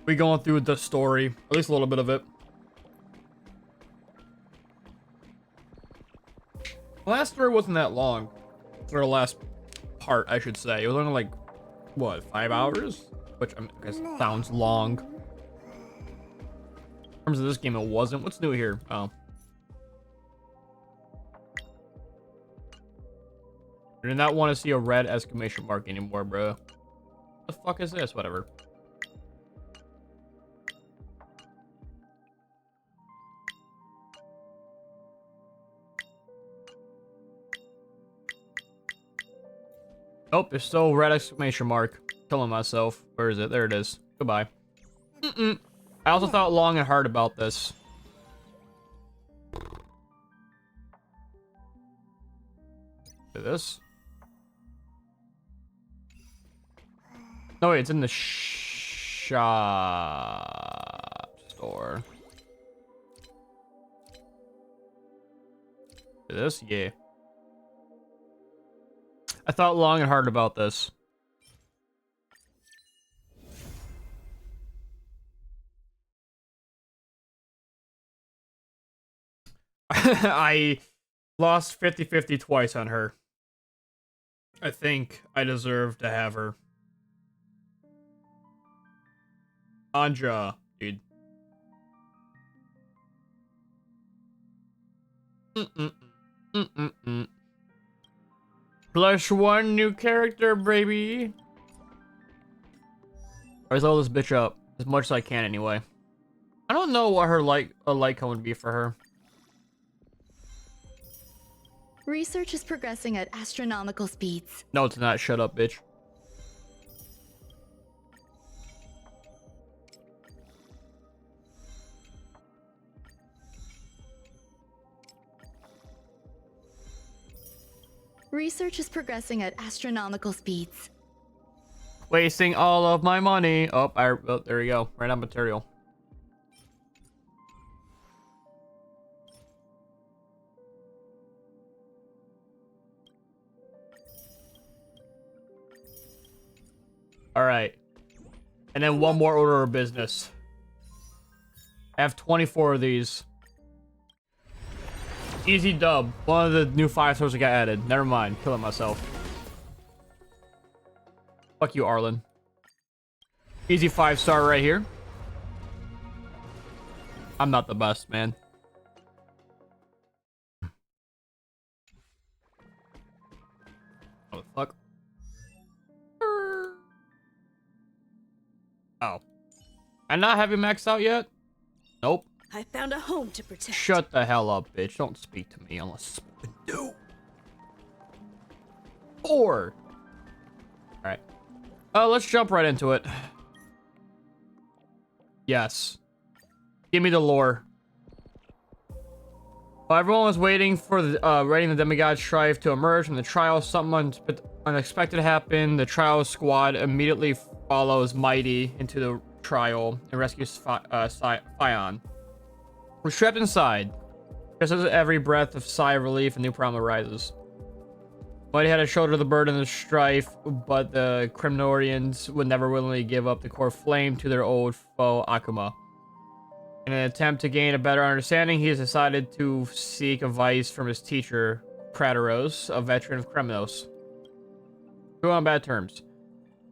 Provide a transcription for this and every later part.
We going through the story, at least a little bit of it. The last story wasn't that long, or the last part, I should say. It was only like, what, 5 hours? Which I guess sounds long. In terms of this game, it wasn't. What's new here? Oh. I do not want to see a red exclamation mark anymore, bro. What the fuck is this? Whatever. Oh, there's still a red exclamation mark. Killing myself. Where is it? There it is. Goodbye. I also thought long and hard about this. This? No, wait, it's in the shop store. This? Yeah. I thought long and hard about this. I lost 50-50 twice on her. I think I deserve to have her. Anja, dude. Plus one new character, baby. Always level this bitch up as much as I can, anyway. I don't know what her a light cone would be for her. Research is progressing at astronomical speeds. No, it's not. Shut up, bitch. Research is progressing at astronomical speeds. Wasting all of my money. Oh, there we go. Ran out of material. All right. And then one more order of business. I have 24 of these. Easy dub. One of the new 5 stars that got added. Never mind. Killing myself. Fuck you, Arlen. Easy 5-star right here. I'm not the best, man. What the fuck? Oh. I not have you maxed out yet? Nope. I found a home to protect. Shut the hell up, bitch. Don't speak to me unless it's do. 4. Alright. Let's jump right into it. Yes. Give me the lore. While everyone was waiting for the ready the demigod strife to emerge from the trial, something unexpected happened. The trial squad immediately follows Mighty into the trial and rescues Fion. We're trapped inside. Just as every breath of sigh of relief, a new problem arises. Mighty had to shoulder the burden of the strife, but the Kremnorians would never willingly give up the core flame to their old foe, Akuma. In an attempt to gain a better understanding, he has decided to seek advice from his teacher, Krateros, a veteran of Kremnos. Two on bad terms.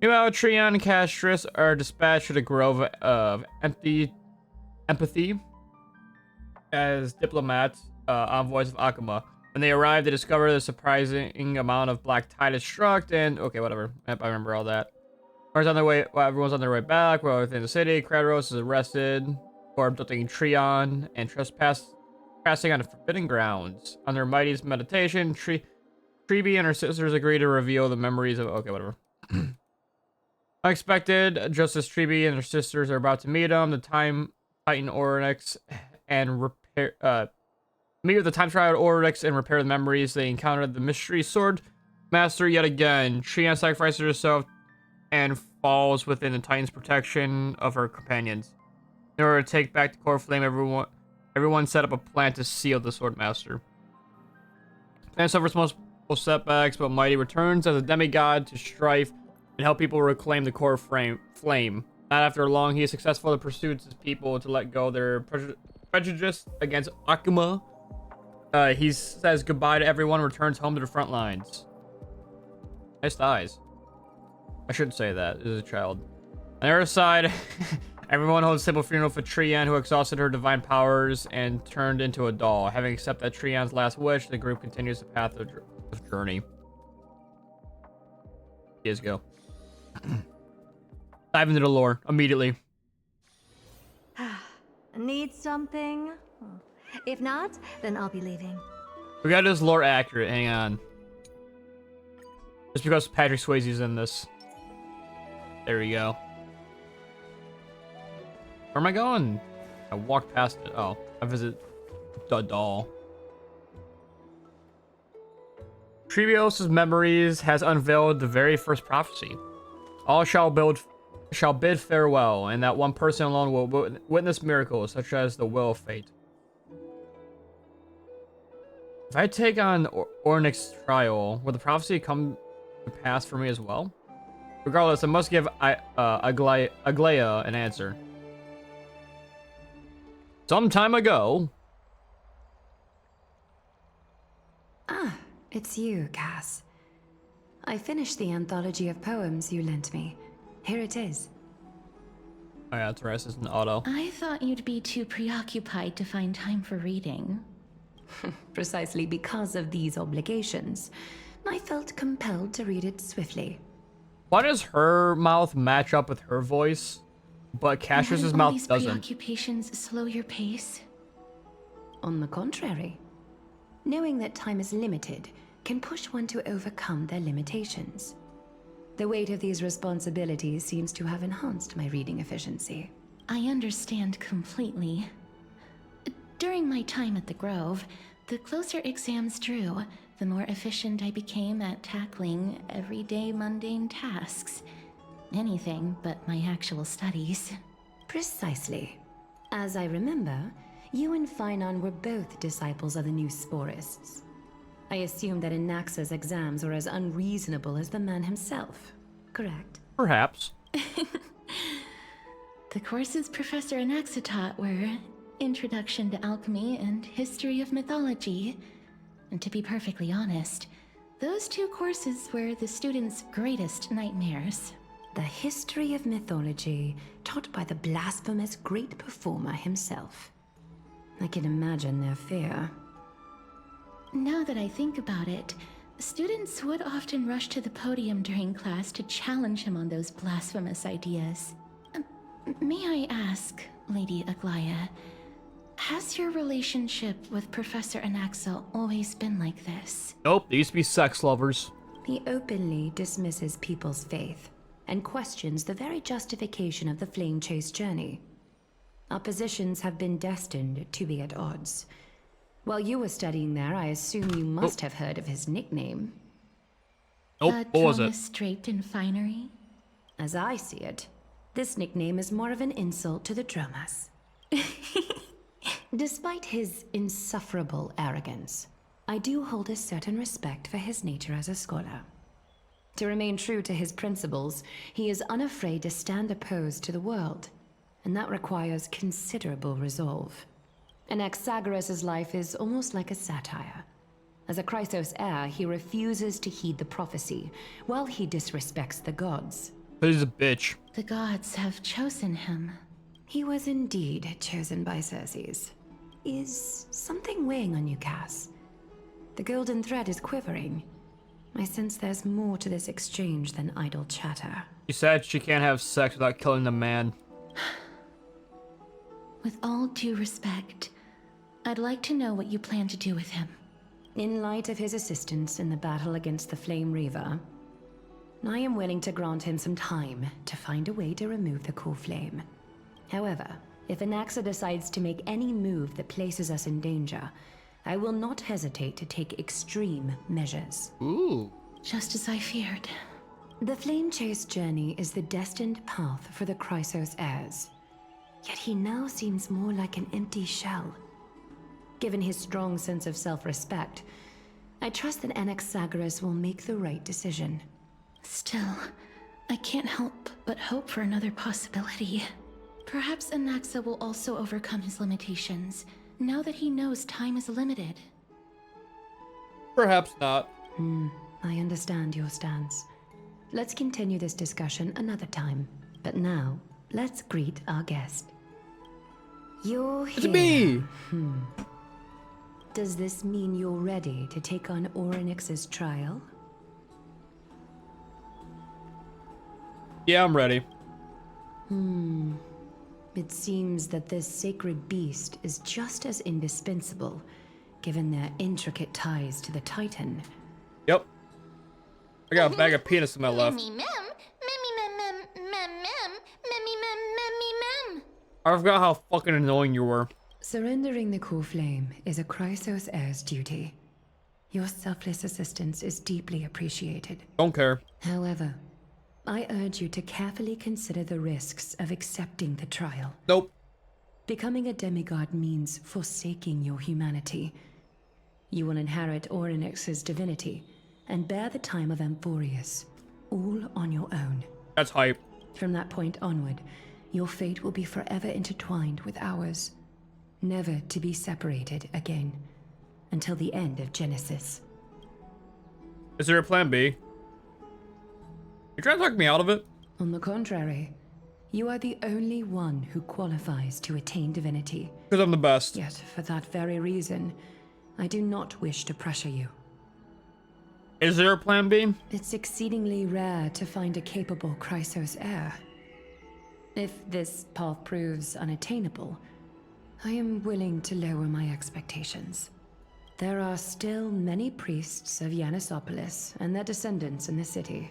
Meanwhile, Trion and Castris are dispatched to the Grove of Empathy as diplomats, envoys of Akuma. When they arrive, they discover the surprising amount of black tide is struck, and okay, whatever. Yep, I remember all that. Everyone's on their way back. While within the city, Kratos is arrested for abducting Trion and trespassing on forbidden grounds. Under Mighty's meditation, Treeby and her sisters agree to reveal the memories of okay, whatever. Unexpected, just as Treeby and her sisters are about to meet him, the Titan Oryx and meet with the time trial Oryx and repair the memories. They encountered the mystery sword master yet again. Trion sacrifices herself and falls within the Titan's protection of her companions. In order to take back the core flame, everyone set up a plan to seal the sword master. Plan suffers multiple setbacks, but Mighty returns as a demigod to strife and help people reclaim the core flame. Not after long, he is successful to pursue his people to let go their prejudice against Akuma. He says goodbye to everyone, returns home to the front lines. Nice thighs. I shouldn't say that. This is a child. On the other side, everyone holds a simple funeral for Trian, who exhausted her divine powers and turned into a doll. Having accepted Trian's last wish, the group continues the path of journey. Years ago. Dive into the lore immediately. Need something? If not, then I'll be leaving. We got this lore accurate. Hang on. Just because Patrick Swayze's in this. There we go. Where am I going? I walked past it. Oh, I visit the doll. Trevios's memories has unveiled the very first prophecy. All shall bid farewell, and that one person alone will witness miracles such as the will of fate. If I take on Ornik's trial, will the prophecy come to pass for me as well? Regardless, I must give Aglaya an answer. Some time ago. Ah, it's you, Cass. I finished the anthology of poems you lent me. Here it is. Oh yeah, that's right, this is an auto. I thought you'd be too preoccupied to find time for reading. Precisely because of these obligations, I felt compelled to read it swiftly. Why does her mouth match up with her voice, but Cassius's mouth these doesn't? Preoccupations slow your pace? On the contrary, knowing that time is limited can push one to overcome their limitations. The weight of these responsibilities seems to have enhanced my reading efficiency. I understand completely. During my time at the Grove, the closer exams drew, the more efficient I became at tackling everyday mundane tasks. Anything but my actual studies. Precisely. As I remember, you and Finon were both disciples of the new Sporists. I assume that Anaxa's exams were as unreasonable as the man himself, correct? Perhaps. The courses Professor Anaxa taught were Introduction to Alchemy and History of Mythology. And to be perfectly honest, those two courses were the students' greatest nightmares. The history of mythology, taught by the blasphemous great performer himself. I can imagine their fear. Now that I think about it, students would often rush to the podium during class to challenge him on those blasphemous ideas. May I ask, Lady Aglaya, has your relationship with Professor Anaxa always been like this? Nope, they used to be sex lovers. He openly dismisses people's faith and questions the very justification of the Flame Chase journey. Our positions have been destined to be at odds. While you were studying there, I assume you must have heard of his nickname. Nope, what was it? Draped in finery? As I see it, this nickname is more of an insult to the Dromas. Despite his insufferable arrogance, I do hold a certain respect for his nature as a scholar. To remain true to his principles, he is unafraid to stand opposed to the world, and that requires considerable resolve. Anaxagoras' life is almost like a satire. As a Chrysos heir, he refuses to heed the prophecy, while he disrespects the gods. He's a bitch. The gods have chosen him. He was indeed chosen by Circes. Is something weighing on you, Cass? The golden thread is quivering. I sense there's more to this exchange than idle chatter. She said she can't have sex without killing the man. With all due respect, I'd like to know what you plan to do with him. In light of his assistance in the battle against the Flame Reaver, I am willing to grant him some time to find a way to remove the core flame. However, if Anaxa decides to make any move that places us in danger, I will not hesitate to take extreme measures. Ooh. Just as I feared. The Flame Chase journey is the destined path for the Chrysos heirs. Yet he now seems more like an empty shell. Given his strong sense of self-respect, I trust that Anaxagoras will make the right decision. Still, I can't help but hope for another possibility. Perhaps Anaxa will also overcome his limitations, now that he knows time is limited. Perhaps not. I understand your stance. Let's continue this discussion another time. But now, let's greet our guest. You're here. It's me! Does this mean you're ready to take on Orynyx's trial? Yeah, I'm ready. It seems that this sacred beast is just as indispensable, given their intricate ties to the Titan. Yep. I got a bag of peanuts in my left. I forgot how fucking annoying you were. Surrendering the core flame is a Chrysos heir's duty. Your selfless assistance is deeply appreciated. Don't care. However, I urge you to carefully consider the risks of accepting the trial. Nope. Becoming a demigod means forsaking your humanity. You will inherit Orynyx's divinity and bear the time of Amphorius, all on your own. That's hype. From that point onward, your fate will be forever intertwined with ours, never to be separated again, until the end of Genesis. Is there a plan B? You trying to talk me out of it? On the contrary, you are the only one who qualifies to attain divinity. Because I'm the best. Yet, for that very reason, I do not wish to pressure you. Is there a plan B? It's exceedingly rare to find a capable Chrysos heir. If this path proves unattainable, I am willing to lower my expectations. There are still many priests of Yanissopolis and their descendants in the city.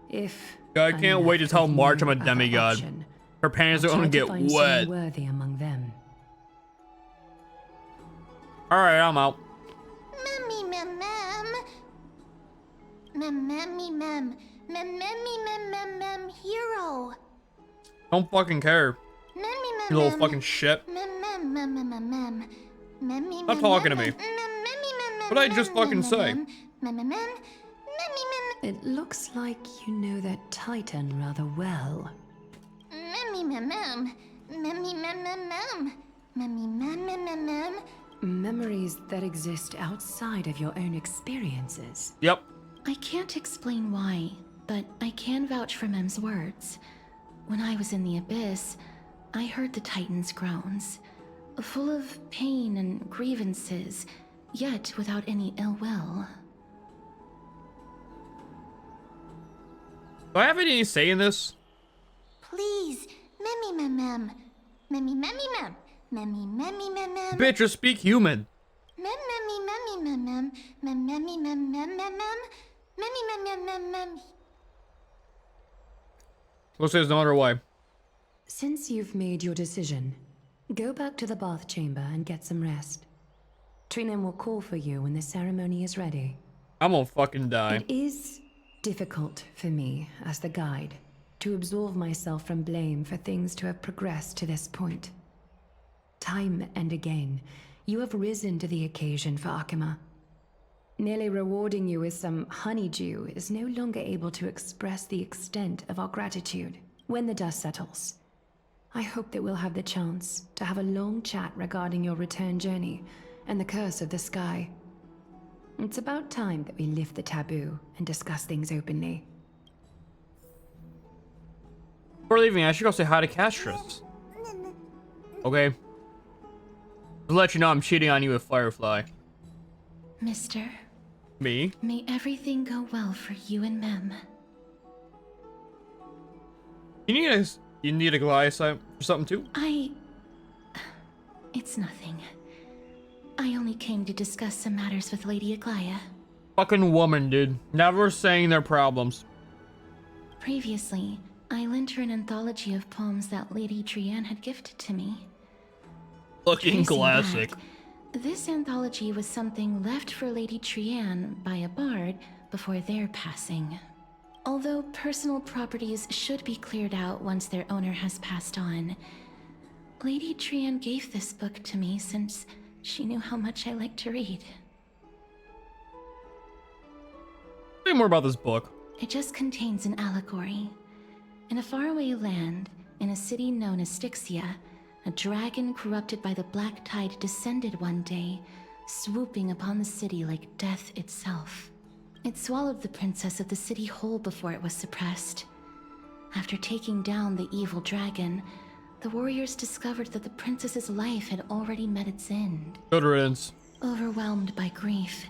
If I can't wait to tell March I'm a demigod. Her panties are gonna get wet. Worthy among them. Alright, I'm out. Hero. Don't fucking care. You little fucking shit. Stop talking to me. What'd I just fucking say? It looks like you know that Titan rather well. Memories that exist outside of your own experiences. Yep. I can't explain why, but I can vouch for Mem's words. When I was in the Abyss, I heard the Titan's groans, full of pain and grievances, yet without any ill will. Do I have any say in this? Please, mem. Bitch, just speak human. Looks like there's no other way. Since you've made your decision, go back to the bath chamber and get some rest. Trinem will call for you when the ceremony is ready. I'm gonna fucking die. It is difficult for me, as the guide, to absolve myself from blame for things to have progressed to this point. Time and again, you have risen to the occasion for Akima. Nearly rewarding you with some honeydew is no longer able to express the extent of our gratitude. When the dust settles, I hope that we'll have the chance to have a long chat regarding your return journey and the curse of the sky. It's about time that we lift the taboo and discuss things openly. Before leaving, I should go say hi to Castris. Okay. To let you know I'm cheating on you with Firefly. Mister, Me? may everything go well for you and Mem. You need a glass or something too? It's nothing. I only came to discuss some matters with Lady Aglaya. Fucking woman, dude. Never saying their problems. Previously, I lent her an anthology of poems that Lady Trianne had gifted to me. Looking Tracing classic. back, this anthology was something left for Lady Trianne by a bard before their passing. Although personal properties should be cleared out once their owner has passed on, Lady Trianne gave this book to me since she knew how much I like to read. Say more about this book. It just contains an allegory. In a faraway land, in a city known as Styxia, a dragon corrupted by the black tide descended one day, swooping upon the city like death itself. It swallowed the princess of the city whole before it was suppressed. After taking down the evil dragon, the warriors discovered that the princess's life had already met its end. Good riddance. Overwhelmed by grief,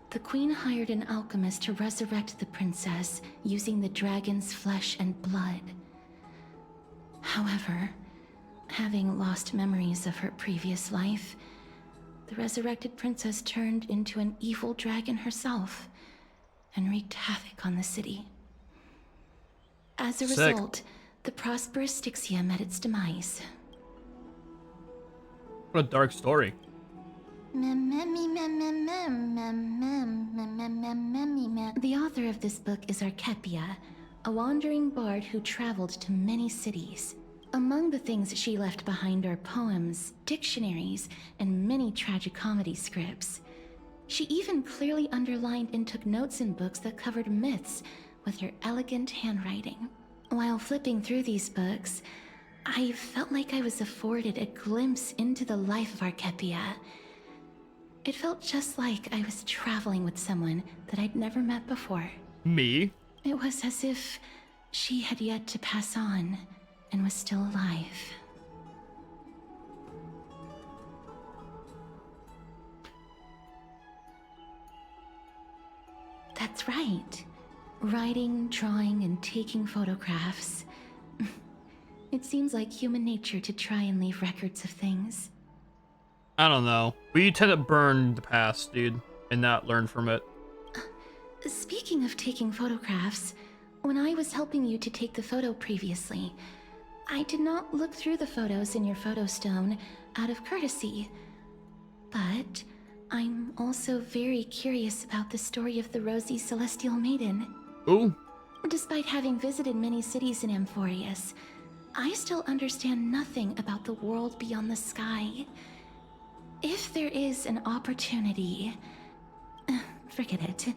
the queen hired an alchemist to resurrect the princess using the dragon's flesh and blood. However, having lost memories of her previous life, the resurrected princess turned into an evil dragon herself and wreaked havoc on the city. As a Sick. result, the prosperous Styxia met its demise. What a dark story. The author of this book is Archepia, a wandering bard who traveled to many cities. Among the things she left behind are poems, dictionaries, and many tragicomedy scripts. She even clearly underlined and took notes in books that covered myths with her elegant handwriting. While flipping through these books, I felt like I was afforded a glimpse into the life of Archepia. It felt just like I was traveling with someone that I'd never met before. Me? It was as if she had yet to pass on and was still alive. That's right. Writing, drawing, and taking photographs. It seems like human nature to try and leave records of things. I don't know. We tend to burn the past, dude, and not learn from it. Speaking of taking photographs, when I was helping you to take the photo previously, I did not look through the photos in your photo stone out of courtesy. But I'm also very curious about the story of the Rosy Celestial Maiden. Ooh. Despite having visited many cities in Amphorius, I still understand nothing about the world beyond the sky. If there is an opportunity... forget it.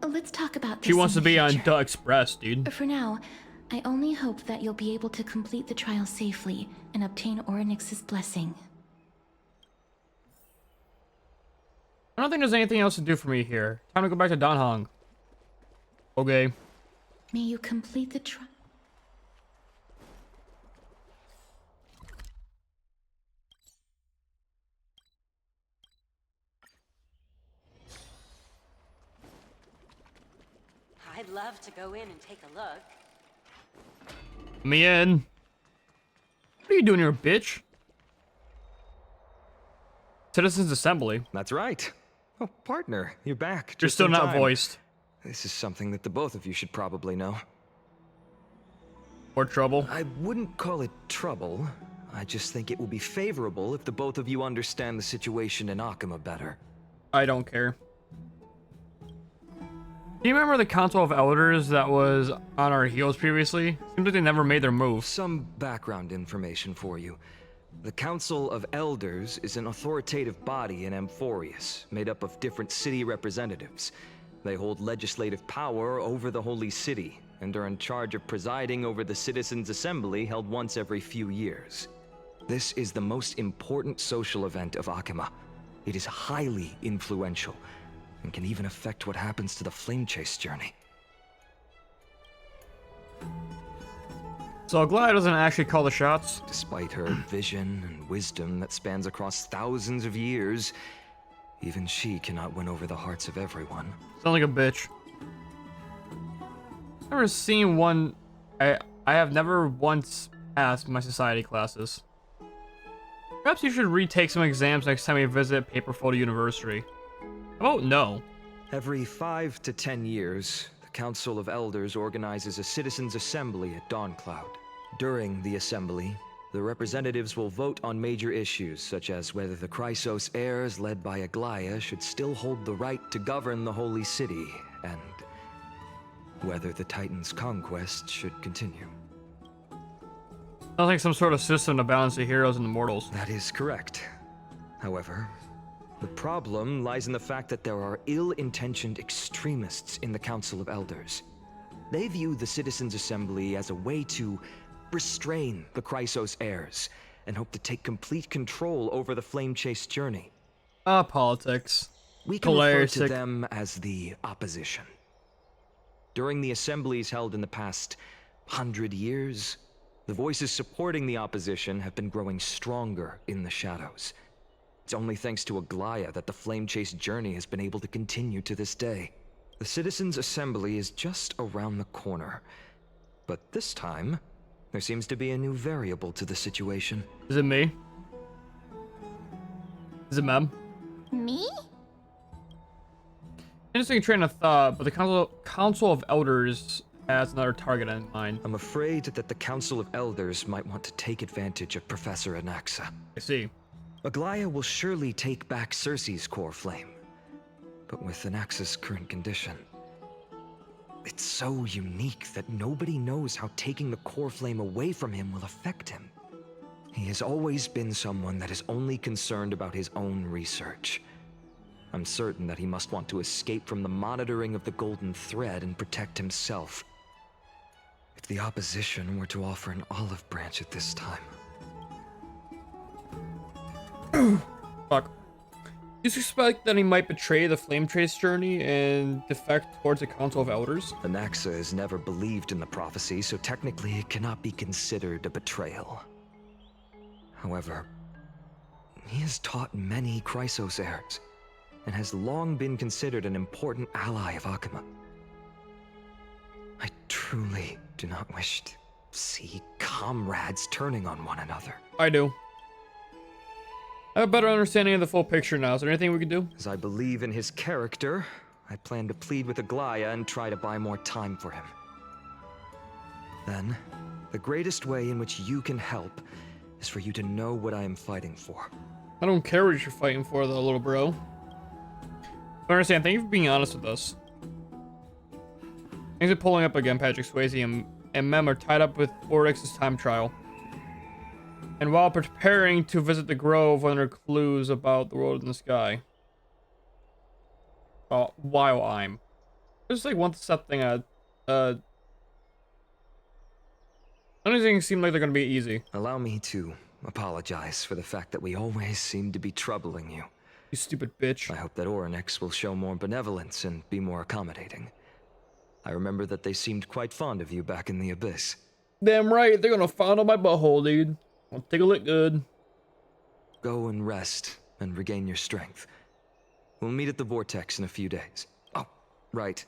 Let's talk about this She wants in to the be on future. Duh Express, dude. For now, I only hope that you'll be able to complete the trial safely and obtain Orynyx's blessing. I don't think there's anything else to do for me here. Time to go back to Danhong. Okay. May you complete the trial. I'd love to go in and take a look. Me in. What are you doing here, bitch? Citizens Assembly. That's right. Oh, partner, you're back. You're just still in not time. voiced. This is something that the both of you should probably know. More trouble. I wouldn't call it trouble. I just think it will be favorable if the both of you understand the situation in Akama better. I don't care. Do you remember the Council of Elders that was on our heels previously? Seems like they never made their move. Some background information for you. The Council of Elders is an authoritative body in Amphorius, made up of different city representatives. They hold legislative power over the Holy City, and are in charge of presiding over the Citizens' Assembly held once every few years. This is the most important social event of Akama. It is highly influential, and can even affect what happens to the Flame Chase journey. So Glad doesn't actually call the shots. Despite her vision and wisdom that spans across thousands of years, even she cannot win over the hearts of everyone. Sound like a bitch. Never seen one. I have never once passed my society classes. Perhaps you should retake some exams next time you visit Paper Photo University. Oh no. Every 5 to 10 years, the Council of Elders organizes a Citizens' Assembly at Dawncloud. During the assembly, the representatives will vote on major issues, such as whether the Chrysos heirs led by Aglaya should still hold the right to govern the Holy City, and whether the Titan's conquest should continue. Sounds like some sort of system to balance the heroes and the mortals. That is correct. However, the problem lies in the fact that there are ill-intentioned extremists in the Council of Elders. They view the Citizens' Assembly as a way to restrain the Chrysos heirs and hope to take complete control over the Flame Chase journey. Politics. We can refer to Classic. them as the opposition. During the assemblies held in the past 100 years, the voices supporting the opposition have been growing stronger in the shadows. It's only thanks to Aglaya that the Flame Chase journey has been able to continue to this day. The Citizens' Assembly is just around the corner. But this time, there seems to be a new variable to the situation. Is it me? Is it Mem? Me? Interesting train of thought, but the Council of Elders has another target in mind. I'm afraid that the Council of Elders might want to take advantage of Professor Anaxa. I see. Aglaya will surely take back Cersei's core flame. But with Anaxa's current condition, it's so unique that nobody knows how taking the core flame away from him will affect him. He has always been someone that is only concerned about his own research. I'm certain that he must want to escape from the monitoring of the Golden Thread and protect himself. If the opposition were to offer an olive branch at this time... Fuck. You suspect that he might betray the Flame Chase journey and defect towards the Council of Elders? Anaxa has never believed in the prophecy, so technically it cannot be considered a betrayal. However, he has taught many Chrysos heirs, and has long been considered an important ally of Akuma. I truly do not wish to see comrades turning on one another. I do. I have a better understanding of the full picture now. Is there anything we can do? As I believe in his character, I plan to plead with Aglaya and try to buy more time for him. Then, the greatest way in which you can help is for you to know what I am fighting for. I don't care what you're fighting for, though, little bro. I understand. Thank you for being honest with us. Things are pulling up again. Patrick Swayze and Mem are tied up with Oryx's time trial. And while preparing to visit the grove, one of their clues about the world in the sky. While I'm just like one step thing. Anything seem like they're gonna be easy. Allow me to apologize for the fact that we always seem to be troubling you. You stupid bitch. I hope that Oryx will show more benevolence and be more accommodating. I remember that they seemed quite fond of you back in the Abyss. Damn right, they're gonna fondle my butthole, dude. I'll tickle it good. Go and rest and regain your strength. We'll meet at the Vortex in a few days. Oh, right.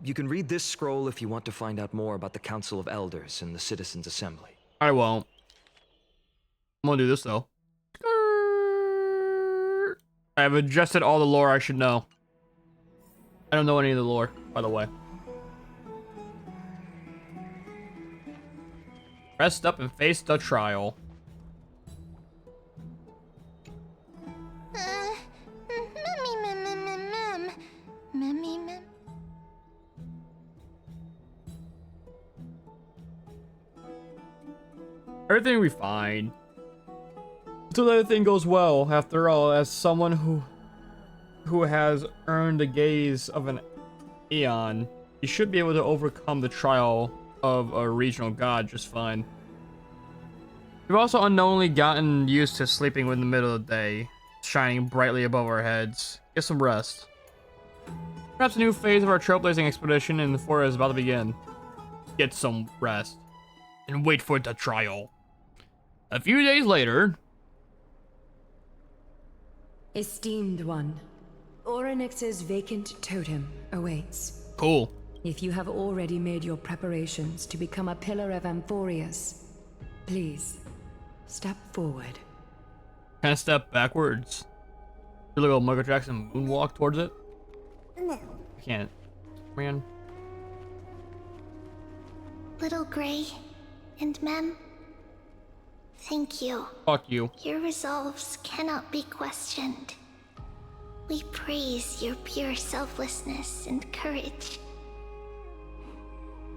You can read this scroll if you want to find out more about the Council of Elders and the Citizens' Assembly. I won't. I'm gonna do this though. I have adjusted all the lore I should know. I don't know any of the lore, by the way. Rest up and face the trial. Memmy. Everything will be fine. Until everything goes well, after all, as someone who has earned the gaze of an Aeon, you should be able to overcome the trial of a regional god just fine. We've also unknowingly gotten used to sleeping in the middle of the day, shining brightly above our heads. Get some rest. Perhaps a new phase of our trailblazing expedition in the forest is about to begin. Get some rest. And wait for the trial. A few days later... Esteemed one, Oryx's vacant totem awaits. Cool. If you have already made your preparations to become a pillar of Amphorius, please, step forward. Kind of step backwards. Do a little Michael Jackson moonwalk towards it. No. I can't. Man. Little Gray and Mem, thank you. Fuck you. Your resolves cannot be questioned. We praise your pure selflessness and courage.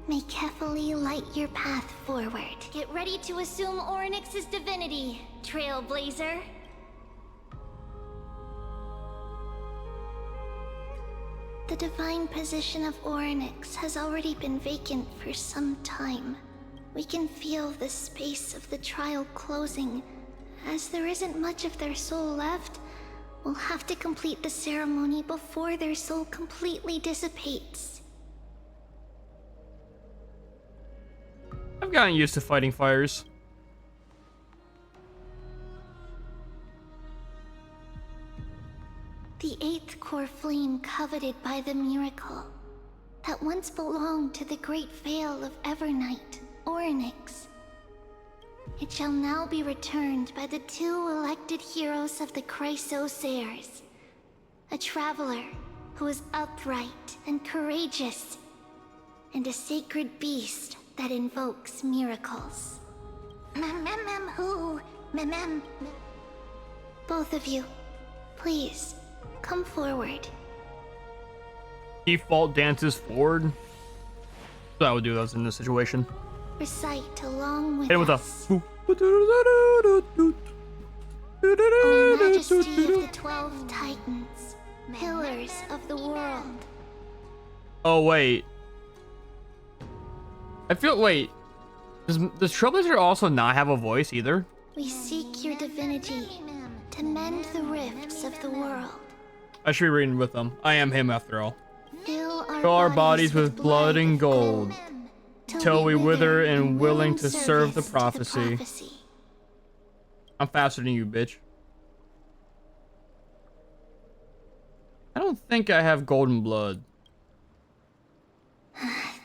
May carefully light your path forward. Get ready to assume Oryx's divinity, Trailblazer. The divine position of Orynyx has already been vacant for some time. We can feel the space of the trial closing. As there isn't much of their soul left, we'll have to complete the ceremony before their soul completely dissipates. I've gotten used to fighting fires. The eighth core flame coveted by the miracle that once belonged to the great Veil of Evernight, Orynyx. It shall now be returned by the two elected heroes of the Chrysosairs. A traveler who is upright and courageous, and a sacred beast that invokes miracles. Who? Both of you, please, come forward. Default dances forward. So I would do those in this situation. Recite along with Hit it with us. a. O Majesty of the 12 Titans, pillars of the world. Oh wait. Wait. Does Trailblazer also not have a voice either? We seek your divinity to mend the rifts of the world. I should be reading with them. I am him after all. Fill Fill our bodies with blood and gold, till we wither and willing to serve the prophecy. I'm faster than you, bitch. I don't think I have golden blood.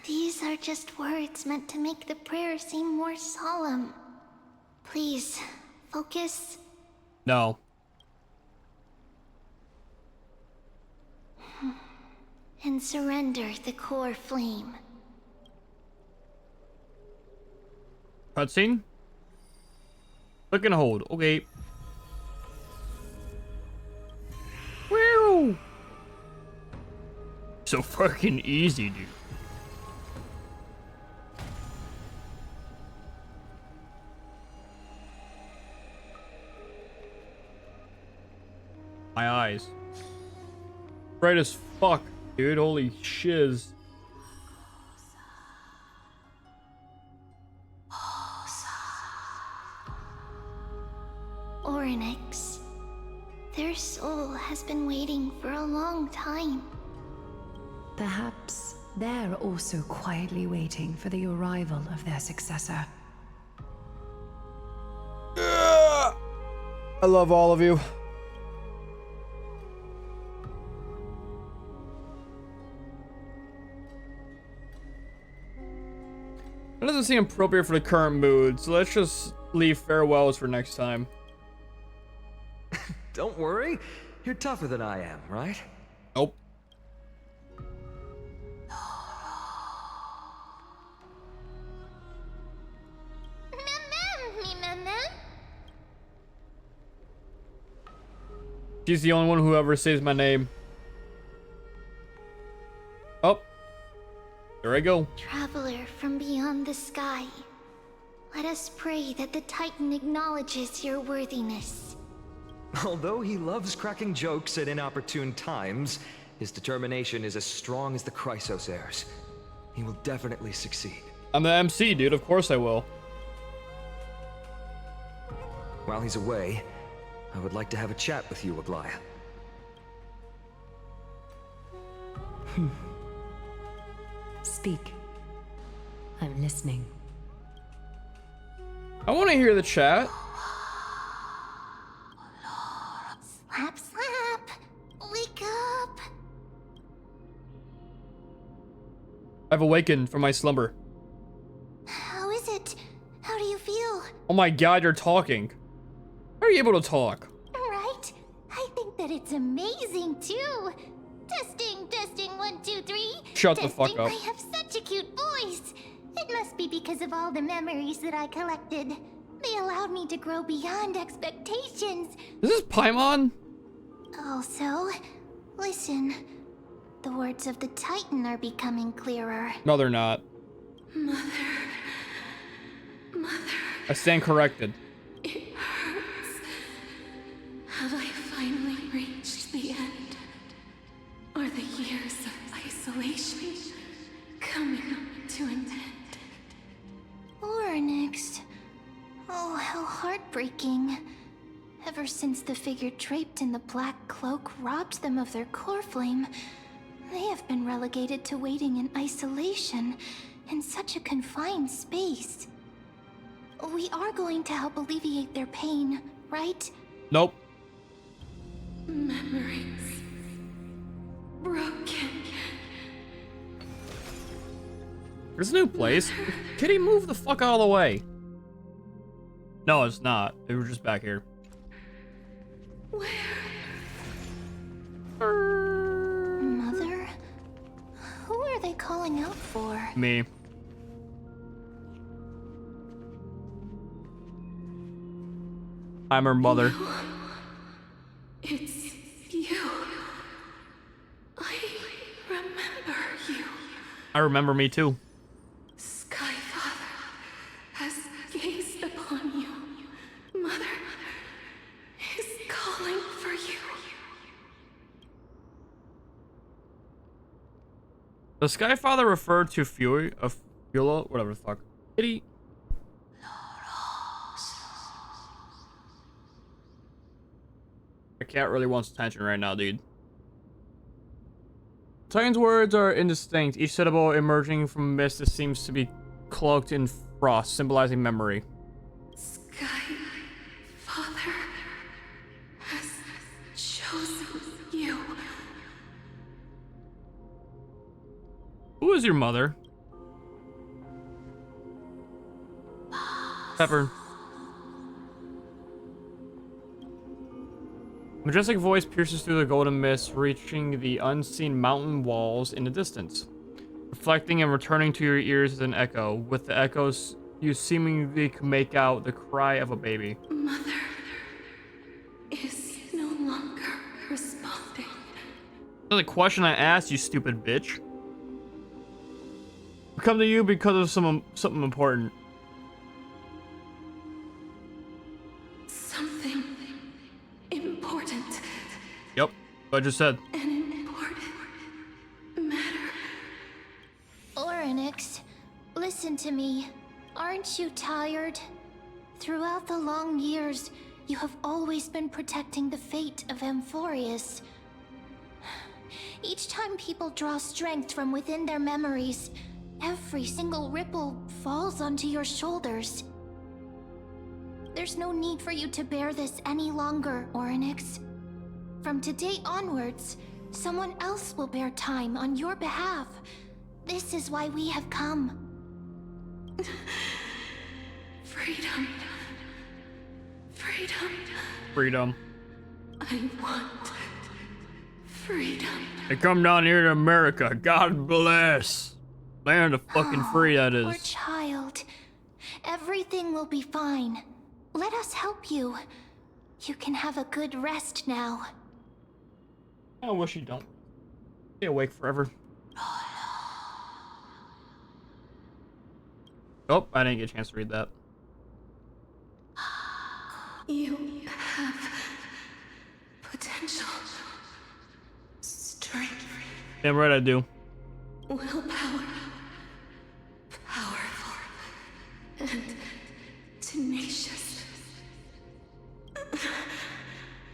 These are just words meant to make the prayer seem more solemn. Please, focus. No. And surrender the core flame. Cutscene? Click and hold. Okay. Woo! So fucking easy, dude. My eyes. Bright as fuck, dude. Holy shiz. Orynyx. Their soul has been waiting for a long time. Perhaps they're also quietly waiting for the arrival of their successor. I love all of you. That doesn't seem appropriate for the current mood, so let's just leave farewells for next time. Don't worry, you're tougher than I am, right? Nope. She's the only one who ever says my name. Oh. There I go. Traveler from beyond the sky. Let us pray that the Titan acknowledges your worthiness. Although he loves cracking jokes at inopportune times, his determination is as strong as the Chrysosairs. He will definitely succeed. I'm the MC, dude. Of course I will. While he's away, I would like to have a chat with you, Aglaya. Speak. I'm listening. I want to hear the chat. Slap, slap! Wake up! I've awakened from my slumber. How is it? How do you feel? Oh my god, you're talking. How are you able to talk? Right? I think that it's amazing too. Testing, 1, 2, 3. Shut the fuck up. I have such a cute voice. It must be because of all the memories that I collected. They allowed me to grow beyond expectations. Is this Paimon? Also, listen. The words of the Titan are becoming clearer. No, they're not. Mother. I stand corrected. It hurts. Have I finally reached the end? Are the years of heartbreaking. Ever since the figure draped in the black cloak robbed them of their core flame, they have been relegated to waiting in isolation in such a confined space. We are going to help alleviate their pain, right? Nope. Memories broken. There's a new place. Kitty, move the fuck out of the way. No, it's not. They were just back here. Mother? Who are they calling out for? Me. I'm her mother. It's you. I remember you. I remember me too. Skyfather has gazed upon you. Mother is calling for you. The Skyfather referred to Fury of Fula, whatever the fuck. Kitty. The cat really wants attention right now, dude. Titan's words are indistinct, each syllable emerging from a mist that seems to be cloaked in frost, symbolizing memory. Skyfather has chosen you. Who is your mother? Pepper. Majestic voice pierces through the golden mist, reaching the unseen mountain walls in the distance. Reflecting and returning to your ears as an echo. With the echoes, you seemingly can make out the cry of a baby. Mother is no longer responding. That's a question I asked, you stupid bitch. I come to you because of something important. Something important. Yep, what I just said. An important matter. Oryx, listen to me. Aren't you tired? Throughout the long years, you have always been protecting the fate of Amphorius. Each time people draw strength from within their memories, every single ripple falls onto your shoulders. There's no need for you to bear this any longer, Oryx. From today onwards, someone else will bear time on your behalf. This is why we have come. Freedom. Freedom. Freedom. I want freedom. They come down here to America. God bless. Land of fucking free, that Poor is. child. Everything will be fine. Let us help you. You can have a good rest now. I wish you don't. Stay awake forever. Oh, I didn't get a chance to read that. You have potential. Strength. Damn right I do. Willpower. Powerful. And tenacious.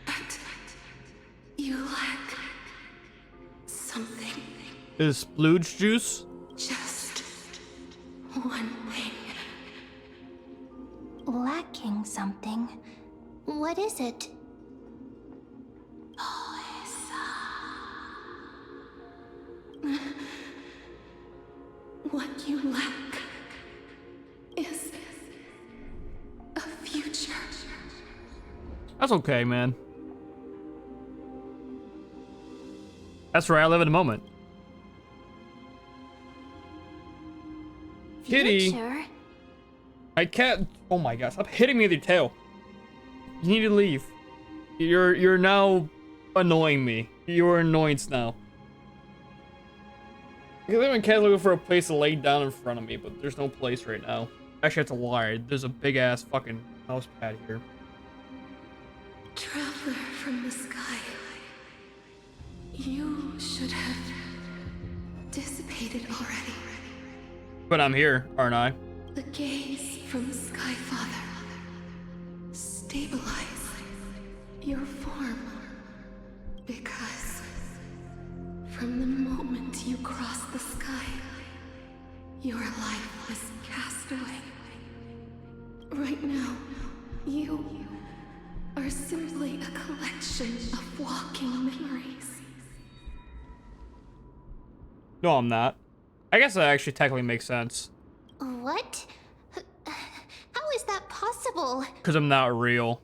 But you lack something. Is splooge juice? Just one thing. Lacking something. What is it? What you lack is a future. That's okay, man. That's right, I live in the moment. Kitty, Future? I can't. Oh my god, stop hitting me with your tail. You need to leave. You're now annoying me. You're an annoyance now. Because I've been looking for a place to lay down in front of me, but there's no place right now. Actually, that's a lie. There's a big ass fucking mouse pad here. Traveler from the sky. You should have dissipated already. But I'm here, aren't I? The gaze from Skyfather. stabilize your form. Because from the moment you crossed the sky, your life was cast away. Right now, you are simply a collection of walking memories. No, I'm not. I guess that actually technically makes sense. What? How is that possible? Because I'm not real.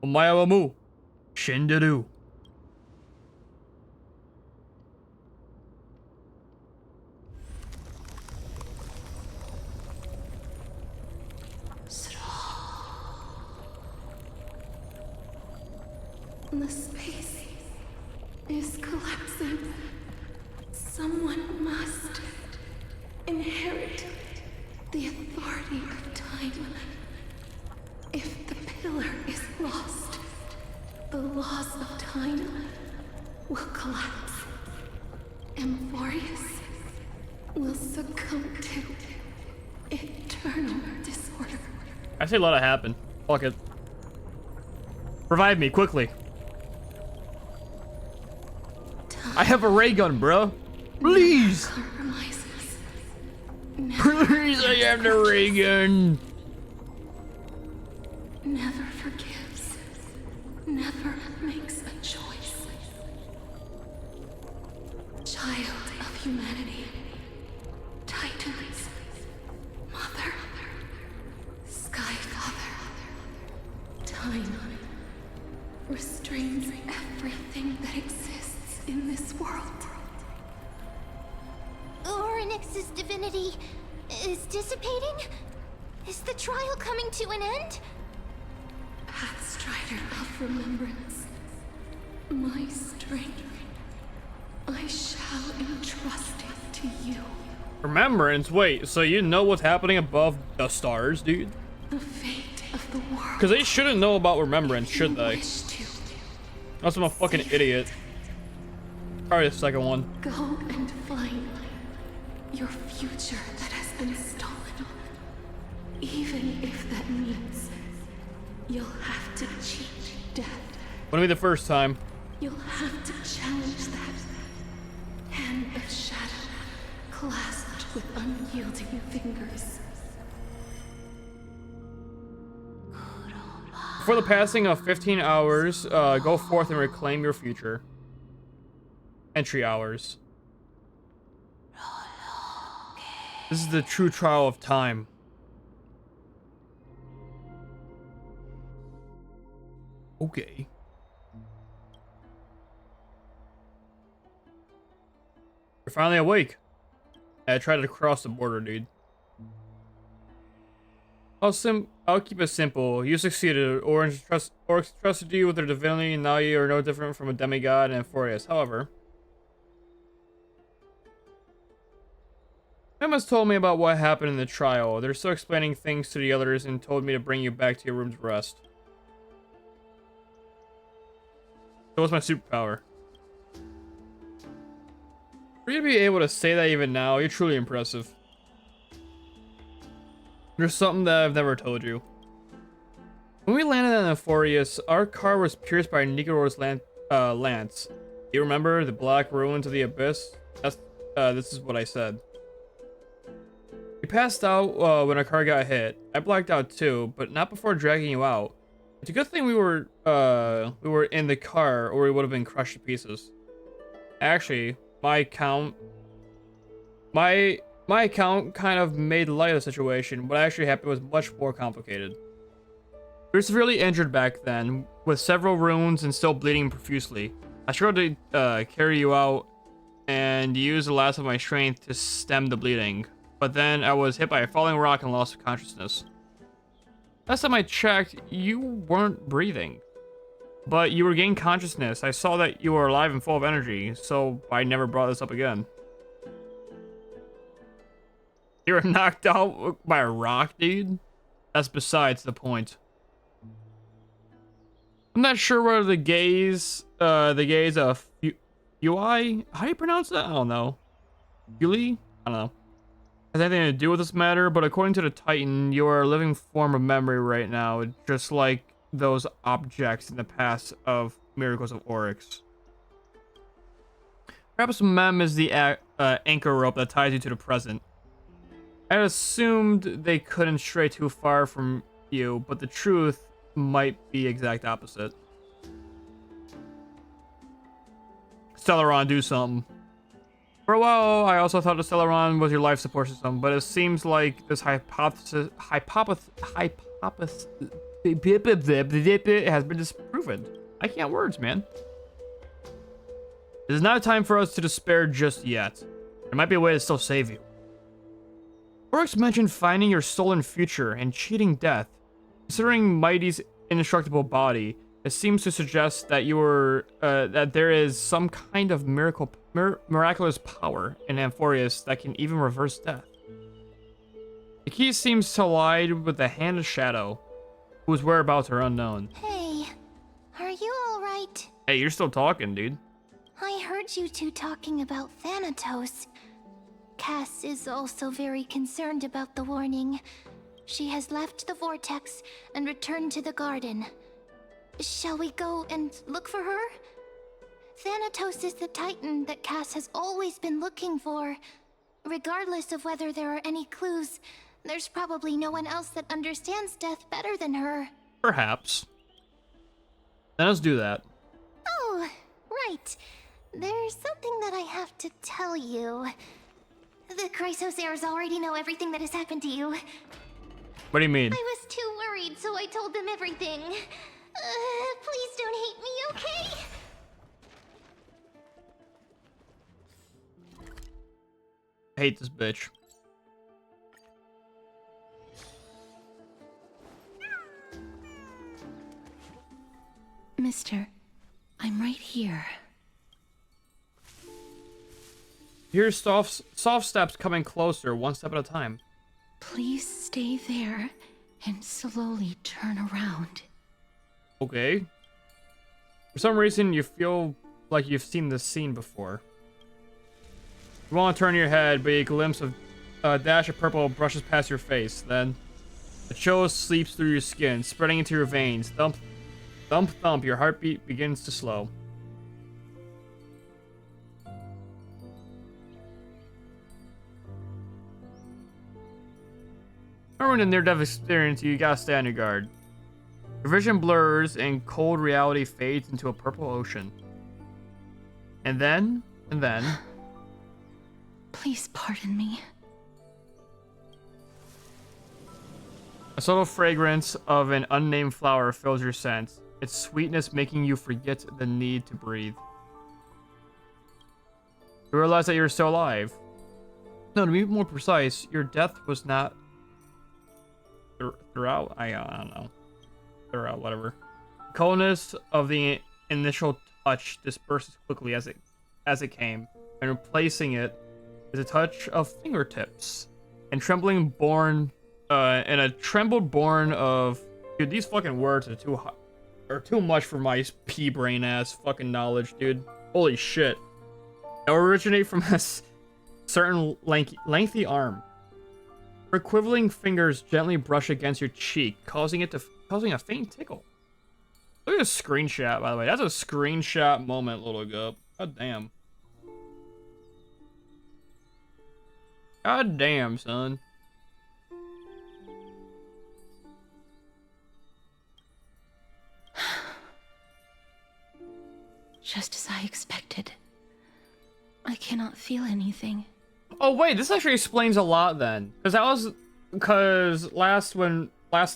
Omae wa mu shinderu. The space is collapsing. Someone must inherit the authority of time. If the pillar is lost, the laws of time will collapse. Amphorius will succumb to eternal disorder. I say let it happen. Fuck it. Revive me, quickly. I have a ray gun, bro. Please. Compromises. Please, I have the ray gun. Never forgives. Never makes a choice. Child of humanity. Titans. Mother. Sky Father. Time restrains everything that exists in this world. Oryx's divinity is dissipating? Is the trial coming to an end? Pathstrider of remembrance. My strength. I shall entrust it to you. Remembrance? Wait, so you know what's happening above the stars, dude? The fate of the world. Because they shouldn't know about remembrance, should they? Wish to Unless I'm a fucking idiot. Probably the second one. go and find your future that has been stolen. Even if that means you'll have to cheat death. Wouldn't be the first time. You'll have to challenge that hand of shadow clasped with unyielding fingers. Before the passing of 15 hours, go forth and reclaim your future. Entry hours. This is the true trial of time. Okay. You're finally awake. I tried to cross the border, dude. I'll keep it simple. You succeeded. Orange trusted you with their divinity, and now you are no different from a demigod and Amphorius. However, Emma's told me about what happened in the trial. They're still explaining things to the others and told me to bring you back to your room to rest. So what's my superpower? For you to be able to say that even now, you're truly impressive. There's something that I've never told you. When we landed on Amphorius, our car was pierced by Nicarore's lance. You remember the black ruins of the abyss? This is what I said. We passed out when our car got hit. I blacked out too, but not before dragging you out. It's a good thing we were in the car, or we would have been crushed to pieces. Actually, my account kind of made light of the situation. What actually happened was much more complicated. We were severely injured back then, with several wounds and still bleeding profusely. I struggled to carry you out and use the last of my strength to stem the bleeding. But then I was hit by a falling rock and lost consciousness. Last time I checked, you weren't breathing. But you regained consciousness. I saw that you were alive and full of energy, so I never brought this up again. You were knocked out by a rock, dude? That's besides the point. I'm not sure whether the gaze of UI? How do you pronounce that? I don't know. Yuli? I don't know. has anything to do with this matter, but according to the Titan, you are a living form of memory right now, just like those objects in the past of Miracles of Oryx. Perhaps Mem is the anchor rope that ties you to the present. I assumed they couldn't stray too far from you, but the truth might be exact opposite. Stellaron, do something. For a while, I also thought the Stellaron was your life support system, but it seems like this hypothesis has been disproven. I can't words, man. It is not time for us to despair just yet. There might be a way to still save you. Oryx mentioned finding your stolen future and cheating death. Considering Mighty's indestructible body, it seems to suggest that that there is some kind of miraculous power in Amphorius that can even reverse death. The key seems to lie with the Hand of Shadow, whose whereabouts are unknown. Hey, are you alright? Hey, you're still talking, dude. I heard you two talking about Thanatos. Cass is also very concerned about the warning. She has left the vortex and returned to the garden. Shall we go and look for her? Thanatos is the Titan that Cass has always been looking for. Regardless of whether there are any clues, there's probably no one else that understands death better than her. Perhaps. Then let's do that. Oh, right. There's something that I have to tell you. The Chrysosairs already know everything that has happened to you. What do you mean? I was too worried, so I told them everything. Please don't hate me, okay? I hate this bitch. Mister, I'm right here. Hear soft steps coming closer, one step at a time. Please stay there and slowly turn around. Okay. For some reason, you feel like you've seen this scene before. You want to turn your head, but a glimpse of a dash of purple brushes past your face. Then, the chill sleeps through your skin, spreading into your veins. Thump, thump, thump. Your heartbeat begins to slow. Remember in the near-death experience, you gotta stay on your guard. Your vision blurs and cold reality fades into a purple ocean. And then... Please pardon me. a subtle fragrance of an unnamed flower fills your sense, its sweetness making you forget the need to breathe. You realize that you're still alive. No, to be more precise, your death was not... throughout? I don't know. Throughout, whatever. The coldness of the initial touch disperses quickly as it came, and replacing it is a touch of fingertips, and trembling born, and a trembled born of... Dude, these fucking words are too much for my pea-brain ass fucking knowledge, dude. Holy shit. They originate from a certain lengthy arm. Her quivering fingers gently brush against your cheek, causing a faint tickle. Look at this screenshot, by the way. That's a screenshot moment, little gup. God damn. God damn, son. Just as I expected. I cannot feel anything. Oh wait, this actually explains a lot then. Because last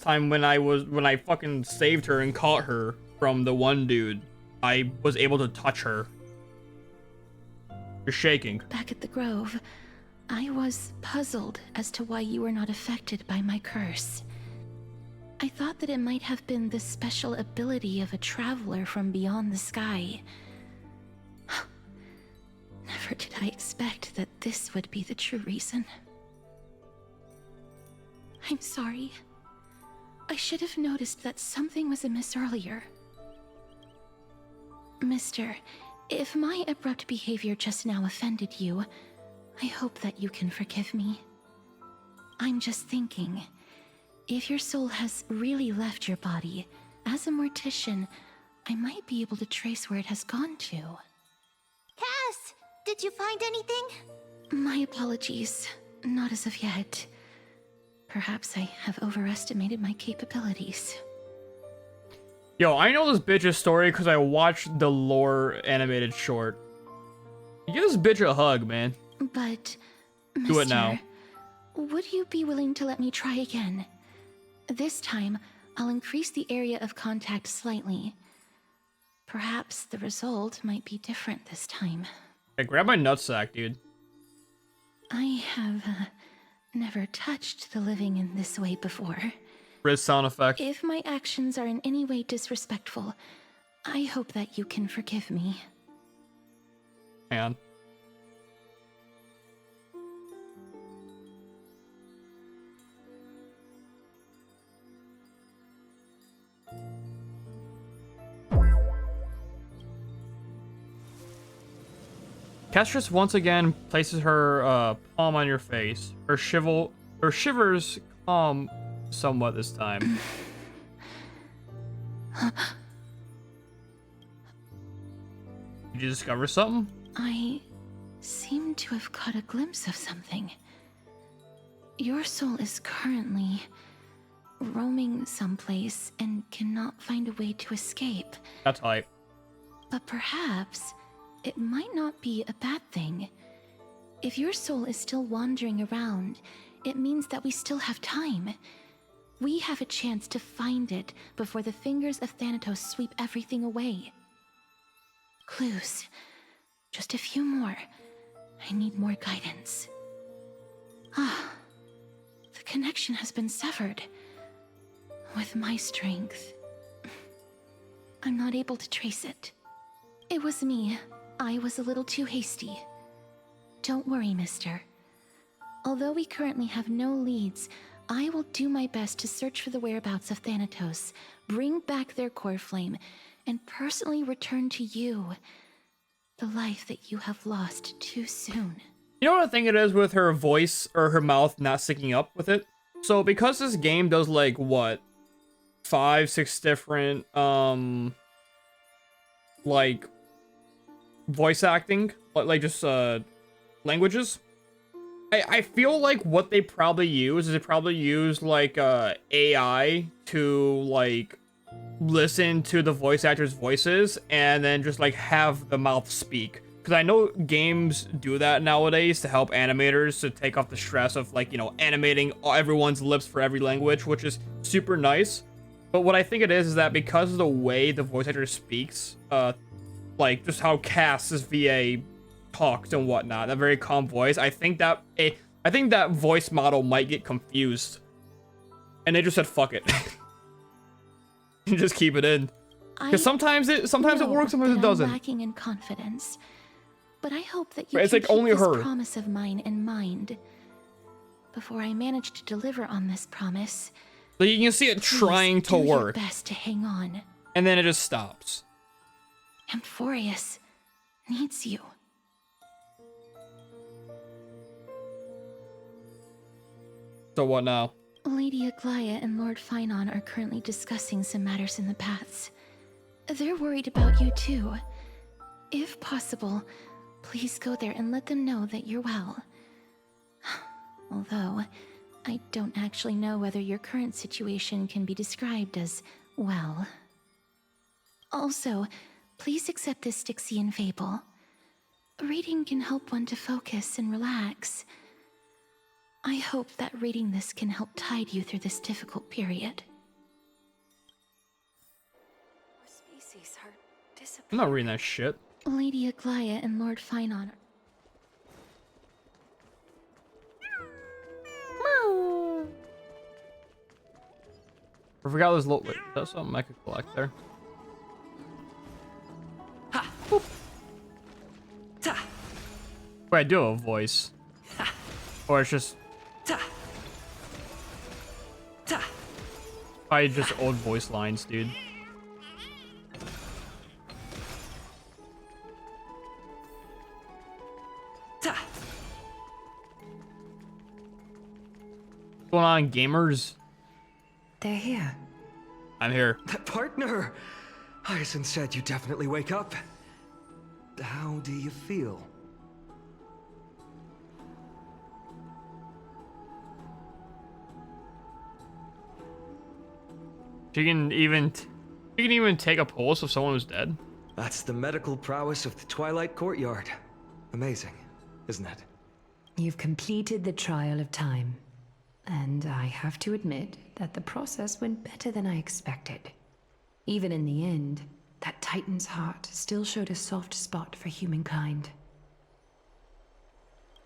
time when I fucking saved her and caught her from the one dude, I was able to touch her. You're shaking. Back at the Grove, I was puzzled as to why you were not affected by my curse. I thought that it might have been the special ability of a traveler from beyond the sky. Never did I expect that this would be the true reason. I'm sorry. I should have noticed that something was amiss earlier. Mister, if my abrupt behavior just now offended you, I hope that you can forgive me. I'm just thinking, if your soul has really left your body, as a mortician, I might be able to trace where it has gone to. Cass, did you find anything? My apologies. Not as of yet. Perhaps I have overestimated my capabilities. Yo, I know this bitch's story because I watched the lore animated short. Give this bitch a hug, man. But, Do it now. would you be willing to let me try again? This time, I'll increase the area of contact slightly. Perhaps the result might be different this time. Hey, grab my nutsack, dude. I have never touched the living in this way before. Riz sound effect. If my actions are in any way disrespectful, I hope that you can forgive me. Hang on. Castress once again places her palm on your face. Her shivers calm somewhat this time. Did you discover something? I seem to have caught a glimpse of something. Your soul is currently roaming someplace and cannot find a way to escape. That's hype. But perhaps it might not be a bad thing. If your soul is still wandering around, it means that we still have time. We have a chance to find it before the fingers of Thanatos sweep everything away. Clues. Just a few more. I need more guidance. Ah. The connection has been severed. With my strength, I'm not able to trace it. It was me. I was a little too hasty. Don't worry, mister. Although we currently have no leads, I will do my best to search for the whereabouts of Thanatos, bring back their core flame, and personally return to you the life that you have lost too soon. You know what I think it is with her voice or her mouth not syncing up with it? So because this game does like what? 5, 6 different like voice acting, like just languages. I feel like what they probably use is they probably use like AI to like listen to the voice actors' voices and then just like have the mouth speak. Because I know games do that nowadays to help animators to take off the stress of like, you know, animating everyone's lips for every language, which is super nice. But what I think it is that because of the way the voice actor speaks, like just how Cass's VA talks and whatnot, that very calm voice, I think that voice model might get confused, and they just said fuck it, and just keep it in. Because sometimes it works, sometimes it doesn't. I'm lacking in confidence, but I hope that you It's can like keep only this her. promise of mine in mind. Before I manage to deliver on this promise, So you can see it trying to do your work, best to hang on. and then it just stops. Amphorius needs you. So what now? Lady Aglaia and Lord Finon are currently discussing some matters in the paths. They're worried about you too. If possible, please go there and let them know that you're well. Although, I don't actually know whether your current situation can be described as well. Also, please accept this Styxian fable. Reading can help one to focus and relax. I hope that reading this can help tide you through this difficult period. Species are I'm not reading that shit. Lady Aglaia and Lord Finon. I forgot this little. Wait, that's something I could collect there. Wait, I do have a voice. Or it's just. Probably just old voice lines, dude. going on, gamers? They're here. I'm here. That partner! Hyacinth said you definitely wake up. How do you feel? She can even take a pulse if someone was dead. That's the medical prowess of the Twilight Courtyard. Amazing, isn't it? You've completed the trial of time. And I have to admit that the process went better than I expected. Even in the end, that Titan's heart still showed a soft spot for humankind.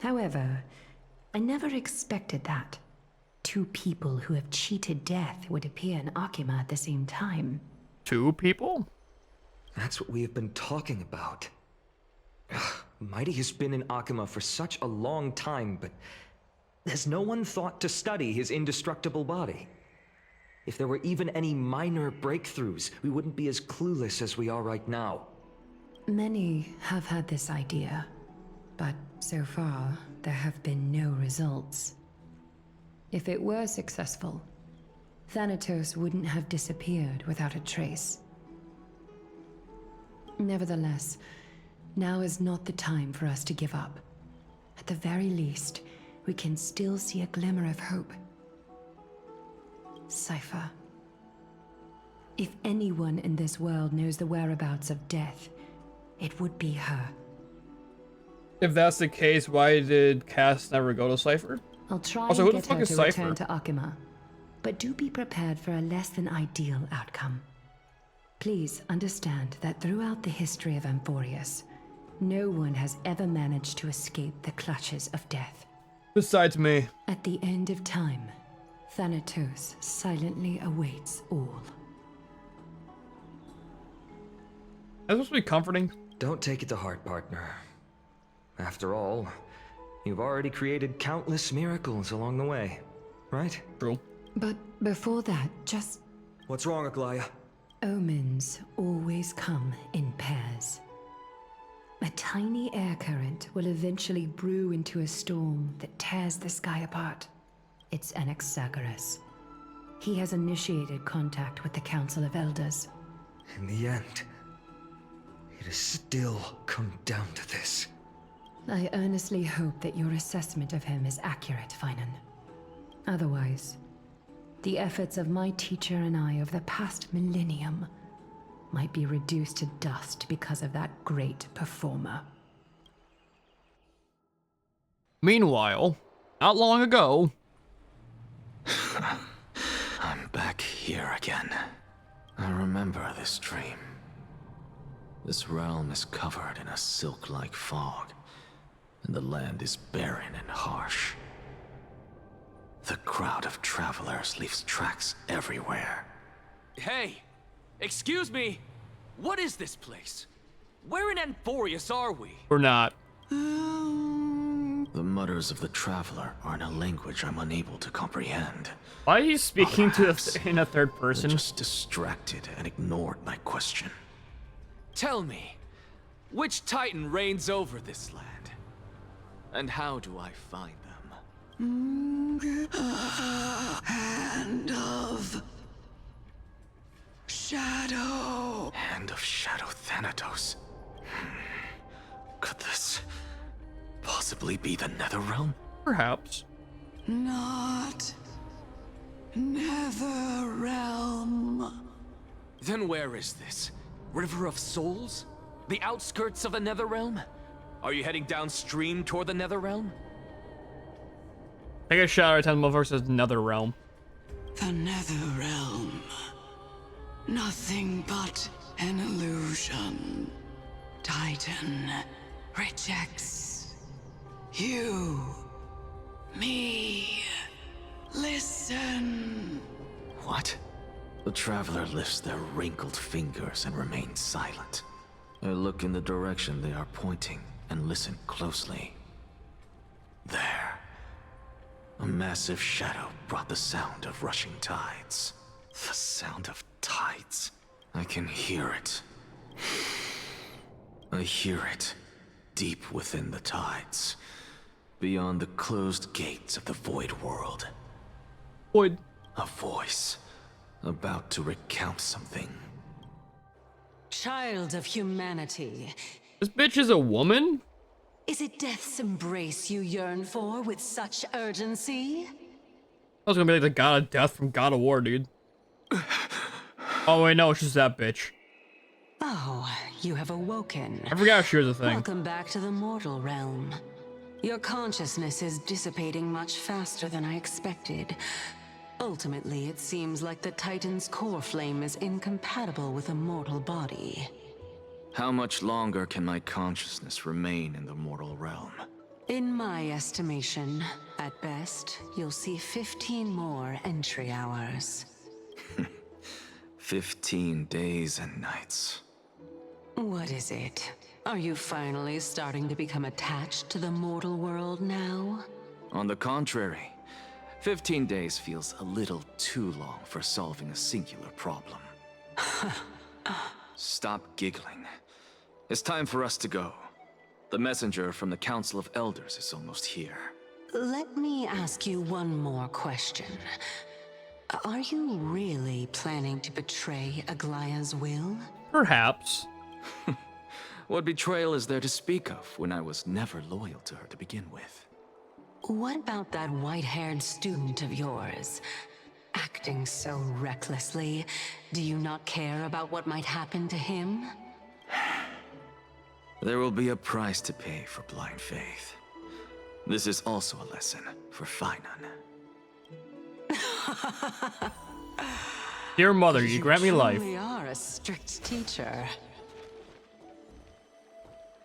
However, I never expected that. Two people who have cheated death would appear in Akima at the same time. Two people? That's what we have been talking about. Mighty has been in Akima for such a long time, but has no one thought to study his indestructible body? If there were even any minor breakthroughs, we wouldn't be as clueless as we are right now. Many have had this idea, but so far, there have been no results. If it were successful, Thanatos wouldn't have disappeared without a trace. Nevertheless, now is not the time for us to give up. At the very least, we can still see a glimmer of hope. Cypher. If anyone in this world knows the whereabouts of death, it would be her. If that's the case, why did Cass never go to Cypher? I'll try Also, and who the get fuck her is to Cypher? return to Akima, but do be prepared for a less than ideal outcome. Please understand that throughout the history of Amphorius, no one has ever managed to escape the clutches of death. Besides me. At the end of time, Thanatos silently awaits all. That's supposed to be comforting. Don't take it to heart, partner. After all, you've already created countless miracles along the way, right? True. But before that, just What's wrong, Aglaya? omens always come in pairs. A tiny air current will eventually brew into a storm that tears the sky apart. It's Anaxagoras. He has initiated contact with the Council of Elders. In the end, it has still come down to this. I earnestly hope that your assessment of him is accurate, Finan. Otherwise, the efforts of my teacher and I over the past millennium might be reduced to dust because of that great performer. Meanwhile, not long ago, I'm back here again. I remember this dream. This realm is covered in a silk-like fog, and the land is barren and harsh. The crowd of travelers leaves tracks everywhere. Hey! Excuse me! What is this place? Where in Amphorius are we? we're not. The mutters of the traveler are in a language I'm unable to comprehend. Why is he speaking to Perhaps in a third They're person? just distracted and ignored my question. Tell me, which Titan reigns over this land? And how do I find them? Hand of Shadow. Hand of Shadow Thanatos. Could this possibly be the Netherrealm? Perhaps. Not Netherrealm. Then where is this? River of Souls? The outskirts of the Netherrealm? Are you heading downstream toward the Netherrealm? Take a shot every time the motherfucker says another realm. The Netherrealm. Nothing but an illusion. Titan rejects you. Me. Listen. What? The traveler lifts their wrinkled fingers and remains silent. I look in the direction they are pointing and listen closely. There. A massive shadow brought the sound of rushing tides. The sound of tides. I can hear it. I hear it. Deep within the tides. Beyond the closed gates of the void world. Would. A voice about to recount something. Child of humanity, This bitch is a woman? is it death's embrace you yearn for with such urgency? I was gonna be like the god of death from God of War, dude. Oh wait, no, it's just that bitch. Oh, you have awoken. I forgot she was a thing. Welcome back to the mortal realm. Your consciousness is dissipating much faster than I expected. Ultimately, it seems like the Titan's core flame is incompatible with a mortal body. How much longer can my consciousness remain in the mortal realm? In my estimation, at best, you'll see 15 more entry hours. 15 days and nights. What is it? Are you finally starting to become attached to the mortal world now? On the contrary, 15 days feels a little too long for solving a singular problem. Stop giggling. It's time for us to go. The messenger from the Council of Elders is almost here. Let me ask you one more question. Are you really planning to betray Aglaya's will? Perhaps. What betrayal is there to speak of when I was never loyal to her to begin with? What about that white-haired student of yours? Acting so recklessly, do you not care about what might happen to him? There will be a price to pay for blind faith. This is also a lesson for Finan. Dear mother, you grant me life. You are a strict teacher.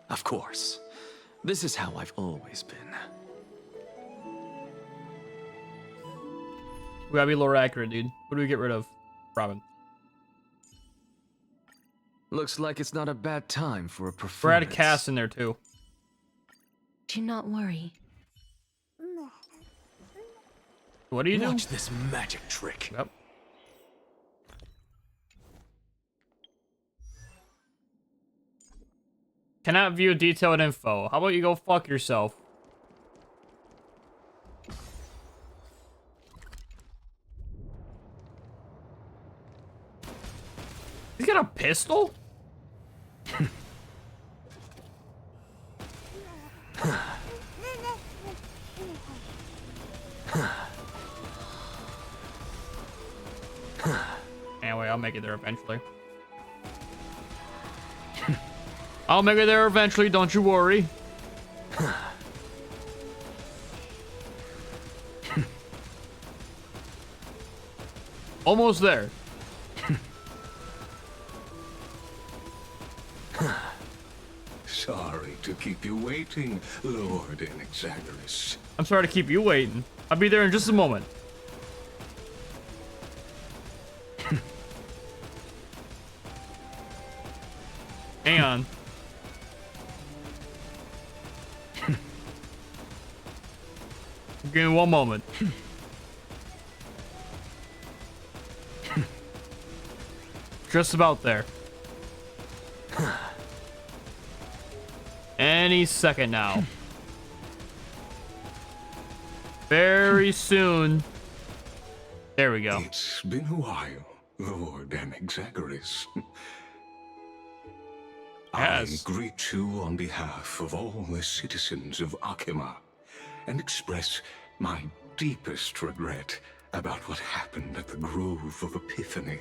Of course. This is how I've always been. We gotta be lore accurate, dude. Who do we get rid of? Robin. Looks like it's not a bad time for a We're performance. at Cass in there too. Do not worry. What do you do? Watch this magic trick. Yep. Cannot view detailed info. How about you go fuck yourself? He's got a pistol? Anyway, I'll make it there eventually. I'll make it there eventually, don't you worry. Almost there. Sorry to keep you waiting, Lord Inexagorous. I'm sorry to keep you waiting. I'll be there in just a moment. Hang on. Give me one moment. Just about there. Any second now. Very soon. There we go. It's been a while, Lord Inexagorous. Yes. I greet you on behalf of all the citizens of Akima and express my deepest regret about what happened at the Grove of Epiphany.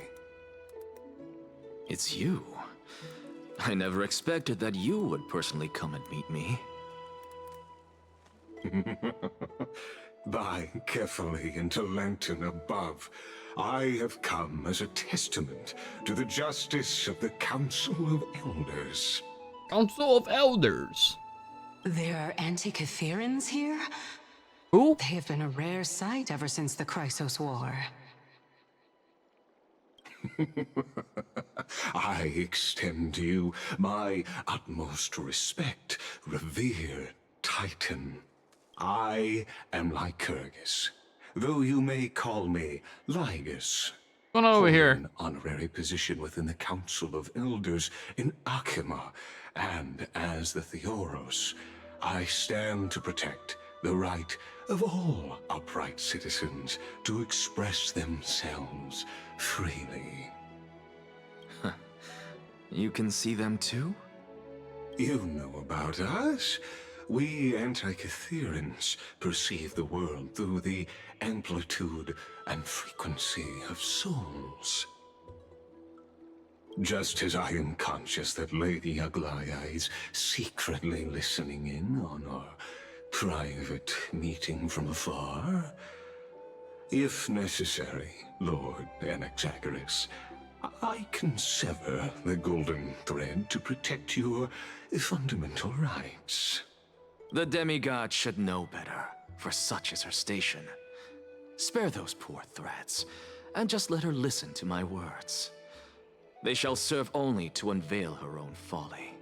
It's you. I never expected that you would personally come and meet me. By carefully into Lantern above, I have come as a testament to the justice of the Council of Elders. Council of Elders. There are Anti-Catherians here? Who? They have been a rare sight ever since the Chrysos War. I extend to you my utmost respect, revered Titan. I am Lycurgus, though you may call me Lygus. What's going on over here? An honorary position within the Council of Elders in Akima, and as the Theoros, I stand to protect the right of all upright citizens to express themselves freely. You can see them too? You know about us. We Antikytherians perceive the world through the amplitude and frequency of souls. Just as I am conscious that Lady Aglaya is secretly listening in on our private meeting from afar, if necessary, Lord Anaxagoras, I can sever the golden thread to protect your fundamental rights. The demigod should know better, for such is her station. Spare those poor threads, and just let her listen to my words. They shall serve only to unveil her own folly.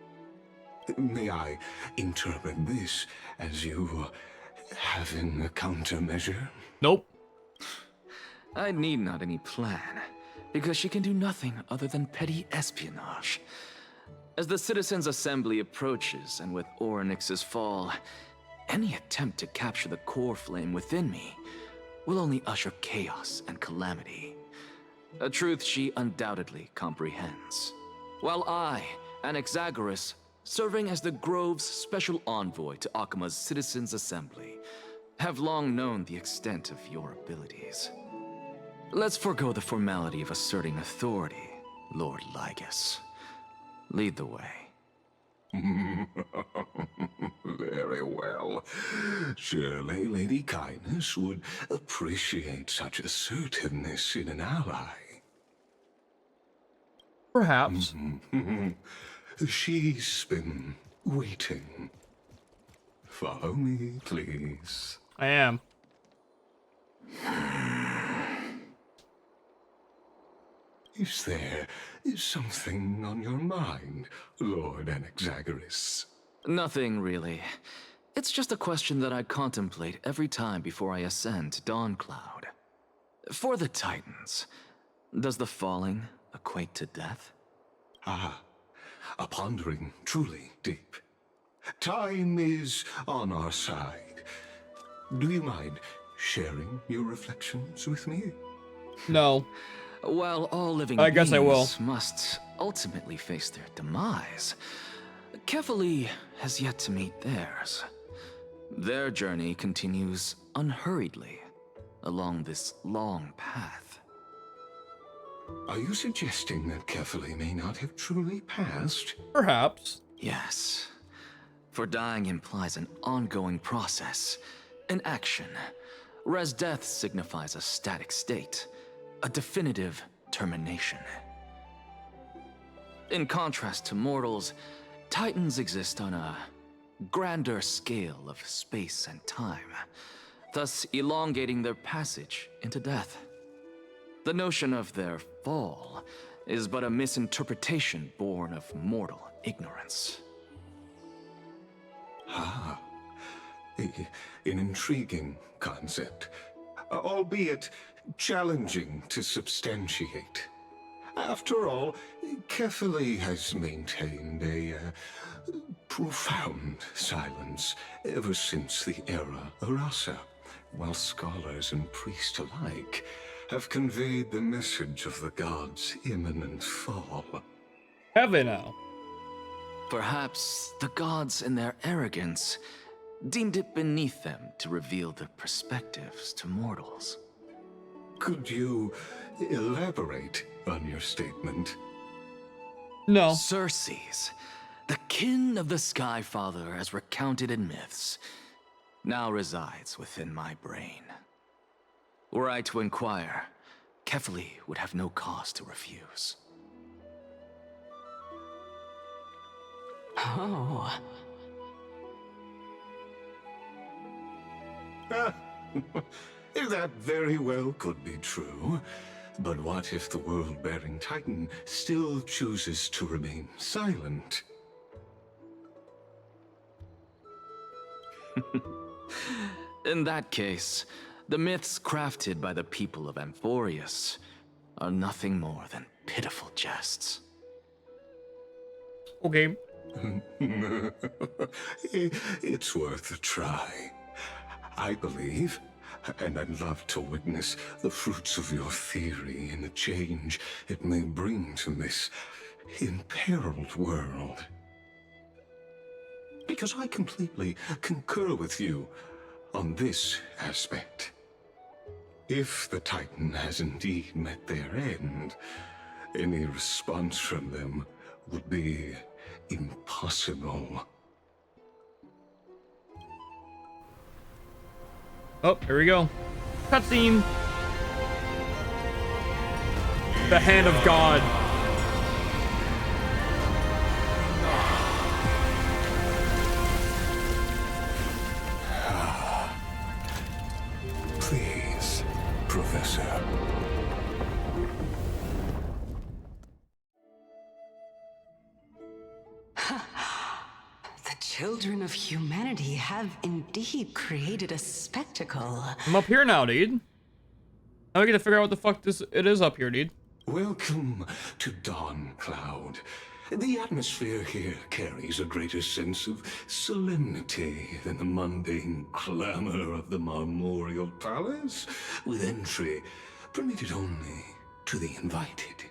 May I interpret this as you having a countermeasure? Nope. I need not any plan, because she can do nothing other than petty espionage. As the Citizens' Assembly approaches, and with Orynyx's fall, any attempt to capture the core flame within me will only usher chaos and calamity. A truth she undoubtedly comprehends. While I, Anaxagoras, serving as the Grove's special envoy to Akima's Citizens' Assembly, have long known the extent of your abilities. Let's forego the formality of asserting authority, Lord Lygus. Lead the way. Very well. Surely Lady Kindness would appreciate such assertiveness in an ally. Perhaps. She's been waiting. Follow me, please. I am. Is there something on your mind, Lord Anaxagoras? Nothing, really. It's just a question that I contemplate every time before I ascend to Dawncloud. For the Titans, does the falling equate to death? Ah, a pondering truly deep. Time is on our side. Do you mind sharing your reflections with me? No. While all living I guess I will. beings must ultimately face their demise, Kefali has yet to meet theirs. Their journey continues unhurriedly along this long path. Are you suggesting that Kefali may not have truly passed? Perhaps. Yes. For dying implies an ongoing process, an action, whereas death signifies a static state, a definitive termination. In contrast to mortals, Titans exist on a grander scale of space and time, thus elongating their passage into death. The notion of their fall is but a misinterpretation born of mortal ignorance. Ah, an intriguing concept, albeit challenging to substantiate. After all, Kefali has maintained a profound silence ever since the era Arasa, while scholars and priests alike have conveyed the message of the gods' imminent fall. Have they now? Perhaps the gods, in their arrogance, deemed it beneath them to reveal their perspectives to mortals. Could you elaborate on your statement? No. Circes, the kin of the Skyfather as recounted in myths, now resides within my brain. Were I to inquire, Kefali would have no cause to refuse. Oh. That very well could be true. But what if the world-bearing Titan still chooses to remain silent? In that case, the myths crafted by the people of Amphorius are nothing more than pitiful jests. Okay. It's worth a try. I believe, and I'd love to witness the fruits of your theory and the change it may bring to this imperiled world. Because I completely concur with you on this aspect. If the Titan has indeed met their end, any response from them would be impossible. Oh, here we go. Cutscene. The hand of God. Please, Professor. The children of humanity have indeed created a spectacle. I'm up here now, dude. Now we get to figure out what the fuck it is up here, dude. Welcome to Dawn Cloud. The atmosphere here carries a greater sense of solemnity than the mundane clamor of the Marmorial Palace, with entry permitted only to the invited.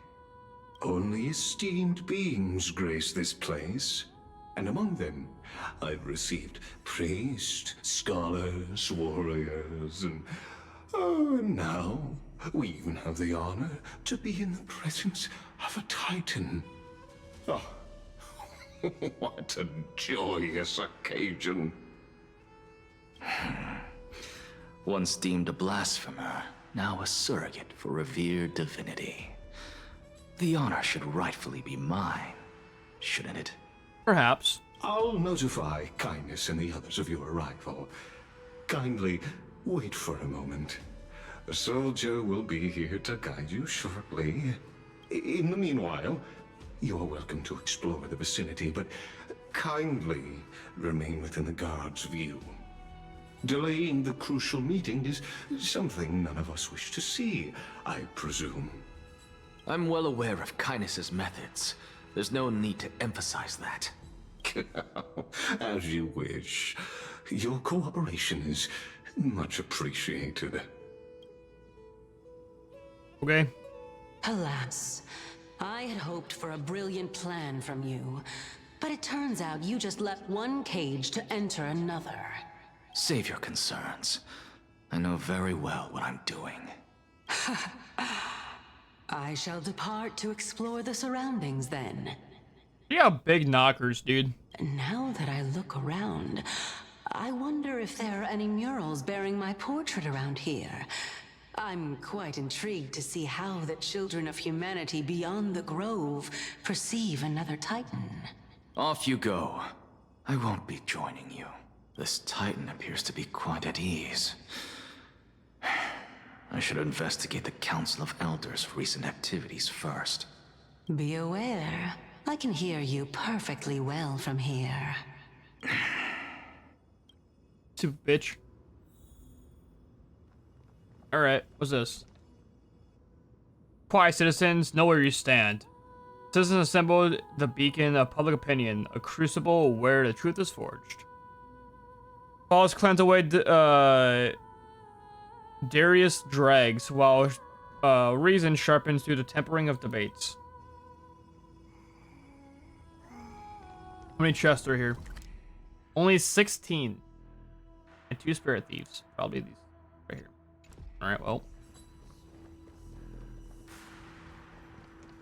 Only esteemed beings grace this place, and among them I've received priests, scholars, warriors, and now we even have the honor to be in the presence of a Titan. Oh, what a joyous occasion. Once deemed a blasphemer, now a surrogate for revered divinity. The honor should rightfully be mine, shouldn't it? Perhaps. I'll notify Kindness and the others of your arrival. Kindly wait for a moment. A soldier will be here to guide you shortly. In the meanwhile, you are welcome to explore the vicinity, but kindly remain within the guard's view. Delaying the crucial meeting is something none of us wish to see, I presume. I'm well aware of Kindness's methods. There's no need to emphasize that. As you wish. Your cooperation is much appreciated. Okay. Alas, I had hoped for a brilliant plan from you, but it turns out you just left one cage to enter another. Save your concerns. I know very well what I'm doing. I shall depart to explore the surroundings then. Yeah, big knockers, dude. Now that I look around, I wonder if there are any murals bearing my portrait around here. I'm quite intrigued to see how the children of humanity beyond the grove perceive another Titan. Off you go. I won't be joining you. This Titan appears to be quite at ease. I should investigate the Council of Elders' recent activities first. Be aware, I can hear you perfectly well from here. Stupid bitch. Alright, what's this? Quiet citizens, know where you stand. Citizens assembled the beacon of public opinion, a crucible where the truth is forged. Falls cleanse away Darius drags, while reason sharpens through the tempering of debates. How many chests are here? Only 16. And 2 spirit thieves. Probably these right here. Alright, well.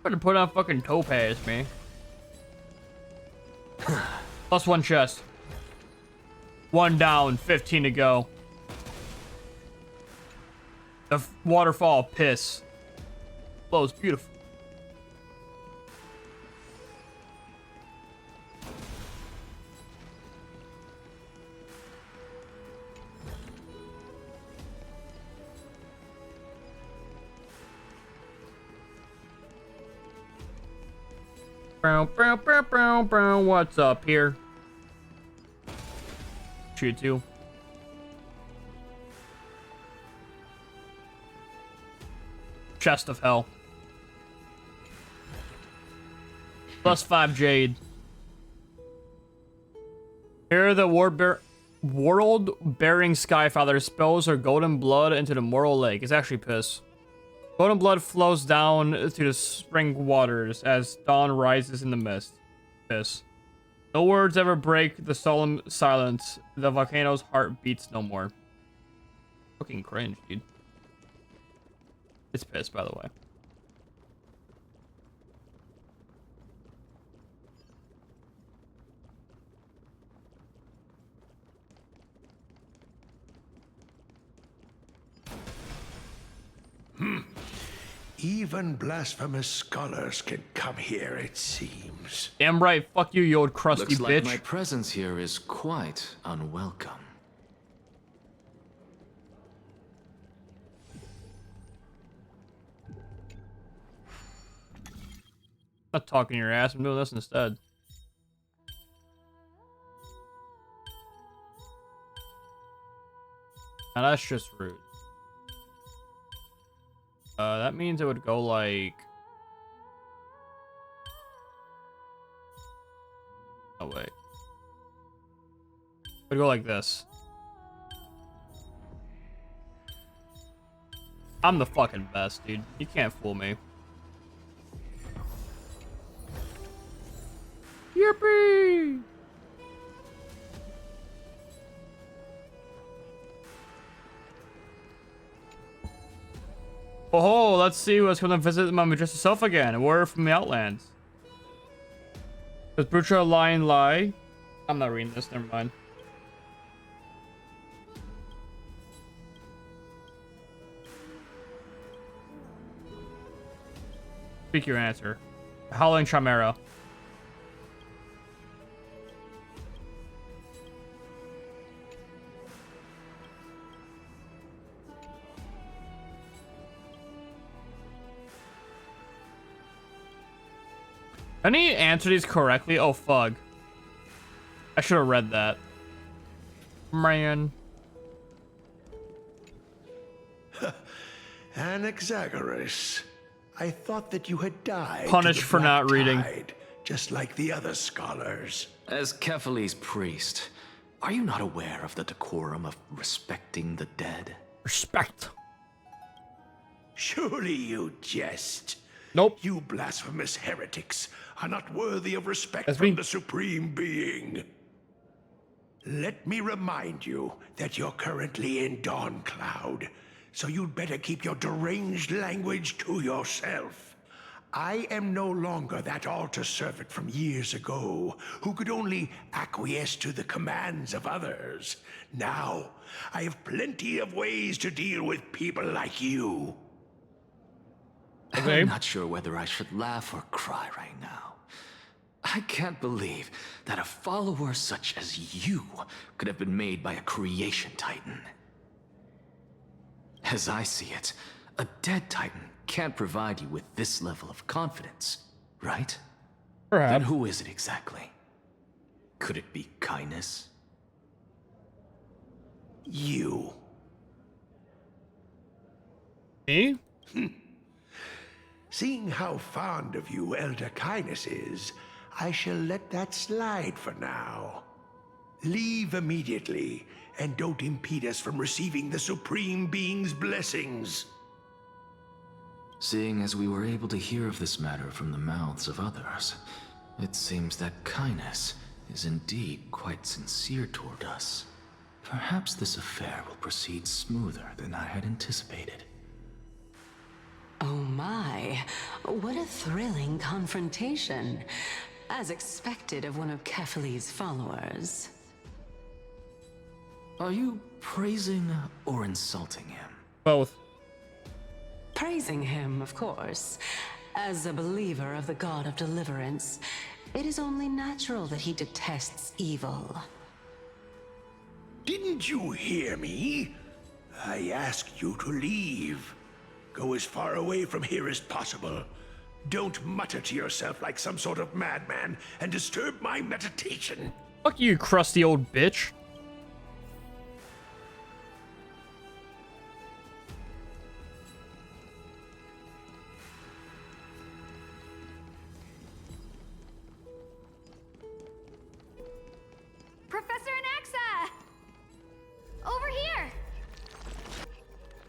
Better put on fucking topaz, man. Plus 1 chest. 1 down, 15 to go. The waterfall of piss. Flows beautiful. What's up here? Shoot you. Chest of hell. Plus 5 jade. Here are the world-bearing Skyfather spills her golden blood into the Mortal Lake. It's actually piss. Golden blood flows down to the spring waters as dawn rises in the mist. Piss. No words ever break the solemn silence. The volcano's heart beats no more. Fucking cringe, dude. It's piss, by the way. Even blasphemous scholars can come here, it seems. Damn right. Fuck you, you old crusty Looks bitch. like my presence here is quite unwelcome. I'm not talking your ass. I'm doing this instead. Now that's just rude. That means it would go like... Oh, wait. It would go like this. I'm the fucking best, dude. You can't fool me. Yippee! Oh, let's see what's going to visit my majestic self again. A word from the Outlands. Does Brutra Lion lie? I'm not reading this, never mind. Speak your answer. Howling Chimera. Did he answer these correctly? Oh, fuck. I should have read that. Man. Anaxagoras, I thought that you had died. Punished for not reading. Just like the other scholars. As Kephales's priest, are you not aware of the decorum of respecting the dead? Respect. Surely you jest. Nope. You blasphemous heretics are not worthy of respect That's from me. the Supreme Being. Let me remind you that you're currently in Dawn Cloud, so you'd better keep your deranged language to yourself. I am no longer that altar servant from years ago, who could only acquiesce to the commands of others. Now, I have plenty of ways to deal with people like you. Okay. I'm not sure whether I should laugh or cry right now. I can't believe that a follower such as you could have been made by a creation titan. As I see it, a dead titan can't provide you with this level of confidence, right? Perhaps. Then who is it exactly? Could it be kindness? You. Me? Seeing how fond of you Elder Kindness is, I shall let that slide for now. Leave immediately, and don't impede us from receiving the Supreme Being's blessings. Seeing as we were able to hear of this matter from the mouths of others, it seems that kindness is indeed quite sincere toward us. Perhaps this affair will proceed smoother than I had anticipated. Oh my, what a thrilling confrontation. As expected of one of Kephales's followers. Are you praising or insulting him? Both. Praising him, of course. As a believer of the God of Deliverance, it is only natural that he detests evil. Didn't you hear me? I asked you to leave. Go as far away from here as possible. Don't mutter to yourself like some sort of madman and disturb my meditation. Fuck you, crusty old bitch. Professor Anaxa!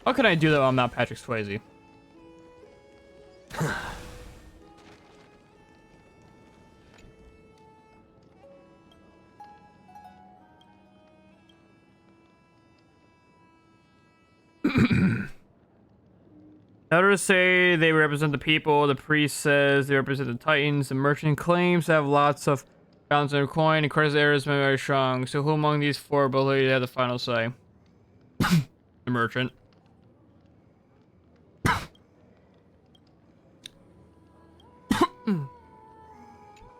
How can I do that when I'm not Patrick Swayze? Others say they represent the people. The priest says they represent the Titans. The merchant claims to have lots of pounds in their coin. And Christ's air is very strong. So who among these four believe they have the final say? The merchant.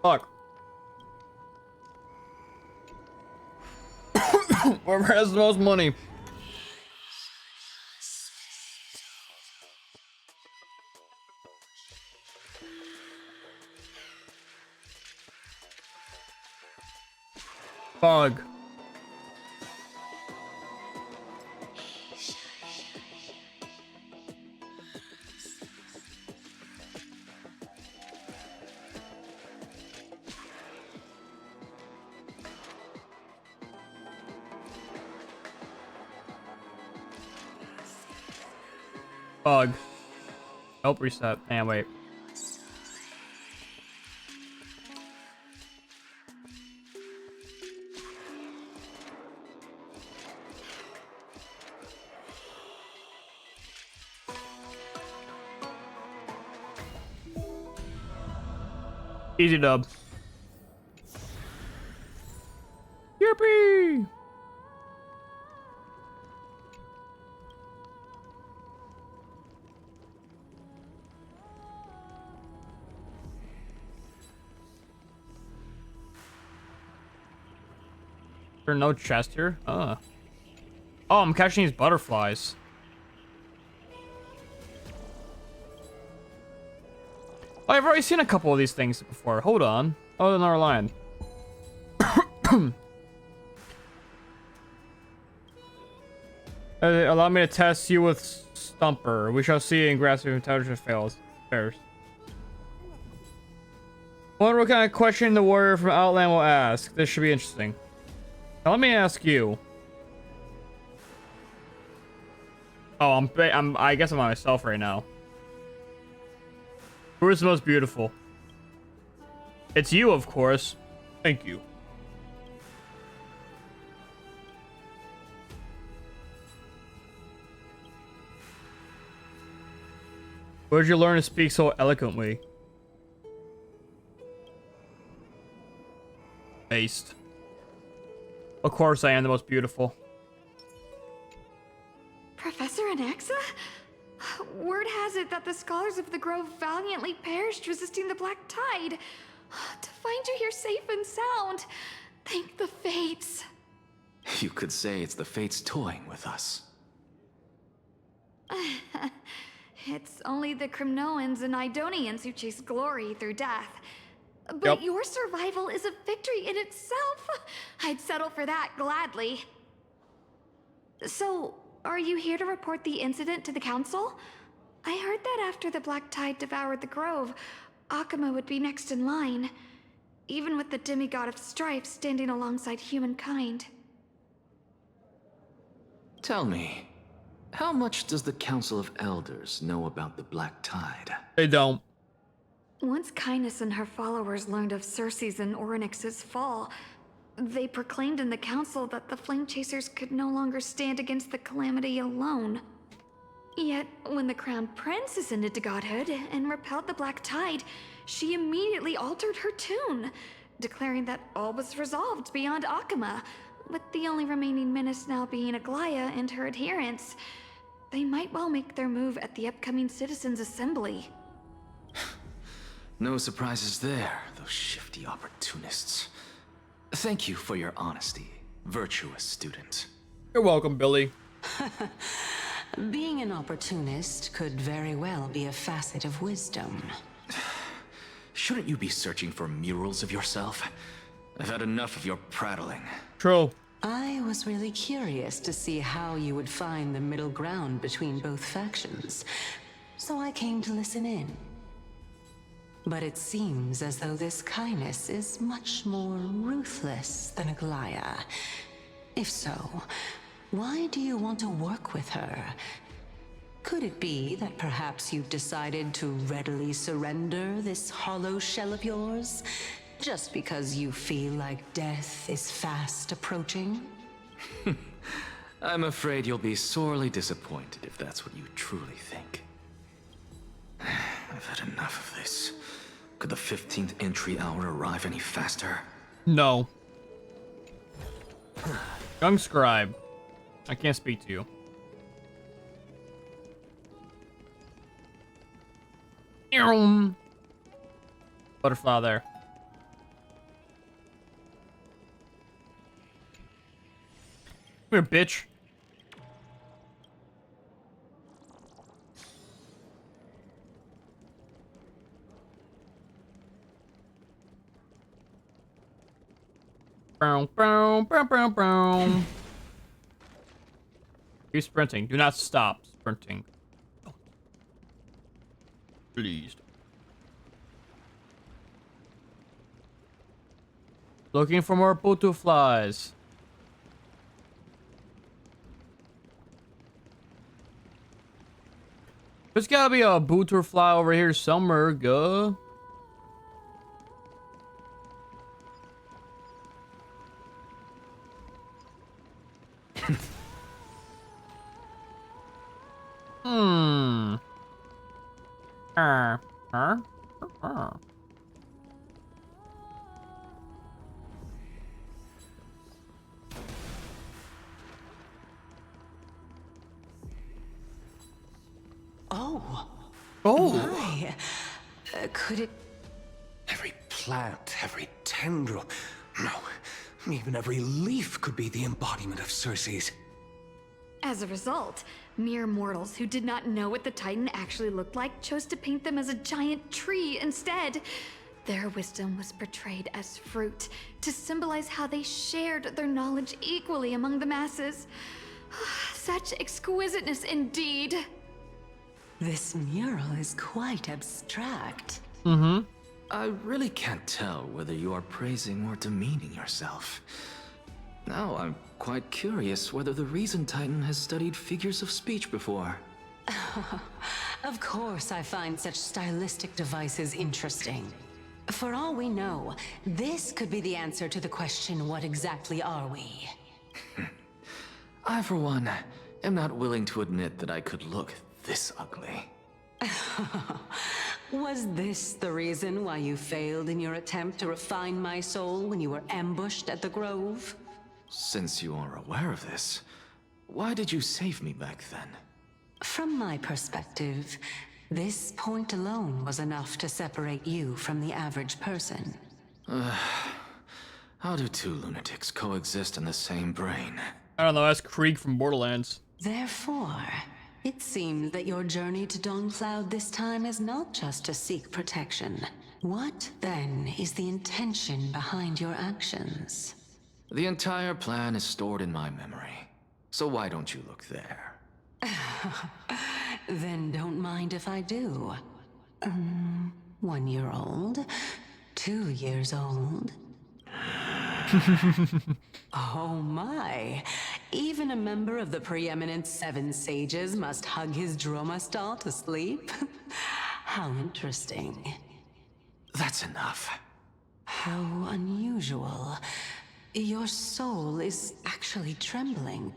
Fuck. Whoever has the most money. Bug. Bug. Nope, reset. And wait. Easy dub. Yippee! There's no chest here? Oh, I'm catching these butterflies. Oh, I've already seen a couple of these things before. Hold on. Oh, another line. Allow me to test you with Stumper. We shall see in grasp if intelligence fails. First. Wonder what kind of question the warrior from Outland will ask. This should be interesting. Now let me ask you. Oh, I guess I'm on myself right now. Who is the most beautiful? It's you, of course. Thank you. Where did you learn to speak so eloquently? Based. Of course I am the most beautiful. Professor Anaxa? Word has it that the scholars of the Grove valiantly perished resisting the Black Tide. To find you here safe and sound, thank the Fates. You could say it's the Fates toying with us. It's only the Crimnoans and Idonians who chase glory through death. But Yep. your survival is a victory in itself. I'd settle for that gladly. So, are you here to report the incident to the council? I heard that after the Black Tide devoured the Grove, Akuma would be next in line, even with the demigod of strife standing alongside humankind. Tell me, how much does the Council of Elders know about the Black Tide? They don't. Once Kindness and her followers learned of Cersei's and Orynyx's fall, they proclaimed in the council that the Flame Chasers could no longer stand against the calamity alone. Yet, when the Crown Prince ascended to godhood and repelled the Black Tide, she immediately altered her tune, declaring that all was resolved beyond Akuma, with the only remaining menace now being Aglaya and her adherents. They might well make their move at the upcoming Citizens' Assembly. No surprises there, those shifty opportunists. Thank you for your honesty, virtuous student. You're welcome, Billy. Being an opportunist could very well be a facet of wisdom. Shouldn't you be searching for murals of yourself? I've had enough of your prattling. True. I was really curious to see how you would find the middle ground between both factions, so I came to listen in. But it seems as though this Kindness is much more ruthless than Aglaya. If so, why do you want to work with her? Could it be that perhaps you've decided to readily surrender this hollow shell of yours? Just because you feel like death is fast approaching? I'm afraid you'll be sorely disappointed if that's what you truly think. I've had enough of this. Could the 15th entry hour arrive any faster? No. Young scribe. I can't speak to you. Butterfly there. Come here, bitch. Bow, bow, bow, bow, bow. Keep sprinting. Do not stop sprinting. Please. Looking for more butterflies. There's gotta be a butterfly over here somewhere, guh. My. Could it... Every plant, every tendril, no, even every leaf could be the embodiment of Circe's. As a result, mere mortals who did not know what the Titan actually looked like chose to paint them as a giant tree instead. Their wisdom was portrayed as fruit, to symbolize how they shared their knowledge equally among the masses. Such exquisiteness indeed. This mural is quite abstract. I really can't tell whether you are praising or demeaning yourself. Now I'm quite curious whether the Reason Titan has studied figures of speech before. Of course I find such stylistic devices interesting. For all we know, this could be the answer to the question, what exactly are we? I, for one, am not willing to admit that I could look this ugly. Was this the reason why you failed in your attempt to refine my soul when you were ambushed at the Grove? Since you are aware of this, why did you save me back then? From my perspective, this point alone was enough to separate you from the average person. How do two lunatics coexist in the same brain? I don't know, that's Krieg from Borderlands. Therefore, it seems that your journey to Dawncloud this time is not just to seek protection. What, then, is the intention behind your actions? The entire plan is stored in my memory, so why don't you look there? Then don't mind if I do. 1 year old? 2 years old? Oh my! Even a member of the preeminent 7 sages must hug his Dromastal to sleep? How interesting. That's enough. How unusual. Your soul is actually trembling.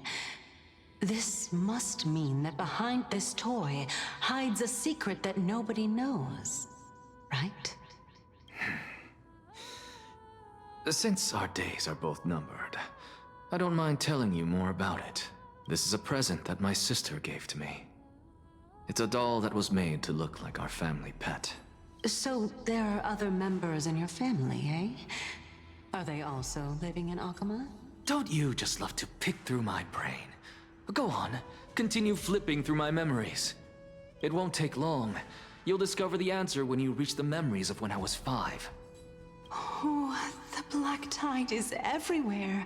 This must mean that behind this toy hides a secret that nobody knows, right? Since our days are both numbered, I don't mind telling you more about it. This is a present that my sister gave to me. It's a doll that was made to look like our family pet. So there are other members in your family, eh? Are they also living in Akama? Don't you just love to pick through my brain? Go on, continue flipping through my memories. It won't take long. You'll discover the answer when you reach the memories of when I was 5. Oh, the black tide is everywhere.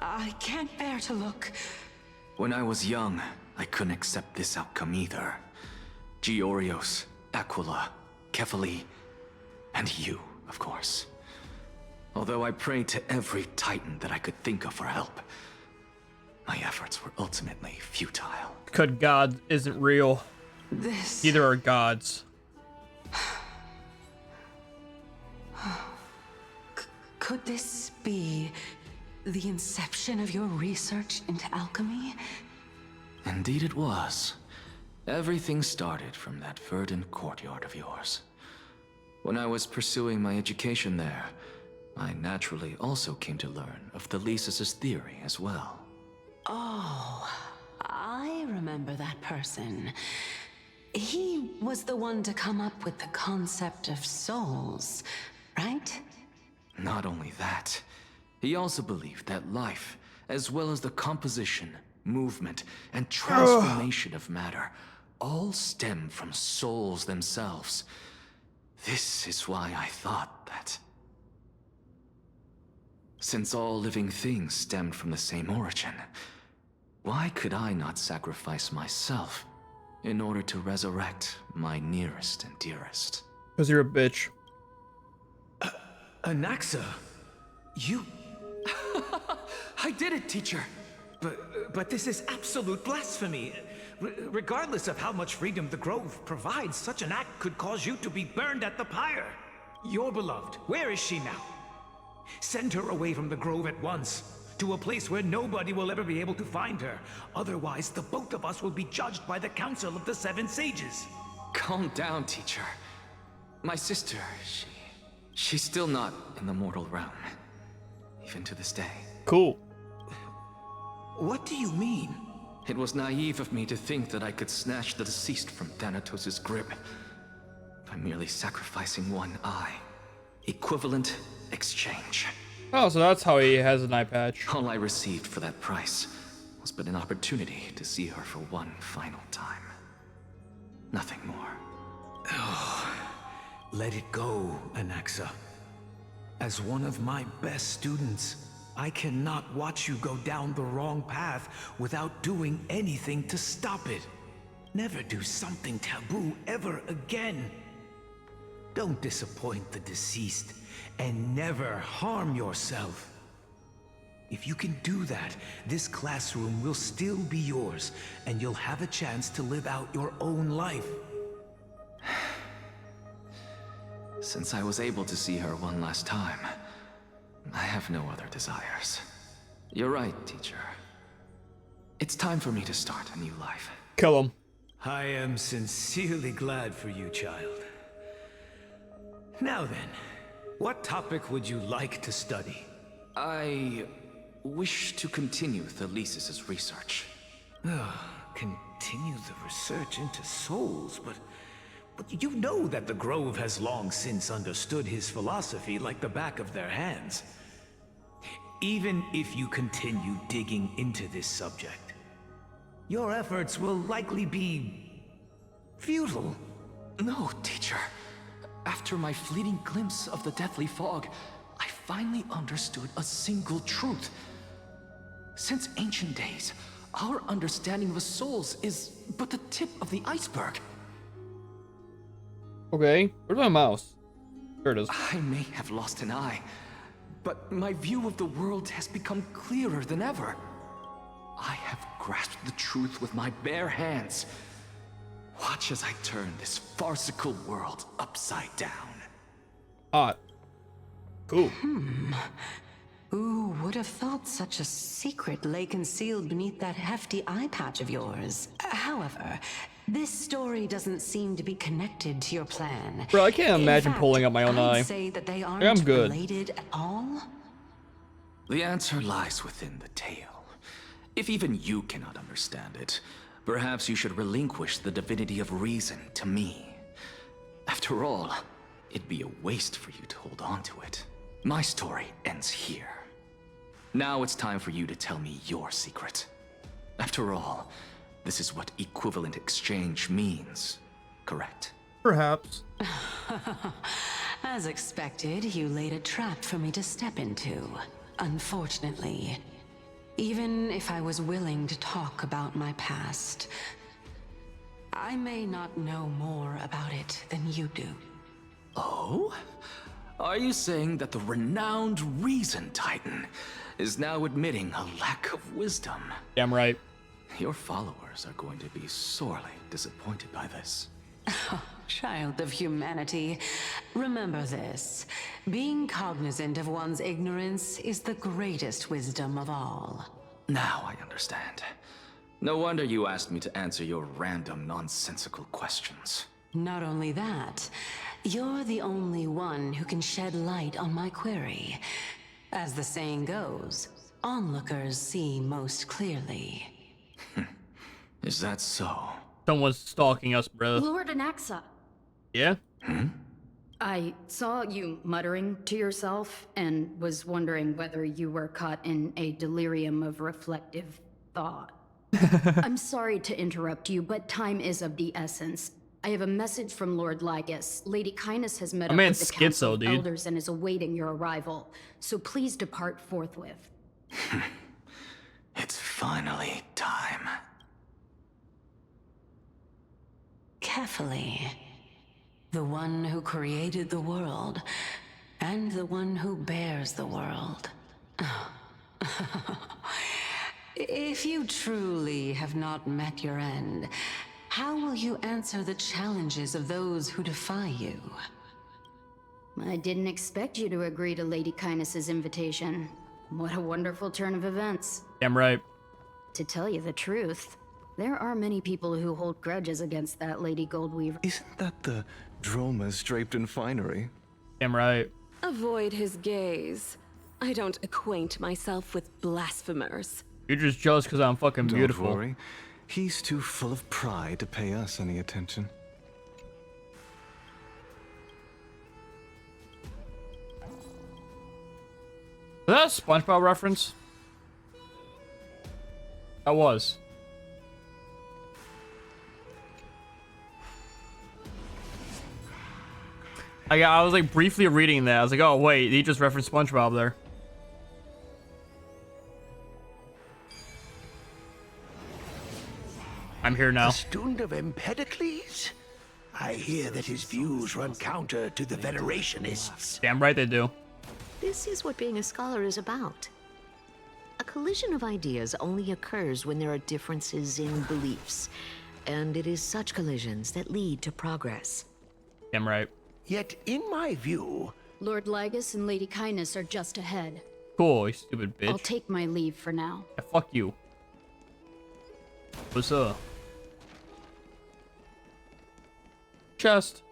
I can't bear to look. When I was young, I couldn't accept this outcome either. Georios, Aquila, Kefali, and you, of course. Although I prayed to every Titan that I could think of for help, my efforts were ultimately futile. Because God isn't real. This... Neither are gods. Could this be the inception of your research into alchemy? Indeed it was. Everything started from that verdant courtyard of yours. When I was pursuing my education there, I naturally also came to learn of Thelesis' theory as well. Oh, I remember that person. He was the one to come up with the concept of souls, right? Not only that, he also believed that life, as well as the composition, movement, and transformation of matter, all stem from souls themselves. This is why I thought that, since all living things stemmed from the same origin, why could I not sacrifice myself in order to resurrect my nearest and dearest? Because you're a bitch. Anaxa, you... I did it, teacher. But this is absolute blasphemy. Regardless of how much freedom the Grove provides, such an act could cause you to be burned at the pyre. Your beloved, where is she now? Send her away from the Grove at once, to a place where nobody will ever be able to find her. Otherwise, the both of us will be judged by the Council of the Seven Sages. Calm down, teacher. My sister, she's still not in the mortal realm, even to this day. Cool. What do you mean? It was naive of me to think that I could snatch the deceased from Thanatos' grip by merely sacrificing one eye. Equivalent exchange. Oh, so that's how he has an eye patch. All I received for that price was but an opportunity to see her for one final time. Nothing more. Oh, let it go, Anaxa. As one of my best students, I cannot watch you go down the wrong path without doing anything to stop it. Never do something taboo ever again. Don't disappoint the deceased, and never harm yourself. If you can do that, this classroom will still be yours, and you'll have a chance to live out your own life. Since I was able to see her one last time, I have no other desires. You're right, teacher. It's time for me to start a new life. Kill him. I am sincerely glad for you, child. Now then, what topic would you like to study? I wish to continue Thelesis' research. Continue the research into souls, but you know that the Grove has long since understood his philosophy like the back of their hands. Even if you continue digging into this subject, your efforts will likely be futile. No, teacher. After my fleeting glimpse of the deathly fog, I finally understood a single truth. Since ancient days, our understanding of the souls is but the tip of the iceberg. Okay, where's my mouse? There it is. I may have lost an eye, but my view of the world has become clearer than ever. I have grasped the truth with my bare hands. Watch as I turn this farcical world upside down. Hot. Cool. Who would have thought such a secret lay concealed beneath that hefty eye patch of yours? However, this story doesn't seem to be connected to your plan. Bro, I can't imagine fact, pulling up my own eye. I'd say that they aren't I'm good. related at all. The answer lies within the tale. If even you cannot understand it, perhaps you should relinquish the divinity of reason to me. After all, it'd be a waste for you to hold on to it. My story ends here. Now it's time for you to tell me your secret. After all, this is what equivalent exchange means, correct? Perhaps. As expected, you laid a trap for me to step into. Unfortunately, even if I was willing to talk about my past, I may not know more about it than you do. Oh? Are you saying that the renowned Reason Titan is now admitting a lack of wisdom. Damn right. Your followers are going to be sorely disappointed by this. Child of humanity, remember this. Being cognizant of one's ignorance is the greatest wisdom of all. Now I understand. No wonder you asked me to answer your random, nonsensical questions. Not only that, you're the only one who can shed light on my query. As the saying goes, onlookers see most clearly. Is that so? Someone's stalking us, bro. Lord Anaxa. Yeah? I saw you muttering to yourself and was wondering whether you were caught in a delirium of reflective thought. I'm sorry to interrupt you, but time is of the essence. I have a message from Lord Lygus. Lady Kindness has met up with the Council of Elders and is awaiting your arrival. So please depart forthwith. It's finally time. Carefully. The one who created the world, and the one who bears the world. If you truly have not met your end, how will you answer the challenges of those who defy you? I didn't expect you to agree to Lady Kindness's invitation. What a wonderful turn of events. Damn right. To tell you the truth, there are many people who hold grudges against that Lady Goldweaver. Isn't that the Dromas draped in finery? Damn right. Avoid his gaze. I don't acquaint myself with blasphemers. You're just jealous because I'm fucking beautiful. Don't worry. He's too full of pride to pay us any attention. Was that a SpongeBob reference? That was. I was like briefly reading that. I was like, oh wait, he just referenced SpongeBob there. I'm here now. A student of Empedocles? I hear that his views run counter to the Venerationists. Damn right they do. This is what being a scholar is about. A collision of ideas only occurs when there are differences in beliefs, and it is such collisions that lead to progress. Damn right. Yet, in my view... Lord Lygus and Lady Kindness are just ahead. Cool, you stupid bitch. I'll take my leave for now. Yeah, fuck you. What's up? Chest.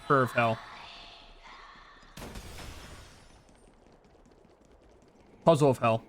Of hell. Puzzle of hell.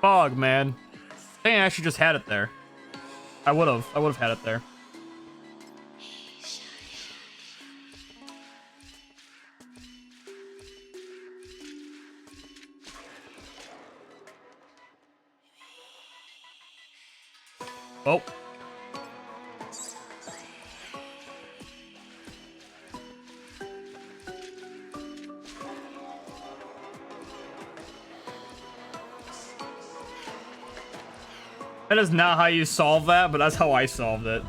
Fog, man. I think I actually just had it there. I would have had it there. Oh. That is not how you solve that, but that's how I solved it.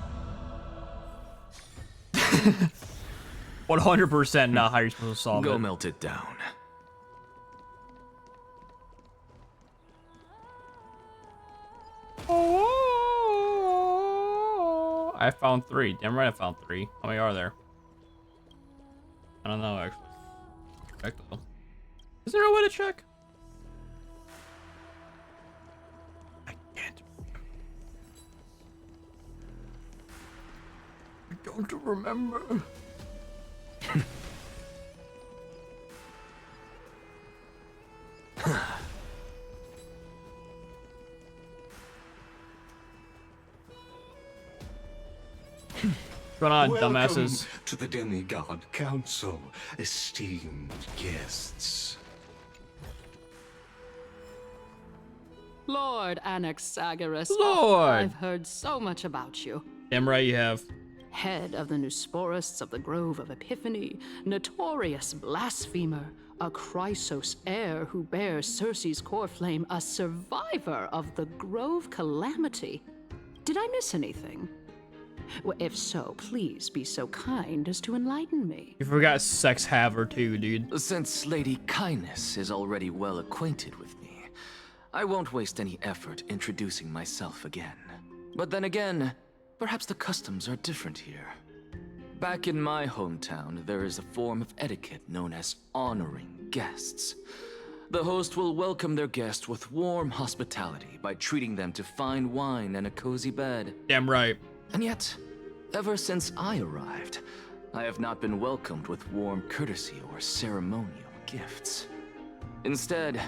100% not how you're supposed to solve it. Go melt it down. I found 3. Damn right I found 3. How many are there? I don't know, actually. Check though. Is there a way to check? I can't. I don't remember. going on, Welcome dumbasses? to the Demigod Council, esteemed guests. Lord Anaxagoras. Lord! I've heard so much about you. Damn right you have. Head of the Nusporists of the Grove of Epiphany, notorious blasphemer, a Chrysos heir who bears Circe's core flame, a survivor of the Grove Calamity. Did I miss anything? Well, if so, please be so kind as to enlighten me. You forgot Sex Haver too, dude. Since Lady Kindness is already well acquainted with me, I won't waste any effort introducing myself again. But then again, perhaps the customs are different here. Back in my hometown, there is a form of etiquette known as honoring guests. The host will welcome their guest with warm hospitality by treating them to fine wine and a cozy bed. Damn right. And yet, ever since I arrived, I have not been welcomed with warm courtesy or ceremonial gifts. Instead,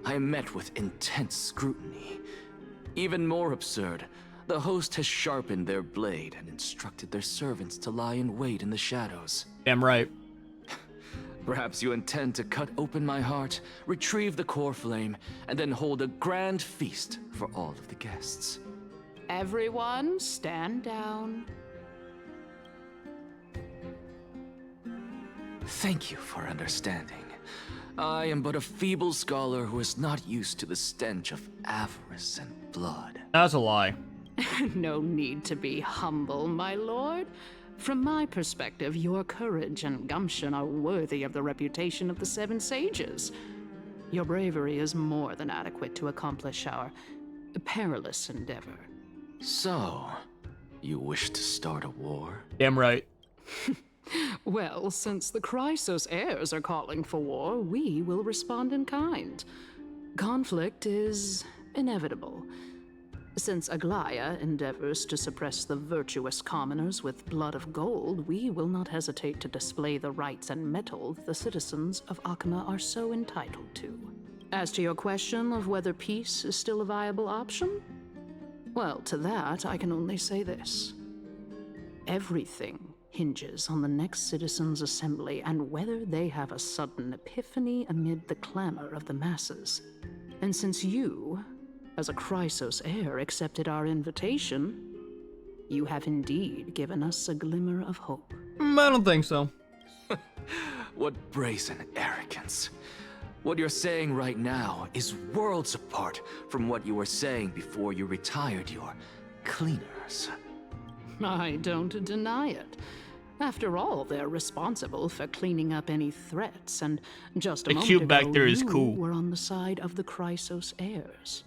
I am met with intense scrutiny. Even more absurd, the host has sharpened their blade and instructed their servants to lie in wait in the shadows. Damn right. Perhaps you intend to cut open my heart, retrieve the core flame, and then hold a grand feast for all of the guests. Everyone, stand down. Thank you for understanding. I am but a feeble scholar who is not used to the stench of avarice and blood. That's a lie. No need to be humble, my lord. From my perspective, your courage and gumption are worthy of the reputation of the Seven Sages. Your bravery is more than adequate to accomplish our perilous endeavor. So, you wish to start a war? Damn right. Well, since the Chrysos heirs are calling for war, we will respond in kind. Conflict is inevitable. Since Aglaya endeavors to suppress the virtuous commoners with blood of gold, we will not hesitate to display the rights and mettle the citizens of Akama are so entitled to. As to your question of whether peace is still a viable option, well, to that I can only say this. Everything hinges on the next citizens' assembly and whether they have a sudden epiphany amid the clamor of the masses. And since you, as a Chrysos heir, accepted our invitation, you have indeed given us a glimmer of hope. I don't think so. What brazen arrogance. What you're saying right now is worlds apart from what you were saying before you retired your cleaners. I don't deny it. After all, they're responsible for cleaning up any threats, and just a The moment cube ago, back there is you cool. were on the side of the Chrysos heirs.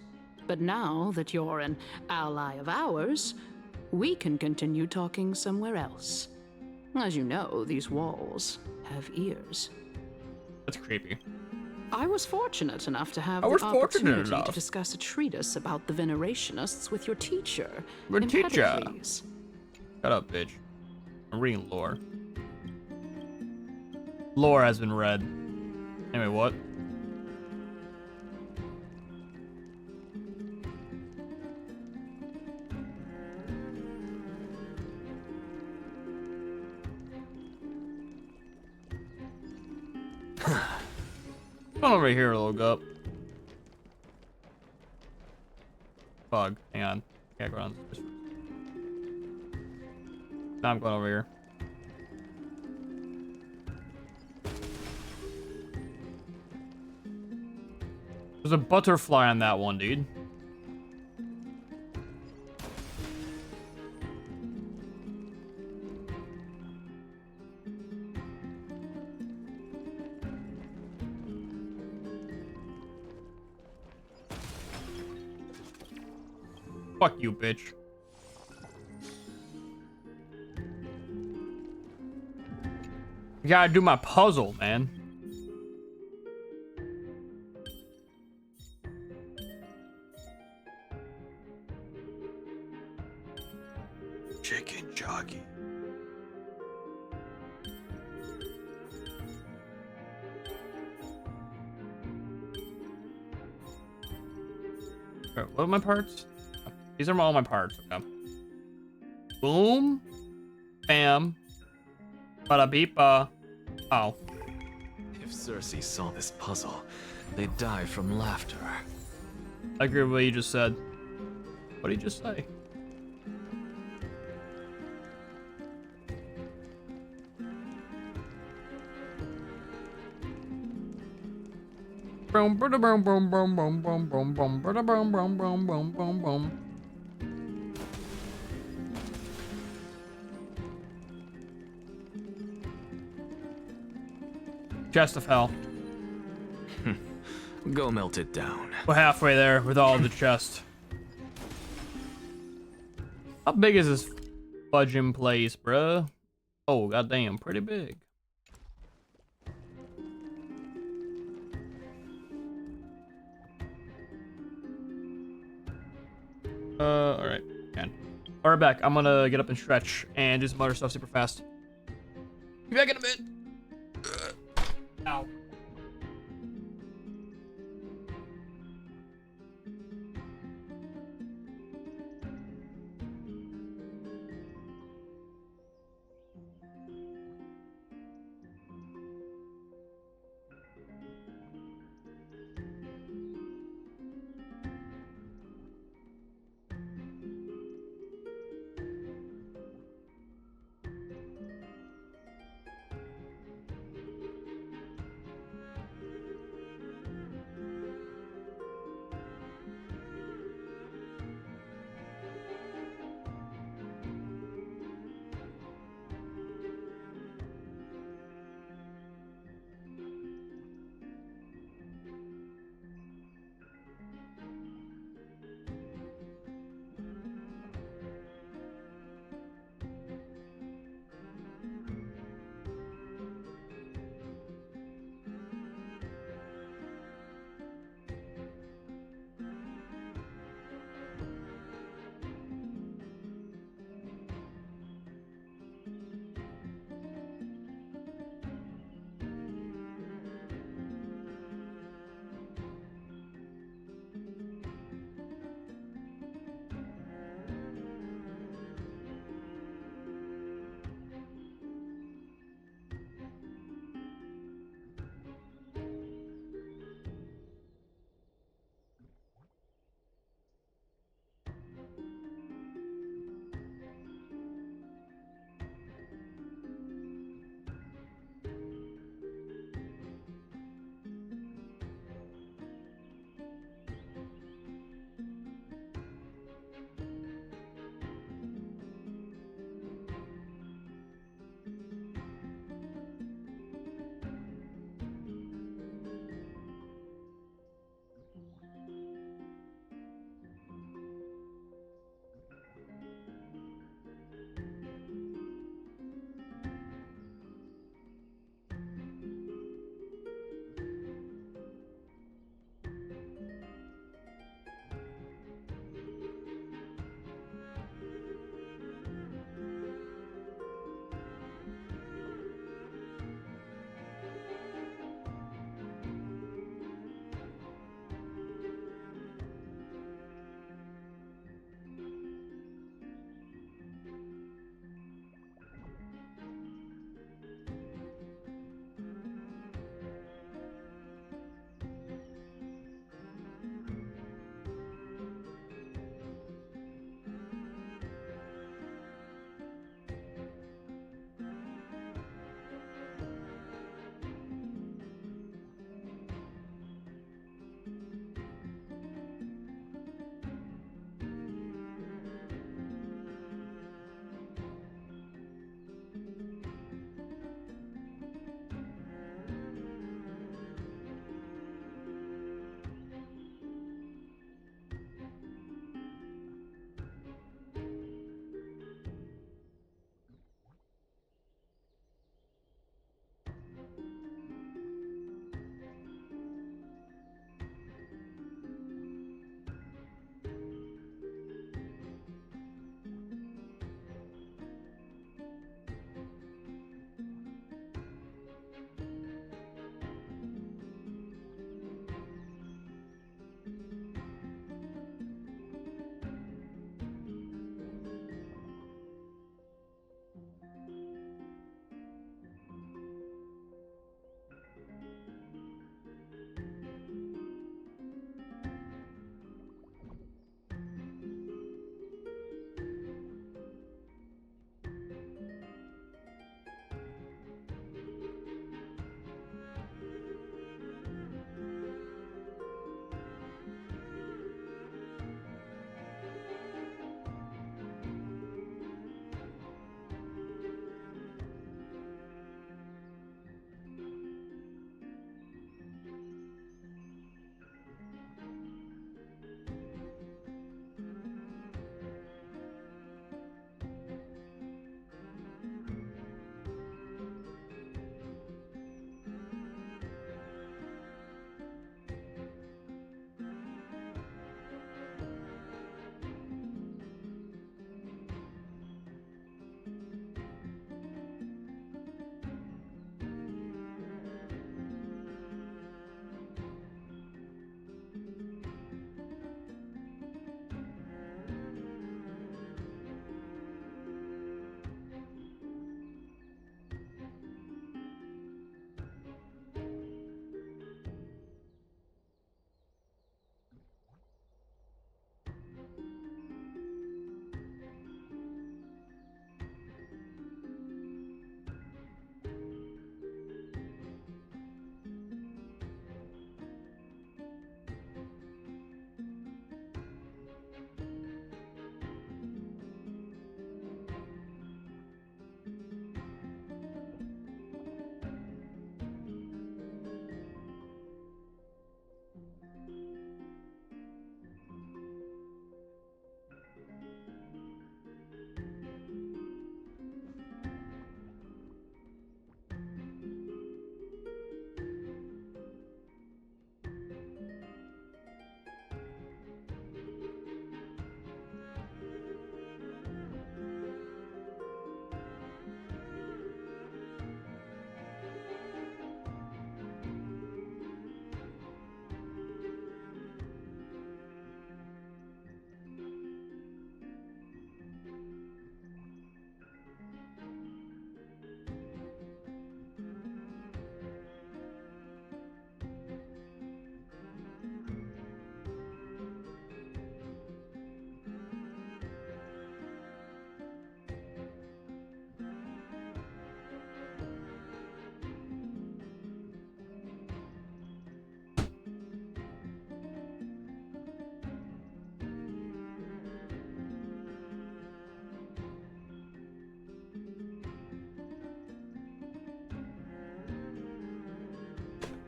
But now that you're an ally of ours, we can continue talking somewhere else. As you know, these walls have ears. That's creepy. I was fortunate enough to have I the was fortunate opportunity to enough. discuss a treatise about the Venerationists with your teacher, Your teacher. Empedocles. Shut up, bitch. I'm reading lore. Lore has been read. Anyway, what? Come over here, little gup. Bug. Hang on. Gotta go down this. Now I'm going over here. There's a butterfly on that one, dude. Fuck you, bitch. I gotta do my puzzle, man. Chicken jockey. Alright, what are my parts? These are all my parts. Okay. Boom. Bam. Bada beepa. Oh. If Cersei saw this puzzle, they'd die from laughter. I agree with what you just said. What did you just say? Boom, boom, boom, boom, boom, boom, boom, boom, boom, boom, boom, boom, boom, boom, boom. Chest of hell. Go melt it down. We're halfway there with all the chest. How big is this fudging place, bruh? Oh, goddamn, pretty big. Alright. Alright, back. I'm gonna get up and stretch and do some other stuff super fast. Be back in a bit. Ow.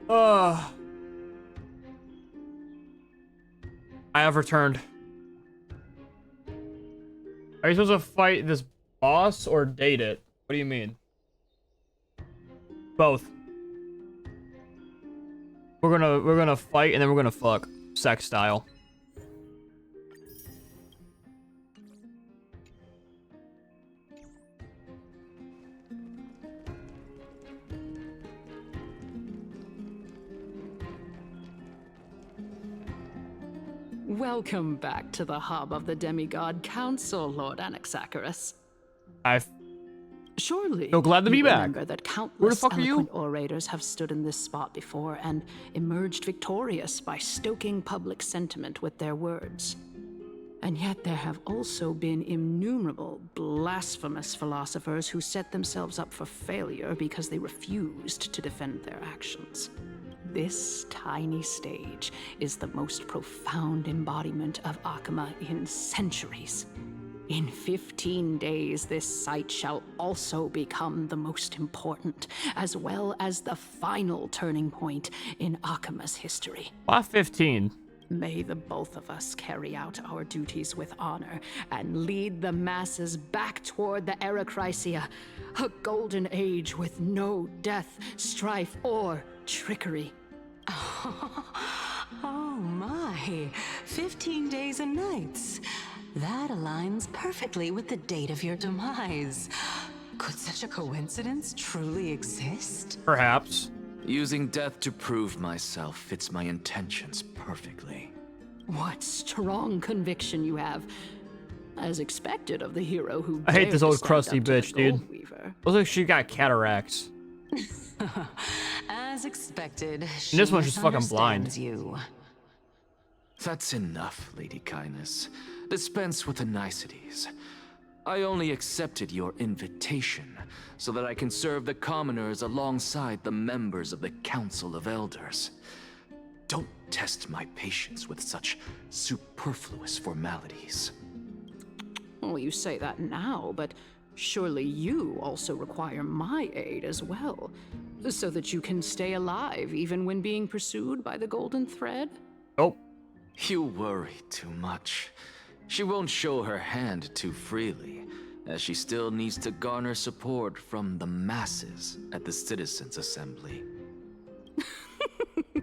I have returned. Are you supposed to fight this boss or date it? What do you mean? Both. We're gonna fight and then we're gonna fuck. Sex style. Welcome back to the hub of the Demigod Council, Lord Anaxagoras. Surely, so glad to be you back. Remember that Where the countless fuck are you? eloquent orators have stood in this spot before and emerged victorious by stoking public sentiment with their words. And yet there have also been innumerable blasphemous philosophers who set themselves up for failure because they refused to defend their actions. This tiny stage is the most profound embodiment of Akama in centuries. In 15 days, this site shall also become the most important, as well as the final turning point in Akama's history. Why 15? May the both of us carry out our duties with honor and lead the masses back toward the Erechrysia, a golden age with no death, strife, or trickery. Oh my, 15 days and nights. That aligns perfectly with the date of your demise. Could such a coincidence truly exist? Perhaps. Using death to prove myself fits my intentions perfectly. What strong conviction you have. As expected of the hero who I hate dared this to old stand crusty up to bitch, the dude. Goldweaver. Looks like she got cataracts. As expected, And this one's just fucking blind. misunderstands you. That's enough, Lady Kindness. Dispense with the niceties. I only accepted your invitation so that I can serve the commoners alongside the members of the Council of Elders. Don't test my patience with such superfluous formalities. Well, you say that now, but surely you also require my aid as well, so that you can stay alive even when being pursued by the Golden Thread? Nope. You worry too much. She won't show her hand too freely, as she still needs to garner support from the masses at the Citizens' Assembly.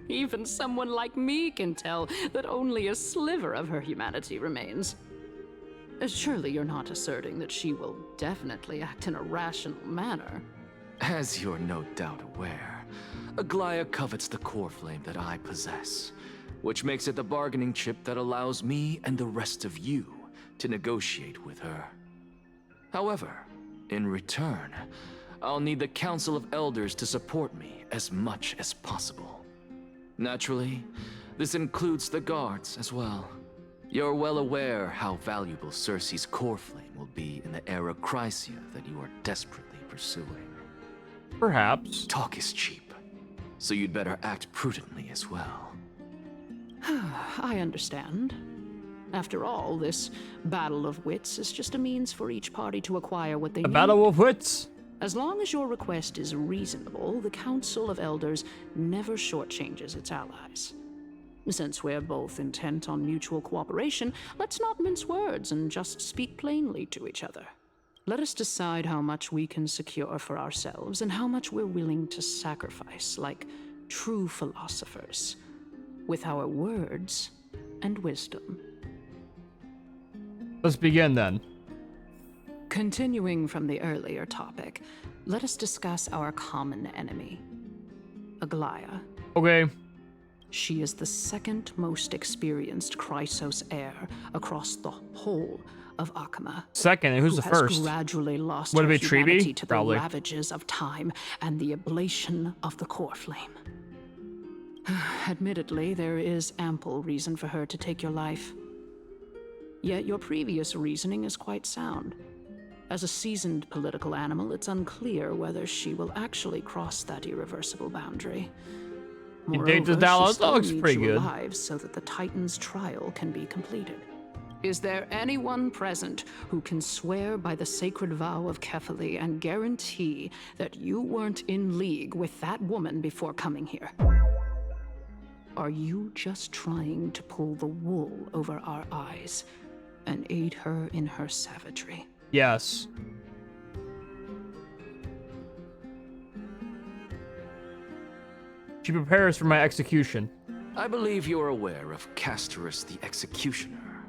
Even someone like me can tell that only a sliver of her humanity remains. Surely you're not asserting that she will definitely act in a rational manner. As you're no doubt aware, Aglaya covets the core flame that I possess, which makes it the bargaining chip that allows me and the rest of you to negotiate with her. However, in return, I'll need the Council of Elders to support me as much as possible. Naturally, this includes the guards as well. You're well aware how valuable Cersei's core flame will be in the Erechrysia that you are desperately pursuing. Perhaps. Talk is cheap, so you'd better act prudently as well. I understand. After all, this battle of wits is just a means for each party to acquire what they need. A battle of wits? As long as your request is reasonable, the Council of Elders never shortchanges its allies. Since we're both intent on mutual cooperation, let's not mince words and just speak plainly to each other. Let us decide how much we can secure for ourselves and how much we're willing to sacrifice, like true philosophers, with our words and wisdom. Let's begin then. Continuing from the earlier topic, let us discuss our common enemy, Aglaya. Okay. She is the second most experienced Chrysos heir across the whole of Akama. Second, and who's who the has first? Gradually lost Would it her be Treeby? humanity to Probably. the ravages of time and the ablation of the core flame. Admittedly, there is ample reason for her to take your life. Yet your previous reasoning is quite sound. As a seasoned political animal, it's unclear whether she will actually cross that irreversible boundary. You date the Moreover, Dallas? she still That looks needs pretty you good. alive so that the Titan's trial can be completed. Is there anyone present who can swear by the sacred vow of Kefali and guarantee that you weren't in league with that woman before coming here? Are you just trying to pull the wool over our eyes and aid her in her savagery? Yes. She prepares for my execution. I believe you are aware of Castorus the Executioner.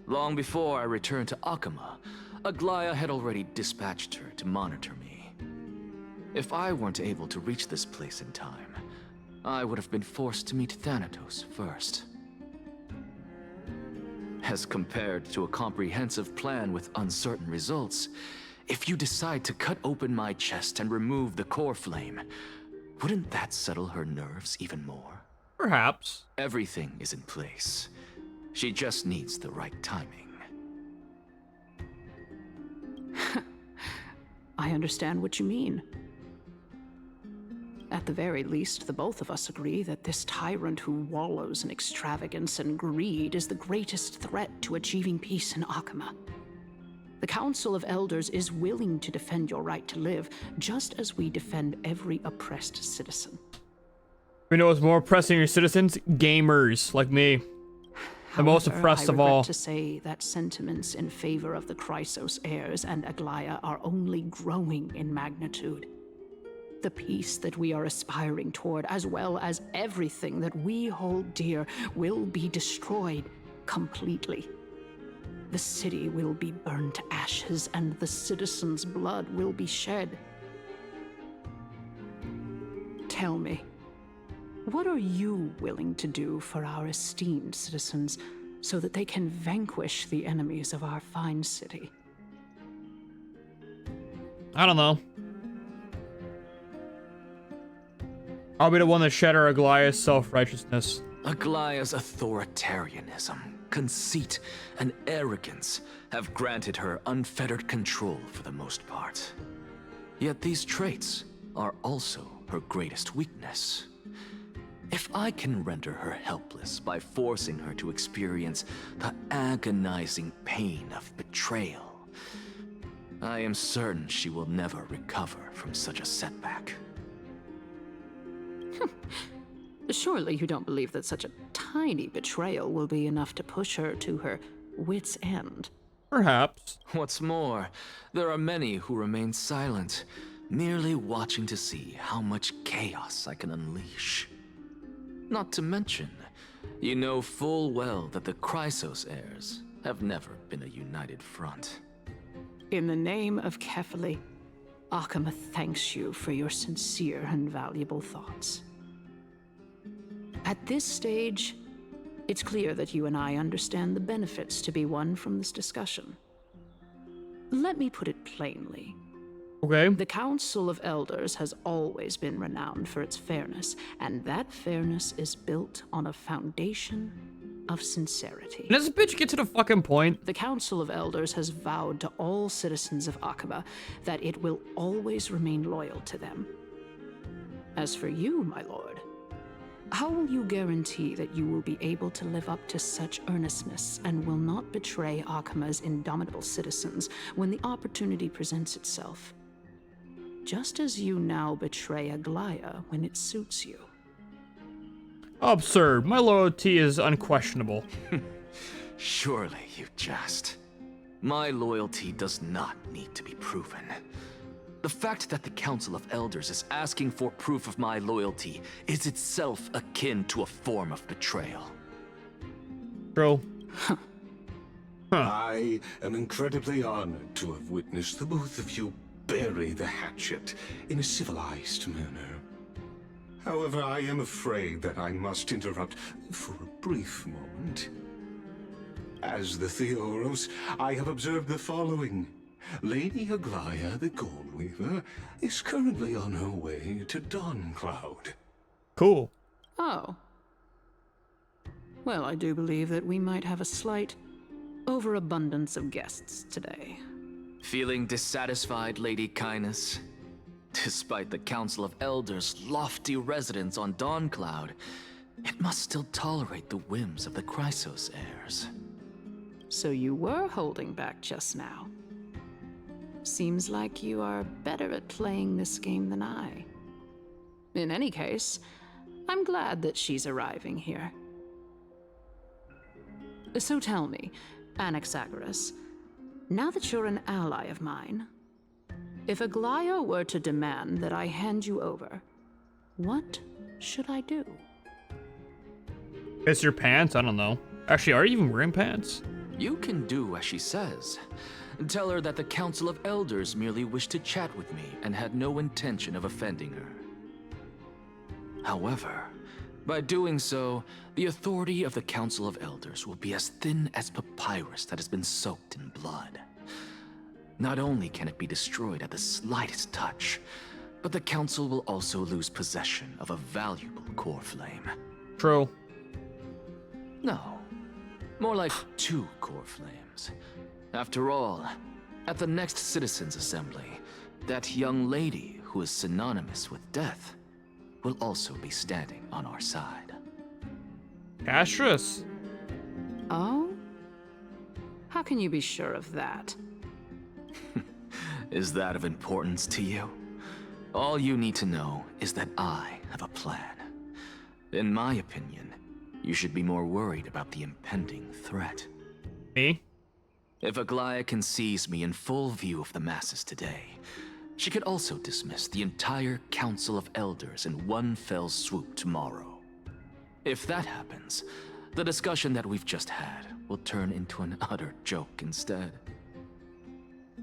Long before I returned to Akama, Aglaya had already dispatched her to monitor me. If I weren't able to reach this place in time, I would have been forced to meet Thanatos first. As compared to a comprehensive plan with uncertain results, if you decide to cut open my chest and remove the core flame, wouldn't that settle her nerves even more? Perhaps. Everything is in place. She just needs the right timing. I understand what you mean. At the very least, the both of us agree that this tyrant who wallows in extravagance and greed is the greatest threat to achieving peace in Akama. The Council of Elders is willing to defend your right to live, just as we defend every oppressed citizen. You know what's more oppressing your citizens? Gamers like me. The most oppressed of all. I regret to say that sentiments in favor of the Chrysos heirs and Aglaya are only growing in magnitude. The peace that we are aspiring toward, as well as everything that we hold dear, will be destroyed completely. The city will be burned to ashes, and the citizens' blood will be shed. Tell me, what are you willing to do for our esteemed citizens so that they can vanquish the enemies of our fine city? I don't know. I'll be the one to shatter Aglaya's self-righteousness. Aglaya's authoritarianism, conceit, and arrogance have granted her unfettered control for the most part. Yet these traits are also her greatest weakness. If I can render her helpless by forcing her to experience the agonizing pain of betrayal, I am certain she will never recover from such a setback. Surely you don't believe that such a tiny betrayal will be enough to push her to her wit's end? Perhaps. What's more, there are many who remain silent, merely watching to see how much chaos I can unleash. Not to mention, you know full well that the Chrysos heirs have never been a united front. In the name of Kefali, Akama thanks you for your sincere and valuable thoughts. At this stage, it's clear that you and I understand the benefits to be won from this discussion. Let me put it plainly. Okay. The Council of Elders has always been renowned for its fairness, and that fairness is built on a foundation of sincerity. Does this bitch get to the fucking point? The Council of Elders has vowed to all citizens of Akaba that it will always remain loyal to them. As for you, my lord, how will you guarantee that you will be able to live up to such earnestness and will not betray Akama's indomitable citizens when the opportunity presents itself? Just as you now betray Aglaya when it suits you. Absurd. My loyalty is unquestionable. Surely you jest. My loyalty does not need to be proven. The fact that the Council of Elders is asking for proof of my loyalty is itself akin to a form of betrayal. Bro. I am incredibly honored to have witnessed the both of you bury the hatchet in a civilized manner. However, I am afraid that I must interrupt for a brief moment. As the Theoros, I have observed the following. Lady Aglaya, the Goldweaver, is currently on her way to Dawncloud. Cool. Oh. Well, I do believe that we might have a slight overabundance of guests today. Feeling dissatisfied, Lady Kindness? Despite the Council of Elders' lofty residence on Dawncloud, it must still tolerate the whims of the Chrysos heirs. So you were holding back just now. Seems like you are better at playing this game than I. In any case, I'm glad that she's arriving here. So tell me, Anaxagoras, now that you're an ally of mine, if Aglaya were to demand that I hand you over, what should I do? Guess your pants? I don't know. Actually, are you even wearing pants? You can do as she says. Tell her that the Council of Elders merely wished to chat with me and had no intention of offending her. However, by doing so, the authority of the Council of Elders will be as thin as papyrus that has been soaked in blood. Not only can it be destroyed at the slightest touch, but the Council will also lose possession of a valuable core flame. True. No, more like 2 core flames. After all, at the next Citizens' Assembly, that young lady who is synonymous with death will also be standing on our side. Castrus. Oh? How can you be sure of that? Is that of importance to you? All you need to know is that I have a plan. In my opinion, you should be more worried about the impending threat. Me? If Aglaya can seize me in full view of the masses today, she could also dismiss the entire Council of Elders in one fell swoop tomorrow. If that happens, the discussion that we've just had will turn into an utter joke instead.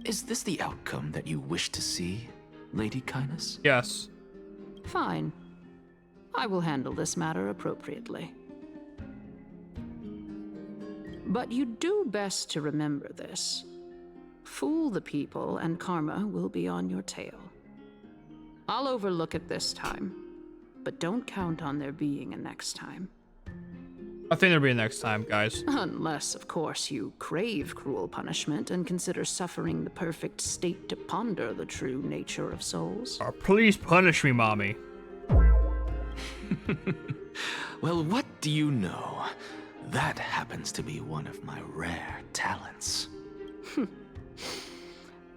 Is this the outcome that you wish to see, Lady Kindness? Yes. Fine. I will handle this matter appropriately. But you do best to remember this. Fool the people and karma will be on your tail. I'll overlook it this time, but don't count on there being a next time. I think there'll be a next time, guys. Unless, of course, you crave cruel punishment and consider suffering the perfect state to ponder the true nature of souls. Please punish me, Mommy. Well, what do you know? That happens to be one of my rare talents.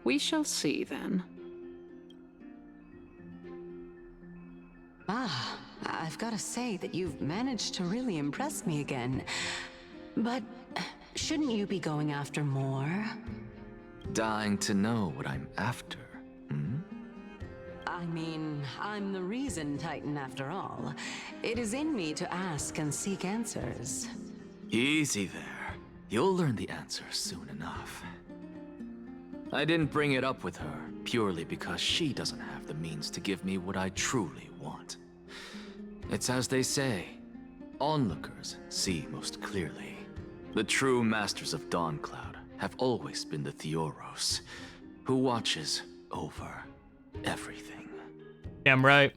We shall see, then. Ah, I've got to say that you've managed to really impress me again. But shouldn't you be going after more? Dying to know what I'm after, hmm? I mean, I'm the reason Titan after all. It is in me to ask and seek answers. Easy there. You'll learn the answer soon enough. I didn't bring it up with her purely because she doesn't have the means to give me what I truly want. It's as they say, onlookers see most clearly. The true masters of Dawncloud have always been the Theoros, who watches over everything. Damn right.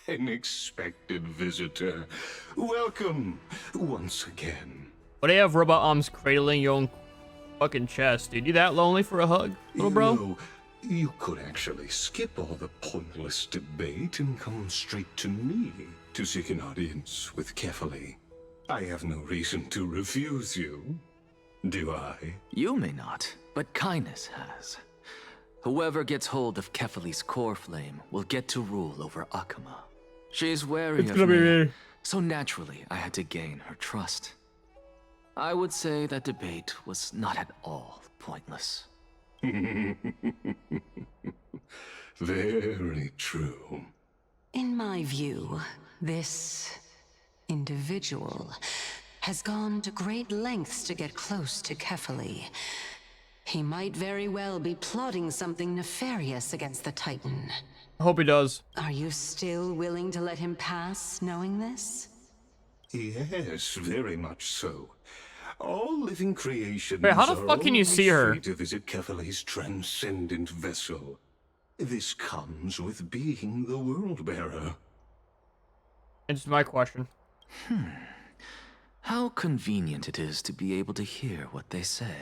An expected visitor. Welcome once again. But they have robot arms cradling your own fucking chest, dude. You that lonely for a hug, little bro? You know, you could actually skip all the pointless debate and come straight to me to seek an audience with Kefali. I have no reason to refuse you. Do I? You may not, but Kindness has. Whoever gets hold of Kefali's core flame will get to rule over Akama. She's wary of me, so naturally I had to gain her trust. I would say that debate was not at all pointless. Very true. In my view, this individual has gone to great lengths to get close to Kefali. He might very well be plotting something nefarious against the Titan. I hope he does. Are you still willing to let him pass, knowing this? Yes, very much so. All living creations Wait, how the fuck can you see her? free to visit Kefali's transcendent vessel. This comes with being the world-bearer. It's my question. How convenient it is to be able to hear what they say.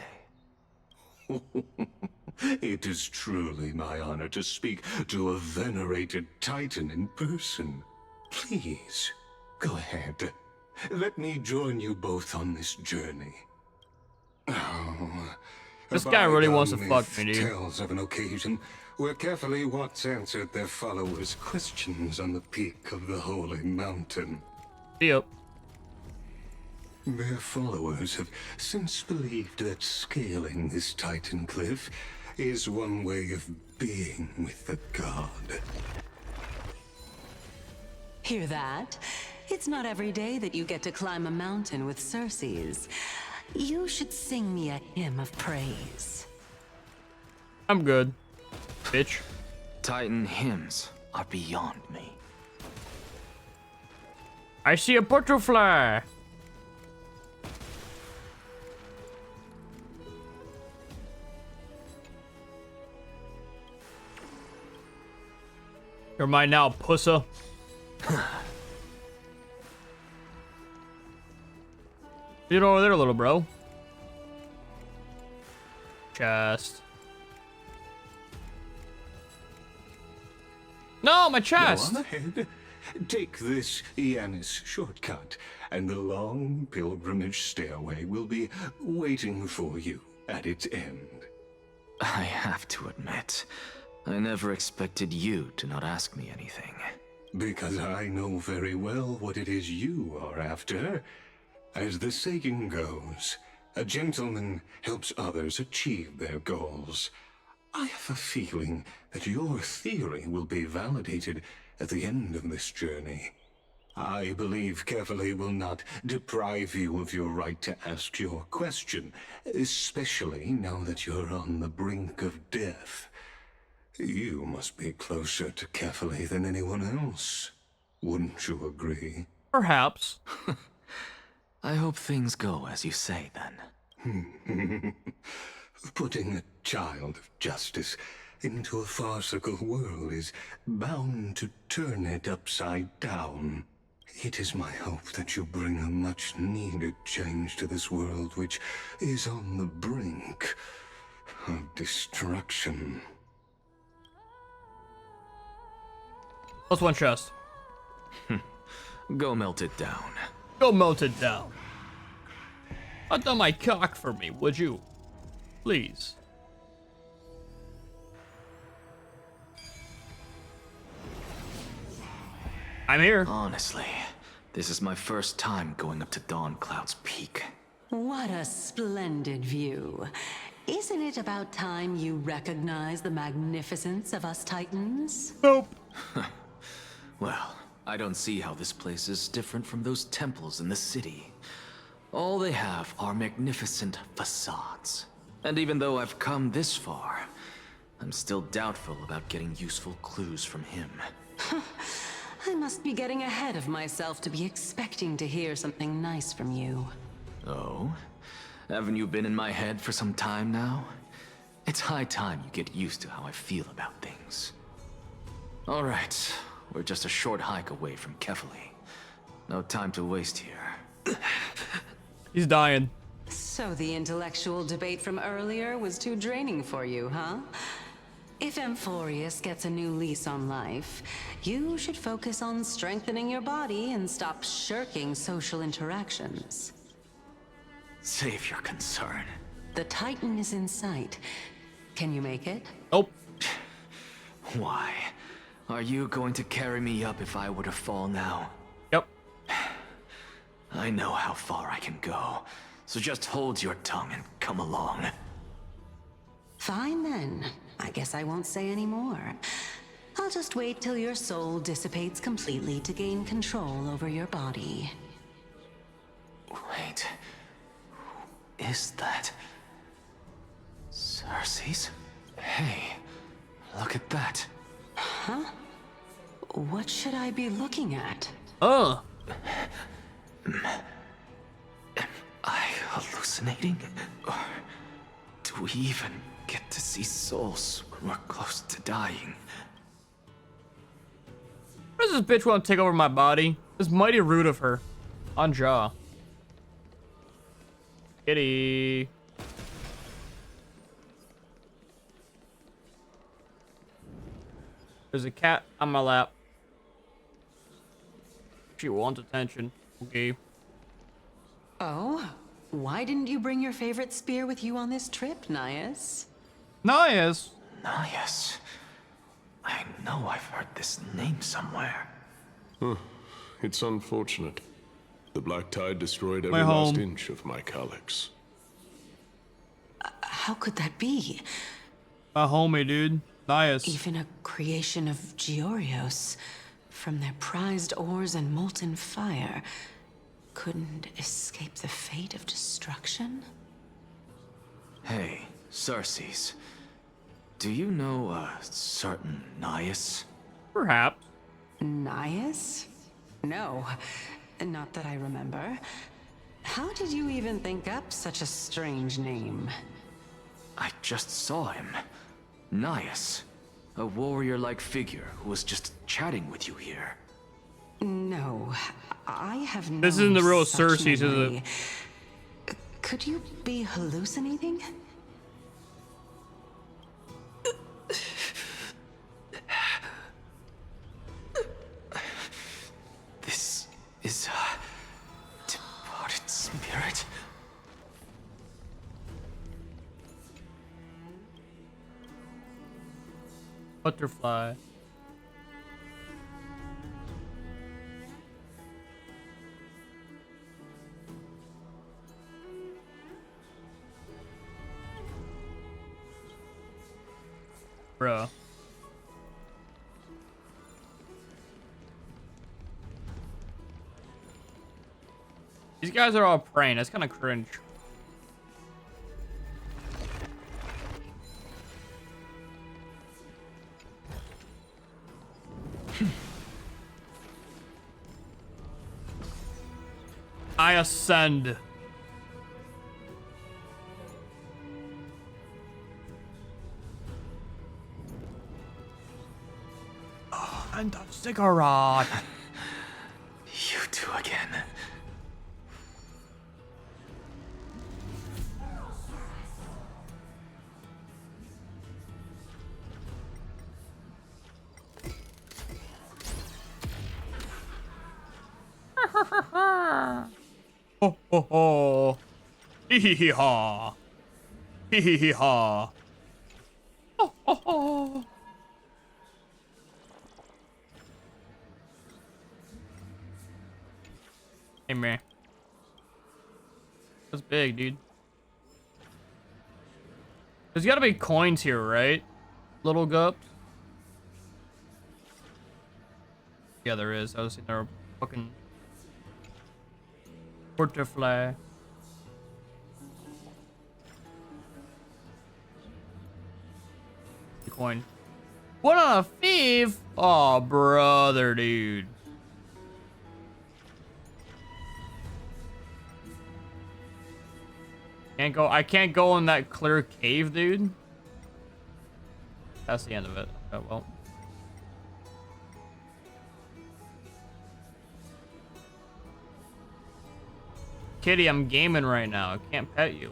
It is truly my honor to speak to a venerated Titan in person. Please, go ahead. Let me join you both on this journey. Oh, This guy really wants to fuck myth me, dude. tells of an occasion where carefully Watts answered their followers' questions on the peak of the holy mountain. Yep. Their followers have since believed that scaling this Titan cliff is one way of being with the god. Hear that? It's not every day that you get to climb a mountain with Circes. You should sing me a hymn of praise. I'm good, bitch. Titan hymns are beyond me. I see a butterfly. You're mine now, pussa. Get over there, little bro. Chest. No, my chest. Go on ahead. Take this Yanis shortcut, and the long pilgrimage stairway will be waiting for you at its end. I have to admit, I never expected you to not ask me anything. Because I know very well what it is you are after. As the saying goes, a gentleman helps others achieve their goals. I have a feeling that your theory will be validated at the end of this journey. I believe Carefully will not deprive you of your right to ask your question, especially now that you're on the brink of death. You must be closer to Carefully than anyone else. Wouldn't you agree? Perhaps. I hope things go as you say, then. Putting a child of justice into a farcical world is bound to turn it upside down. It is my hope that you bring a much-needed change to this world which is on the brink of destruction. Plus one chest. Go melt it down. Go melt it down. Hot down my cock for me, would you? Please. I'm here. Honestly, this is my first time going up to Dawn Cloud's peak. What a splendid view. Isn't it about time you recognize the magnificence of us Titans? Nope. Well, I don't see how this place is different from those temples in the city. All they have are magnificent facades. And even though I've come this far, I'm still doubtful about getting useful clues from him. I must be getting ahead of myself to be expecting to hear something nice from you. Oh? Haven't you been in my head for some time now? It's high time you get used to how I feel about things. All right, we're just a short hike away from Kefali. No time to waste here. He's dying. So the intellectual debate from earlier was too draining for you, huh? If Amphorius gets a new lease on life, you should focus on strengthening your body and stop shirking social interactions. Save your concern. The Titan is in sight. Can you make it? Nope. Why? Are you going to carry me up if I were to fall now? Yep. I know how far I can go, so just hold your tongue and come along. Fine then. I guess I won't say any more. I'll just wait till your soul dissipates completely to gain control over your body. Wait. Who is that? Circes? Hey, look at that. Huh? What should I be looking at? Am I hallucinating? Or do we even get to see souls when we're close to dying? Why does this bitch want to take over my body? This mighty rude of her. On jaw. Kitty. There's a cat on my lap. She wants attention. Okay. Oh? Why didn't you bring your favorite spear with you on this trip, Nias? Nias. Nias. I know I've heard this name somewhere. It's unfortunate. The Black Tide destroyed every My last home. inch of my calyx. How could that be? My homie, dude. Nias. Even a creation of Georios, from their prized ores and molten fire, couldn't escape the fate of destruction? Hey, Xerxes. Do you know a certain Nias? Perhaps. Nias? No, not that I remember. How did you even think up such a strange name? I just saw him. Nias. A warrior-like figure who was just chatting with you here. No, I have no. This isn't the real such Xerxes, is memory. it? Could you be hallucinating? This is a departed spirit. Butterfly. Bro. These guys are all praying. That's kind of cringe. I ascend. Oh, and a cigarette. You two again. Ho ho ho. Hee hee hee ha. Hee hee hee ha. Ho ho ho. Hey man. That's big, dude. There's gotta be coins here, right? Little gup. Yeah, there is. I was in there fucking butterfly. Coin. What on a thief? Oh, brother, dude. Can't go. I can't go in that clear cave, dude. That's the end of it. Oh well. Kitty, I'm gaming right now. I can't pet you.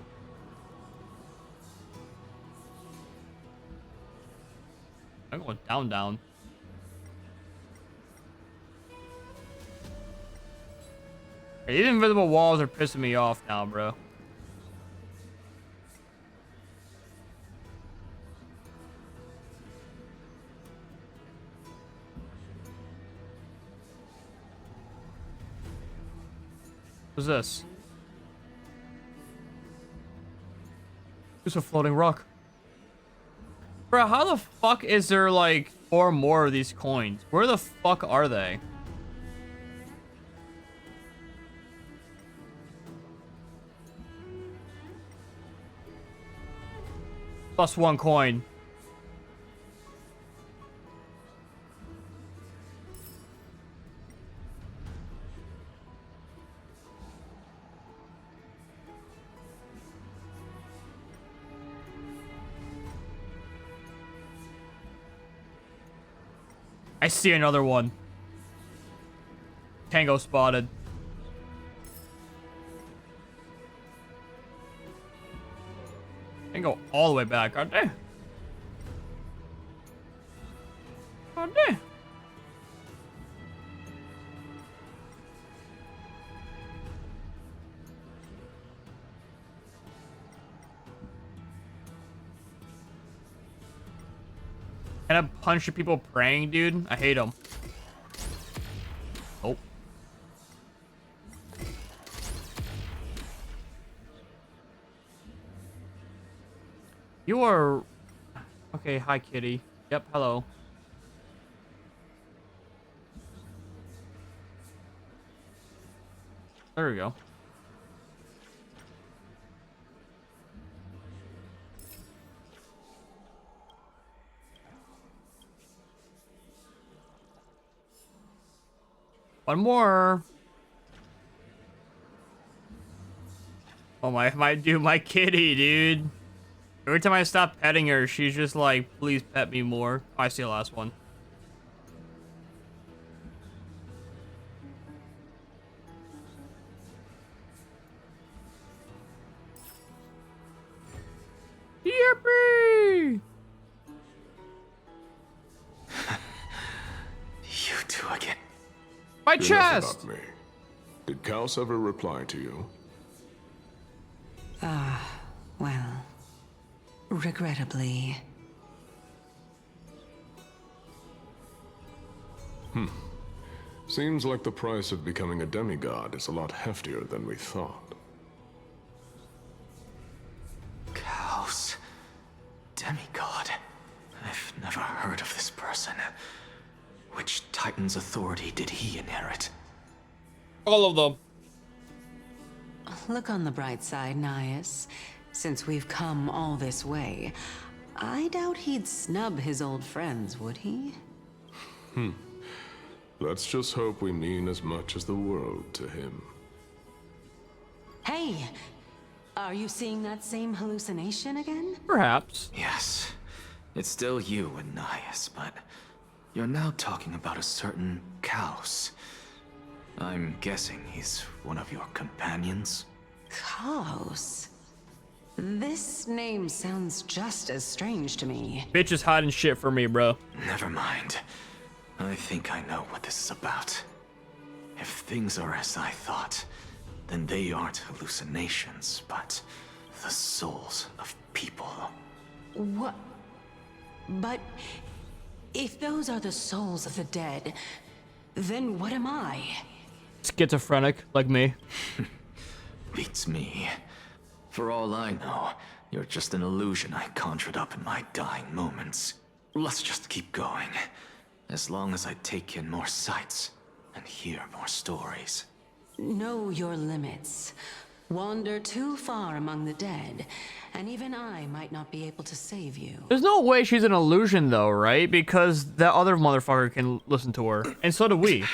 I'm going down, down. Hey, these invisible walls are pissing me off now, bro. What's this? It's a floating rock. Bro, how the fuck is there like 4 more of these coins? Where the fuck are they? Plus 1 coin. I see another one. Tango spotted. Tango all the way back, aren't they? Aren't they? Can I punch the people praying, dude? I hate them. Oh. You are... Okay, hi, kitty. Yep, hello. There we go. One more. Oh my kitty, dude. Every time I stop petting her, she's just like, please pet me more. Oh, I see the last one. Yippee! You two again. My Enough chest! about me. Did Kaos ever reply to you? Well, regrettably. Seems like the price of becoming a demigod is a lot heftier than we thought. Kaos. Demigod. I've never heard of this person. Which Titan's authority did he inherit? All of them. Look on the bright side, Nias. Since we've come all this way, I doubt he'd snub his old friends, would he? Let's just hope we mean as much as the world to him. Hey! Are you seeing that same hallucination again? Perhaps. Yes. It's still you and Nias, but you're now talking about a certain Kaos. I'm guessing he's one of your companions? Kaos? This name sounds just as strange to me. Bitch is hiding shit for me, bro. Never mind. I think I know what this is about. If things are as I thought, then they aren't hallucinations, but the souls of people. What? But if those are the souls of the dead, then what am I? Schizophrenic, like me. Beats me. For all I know, you're just an illusion I conjured up in my dying moments. Let's just keep going. As long as I take in more sights and hear more stories. Know your limits. Wander too far among the dead, and even I might not be able to save you. There's no way she's an illusion, though, right? Because that other motherfucker can listen to her. And so do we.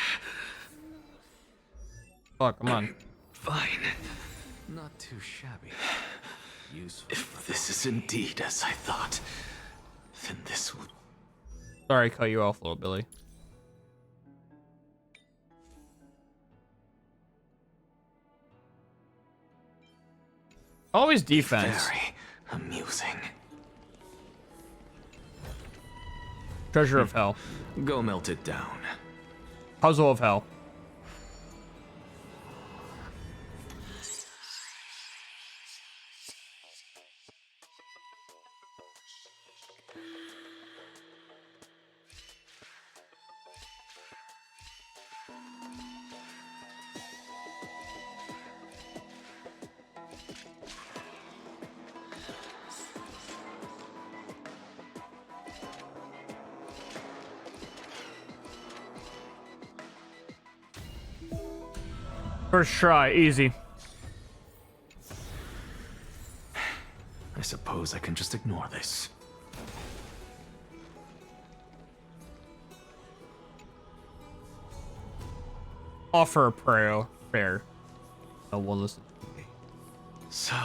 Fuck, come on. Fine. Not too shabby. Useful. If this is indeed as I thought, then this will... Sorry, I cut you off a little, Billy. Always defense. Very amusing. Treasure of Hell. Go melt it down. Puzzle of Hell. First try, easy. I suppose I can just ignore this. Offer a prayer. No one listen to me. So...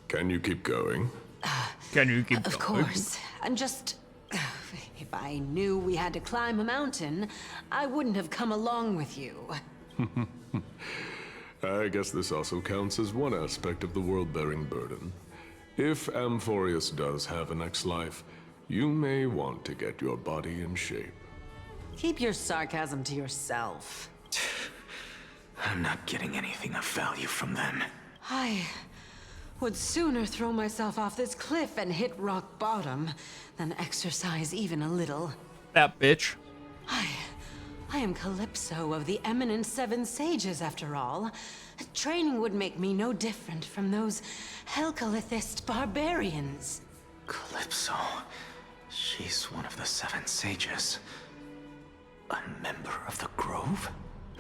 Can you keep going? Can you keep Of going? course. I'm just... If I knew we had to climb a mountain, I wouldn't have come along with you. I guess this also counts as one aspect of the world-bearing burden. If Amphorius does have a next life, you may want to get your body in shape. Keep your sarcasm to yourself. I'm not getting anything of value from them. I would sooner throw myself off this cliff and hit rock bottom than exercise even a little. That bitch. I am Calypso of the eminent Seven Sages, after all. Training would make me no different from those Helcalithist barbarians. Calypso. She's one of the Seven Sages. A member of the Grove?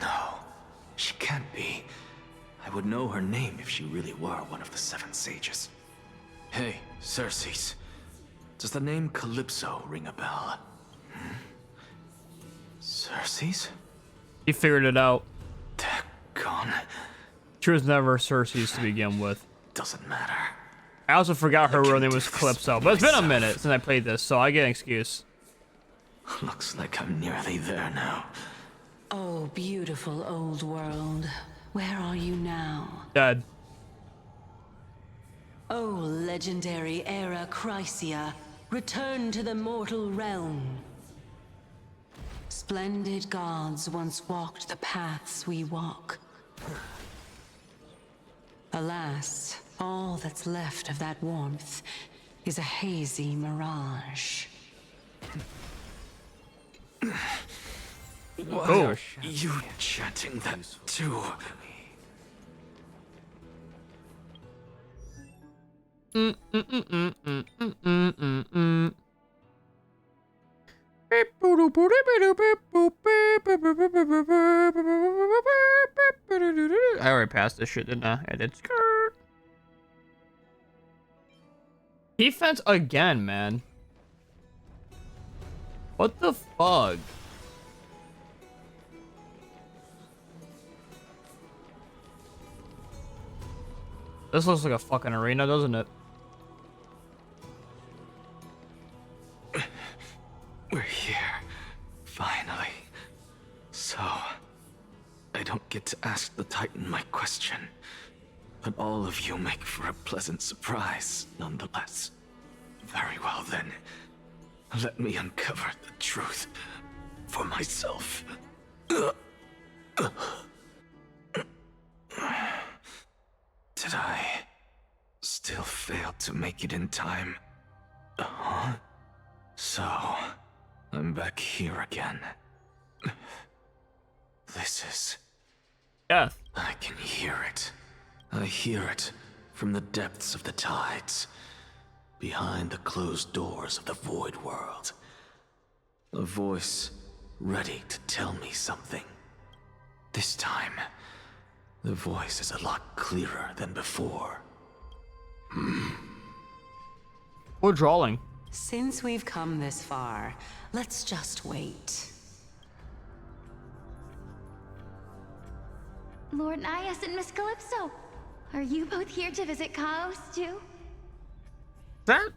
No, she can't be. I would know her name if she really were one of the Seven Sages. Hey, Xerxes. Does the name Calypso ring a bell? Xerxes? He figured it out. Gone. She was never Cersei's to begin with. Doesn't matter. I also forgot her real name was Calypso, but it's been a minute since I played this, so I get an excuse. Looks like I'm nearly there now. Oh, beautiful old world. Where are you now? Dead. Oh, legendary era Chrysia, return to the mortal realm. Splendid gods once walked the paths we walk. Alas, all that's left of that warmth is a hazy mirage. Why are you chanting that too? I already passed this shit, didn't I? I did. Defense again, man. What the fuck? This looks like a fucking arena, doesn't it? We're here. Finally. So, I don't get to ask the Titan my question, but all of you make for a pleasant surprise, nonetheless. Very well then. Let me uncover the truth for myself. Did I still fail to make it in time? So, I'm back here again. This is... Death. I can hear it. I hear it from the depths of the tides, behind the closed doors of the void world. A voice ready to tell me something. This time, the voice is a lot clearer than before. We're drawing. Since we've come this far, let's just wait. Lord Nias and Miss Calypso, are you both here to visit Chaos too? That?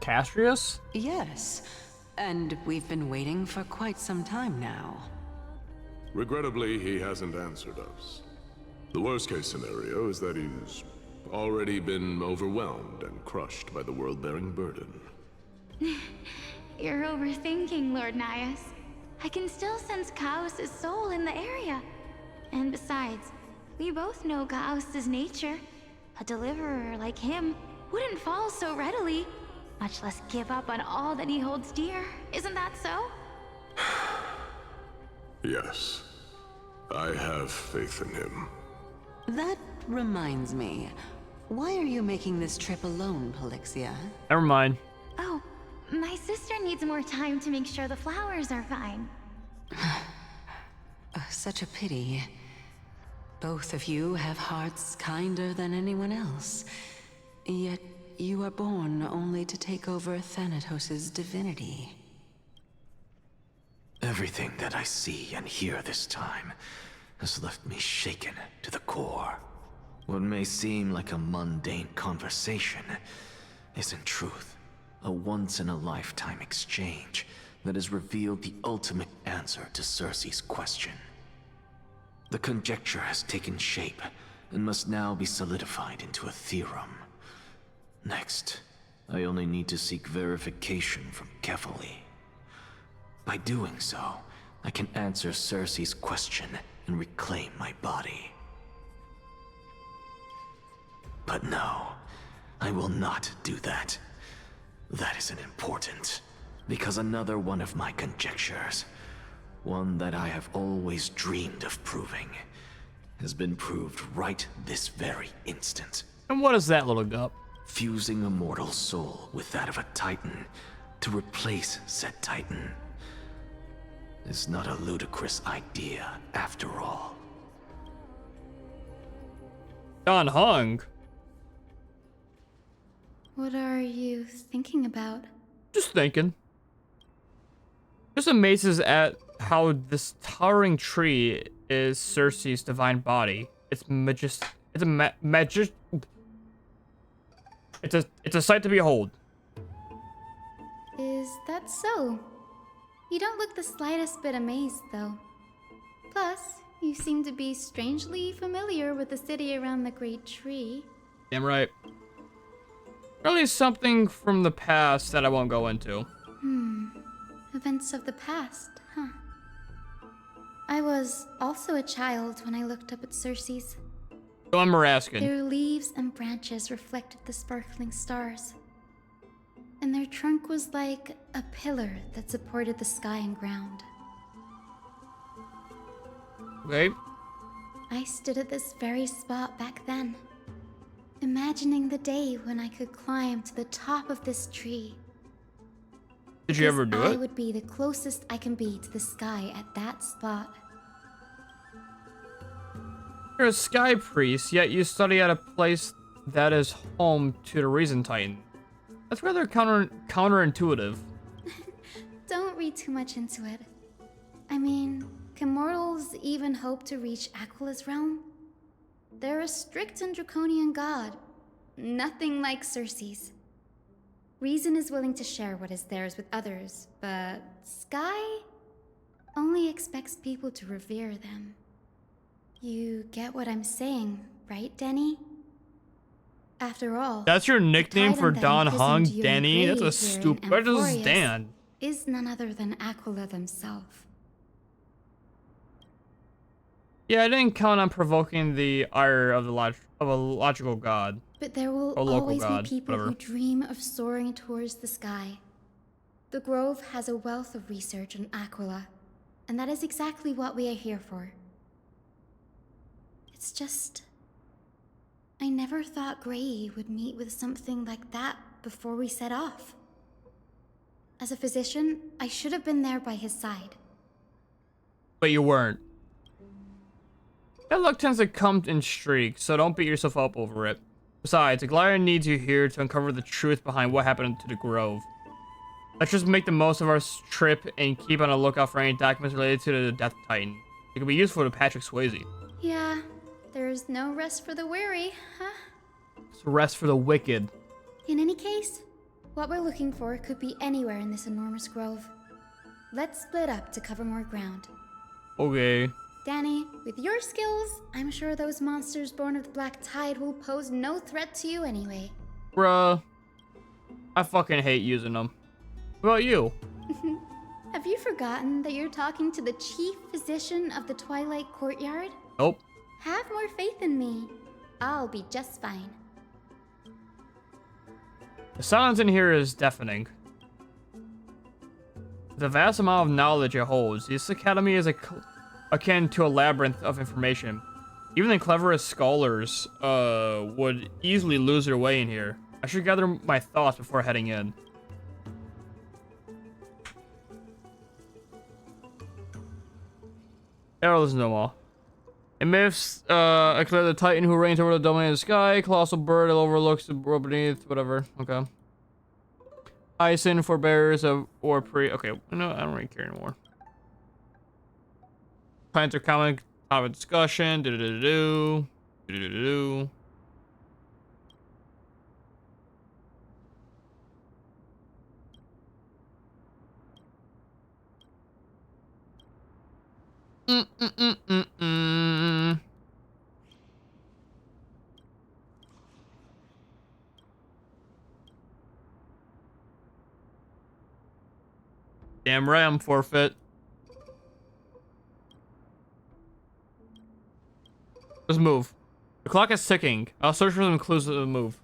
Castrius? Yes, and we've been waiting for quite some time now. Regrettably, he hasn't answered us. The worst-case scenario is that he's already been overwhelmed and crushed by the world-bearing burden. You're overthinking, Lord Nias. I can still sense Chaos' soul in the area. And besides, we both know Chaos' nature. A deliverer like him wouldn't fall so readily, much less give up on all that he holds dear. Isn't that so? Yes. I have faith in him. That reminds me. Why are you making this trip alone, Polixia? Never mind. Oh, my sister needs more time to make sure the flowers are fine. Such a pity. Both of you have hearts kinder than anyone else. Yet you are born only to take over Thanatos' divinity. Everything that I see and hear this time has left me shaken to the core. What may seem like a mundane conversation is in truth a once-in-a-lifetime exchange that has revealed the ultimate answer to Cersei's question. The conjecture has taken shape and must now be solidified into a theorem. Next, I only need to seek verification from Kefali. By doing so, I can answer Cersei's question and reclaim my body. But no, I will not do that. That isn't important. Because another one of my conjectures, one that I have always dreamed of proving, has been proved right this very instant. And what is that, little gup? Fusing a mortal soul with that of a Titan to replace said Titan is not a ludicrous idea after all. Don Hung? What are you thinking about? Just thinking. Just amazes at how this towering tree is Cersei's divine body. It's It's a sight to behold. Is that so? You don't look the slightest bit amazed, though. Plus, you seem to be strangely familiar with the city around the Great Tree. Damn right. Really something from the past that I won't go into. Events of the past, huh? I was also a child when I looked up at Cersei's. So I'm Maraskin. Their leaves and branches reflected the sparkling stars. And their trunk was like a pillar that supported the sky and ground. Okay. I stood at this very spot back then, imagining the day when I could climb to the top of this tree. Did you ever do I it? would be the closest I can be to the sky at that spot. You're a sky priest, yet you study at a place that is home to the Reason Titan. That's rather counterintuitive. Don't read too much into it. I mean, can mortals even hope to reach Aquila's realm? They're a strict and draconian god. Nothing like Cersei's. Reason is willing to share what is theirs with others, but Sky only expects people to revere them. You get what I'm saying, right, Denny? After all, That's your nickname for Titan that Don Hung, imprisoned you in Denny? That's a grave here in stupid. Where does this Amphorius stand? Is none other than Aquila themselves. Yeah, I didn't count on provoking the ire of a logical god. But there will Or local always god, be people whatever. who dream of soaring towards the sky. The Grove has a wealth of research on Aquila, and that is exactly what we are here for. It's just... I never thought Gray would meet with something like that before we set off. As a physician, I should have been there by his side. But you weren't. That luck tends to come in streaks, so don't beat yourself up over it. Besides, Aglaya needs you here to uncover the truth behind what happened to the Grove. Let's just make the most of our trip and keep on a lookout for any documents related to the Death Titan. It could be useful to Patrick Swayze. Yeah, there's no rest for the weary, huh? It's rest for the wicked. In any case, what we're looking for could be anywhere in this enormous grove. Let's split up to cover more ground. Okay. Danny, with your skills, I'm sure those monsters born of the Black Tide will pose no threat to you anyway. Bruh. I fucking hate using them. What about you? Have you forgotten that you're talking to the chief physician of the Twilight Courtyard? Nope. Have more faith in me. I'll be just fine. The silence in here is deafening. The vast amount of knowledge it holds, this academy is akin to a labyrinth of information. Even the cleverest scholars would easily lose their way in here. I should gather my thoughts before heading in. Arrow, listen to them all. In myths, Eclair the Titan who reigns over the domain of the sky, colossal bird that overlooks the world beneath, whatever. Okay. Ison forbears of or pre. Okay, no, I don't really care anymore. Plants are common topic of discussion. Do do do do do do do. Damn right, I'm forfeit. Let's move. The clock is ticking. I'll search for some clues to the move.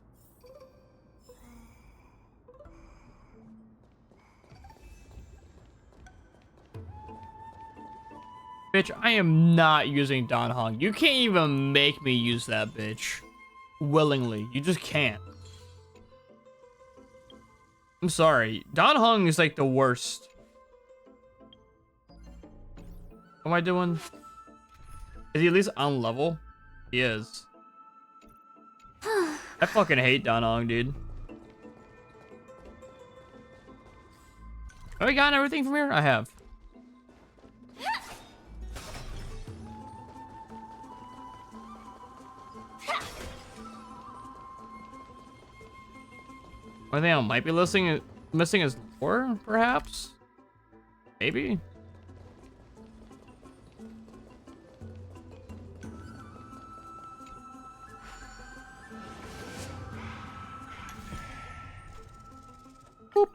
Bitch, I am not using Dan Hong. You can't even make me use that bitch. Willingly. You just can't. I'm sorry. Dan Hong is like the worst. What am I doing? Is he at least on level? He is. I fucking hate Dan Hong, dude. Have I gotten everything from here? I have. One thing I might be missing is lore, perhaps? Maybe? Boop.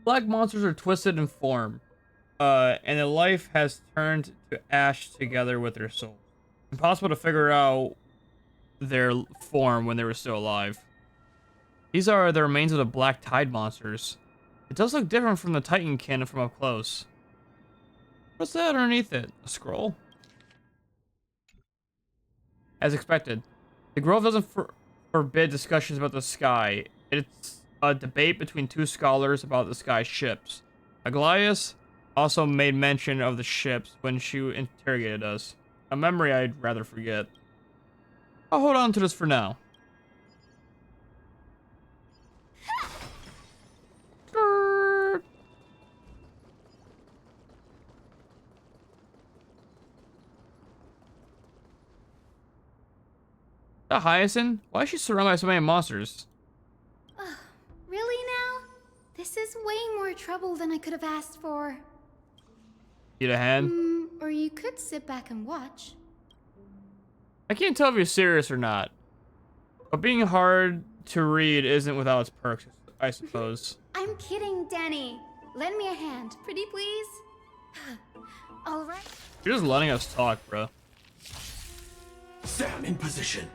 Black monsters are twisted in form, and their life has turned to ash together with their souls. Impossible to figure out their form when they were still alive. These are the remains of the Black Tide monsters. It does look different from the Titankin from up close. What's that underneath it? A scroll? As expected, the Grove doesn't forbid discussions about the sky. It's a debate between two scholars about the sky ships. Aglias also made mention of the ships when she interrogated us. A memory I'd rather forget. I'll hold on to this for now. The Hyacinth? Why is she surrounded by so many monsters? Really now? This is way more trouble than I could have asked for. Need a hand? Or you could sit back and watch. I can't tell if you're serious or not. But being hard to read isn't without its perks, I suppose. I'm kidding, Danny. Lend me a hand, pretty please. All right. You're just letting us talk, bro. Stand in position.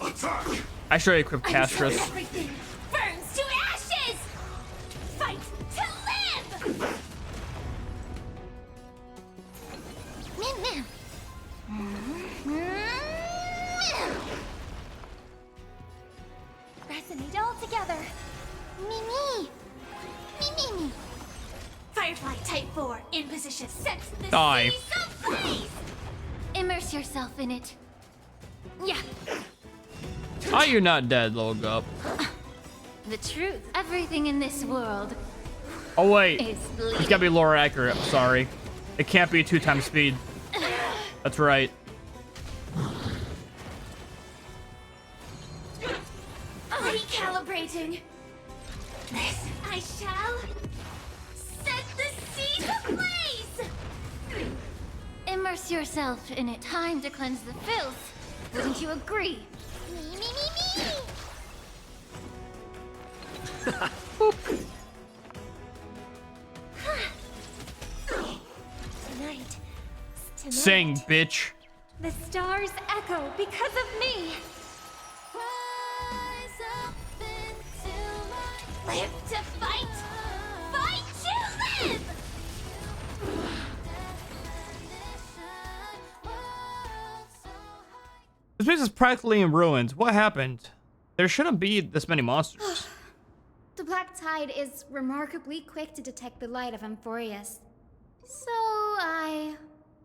Attack! I should equip Castris. Everything burns to ashes! Fight to live! Resonate all together. Me. Firefly Type 4 in position. Set the Die. seas ablaze! Immerse yourself in it. Yeah. Are you not dead, little gup? The truth. Everything in this world. Oh wait, It's it's gotta be lore accurate. I'm sorry, it can't be 2 times speed. That's right. Recalibrating. This I shall set the seas ablaze. Immerse yourself in it. Time to cleanse the filth. Wouldn't you agree? Me. Tonight. Sing, bitch. The stars echo because of me. Live to fight. Fight to live. This place is practically in ruins. What happened? There shouldn't be this many monsters. The Black Tide is remarkably quick to detect the light of Amphorius. So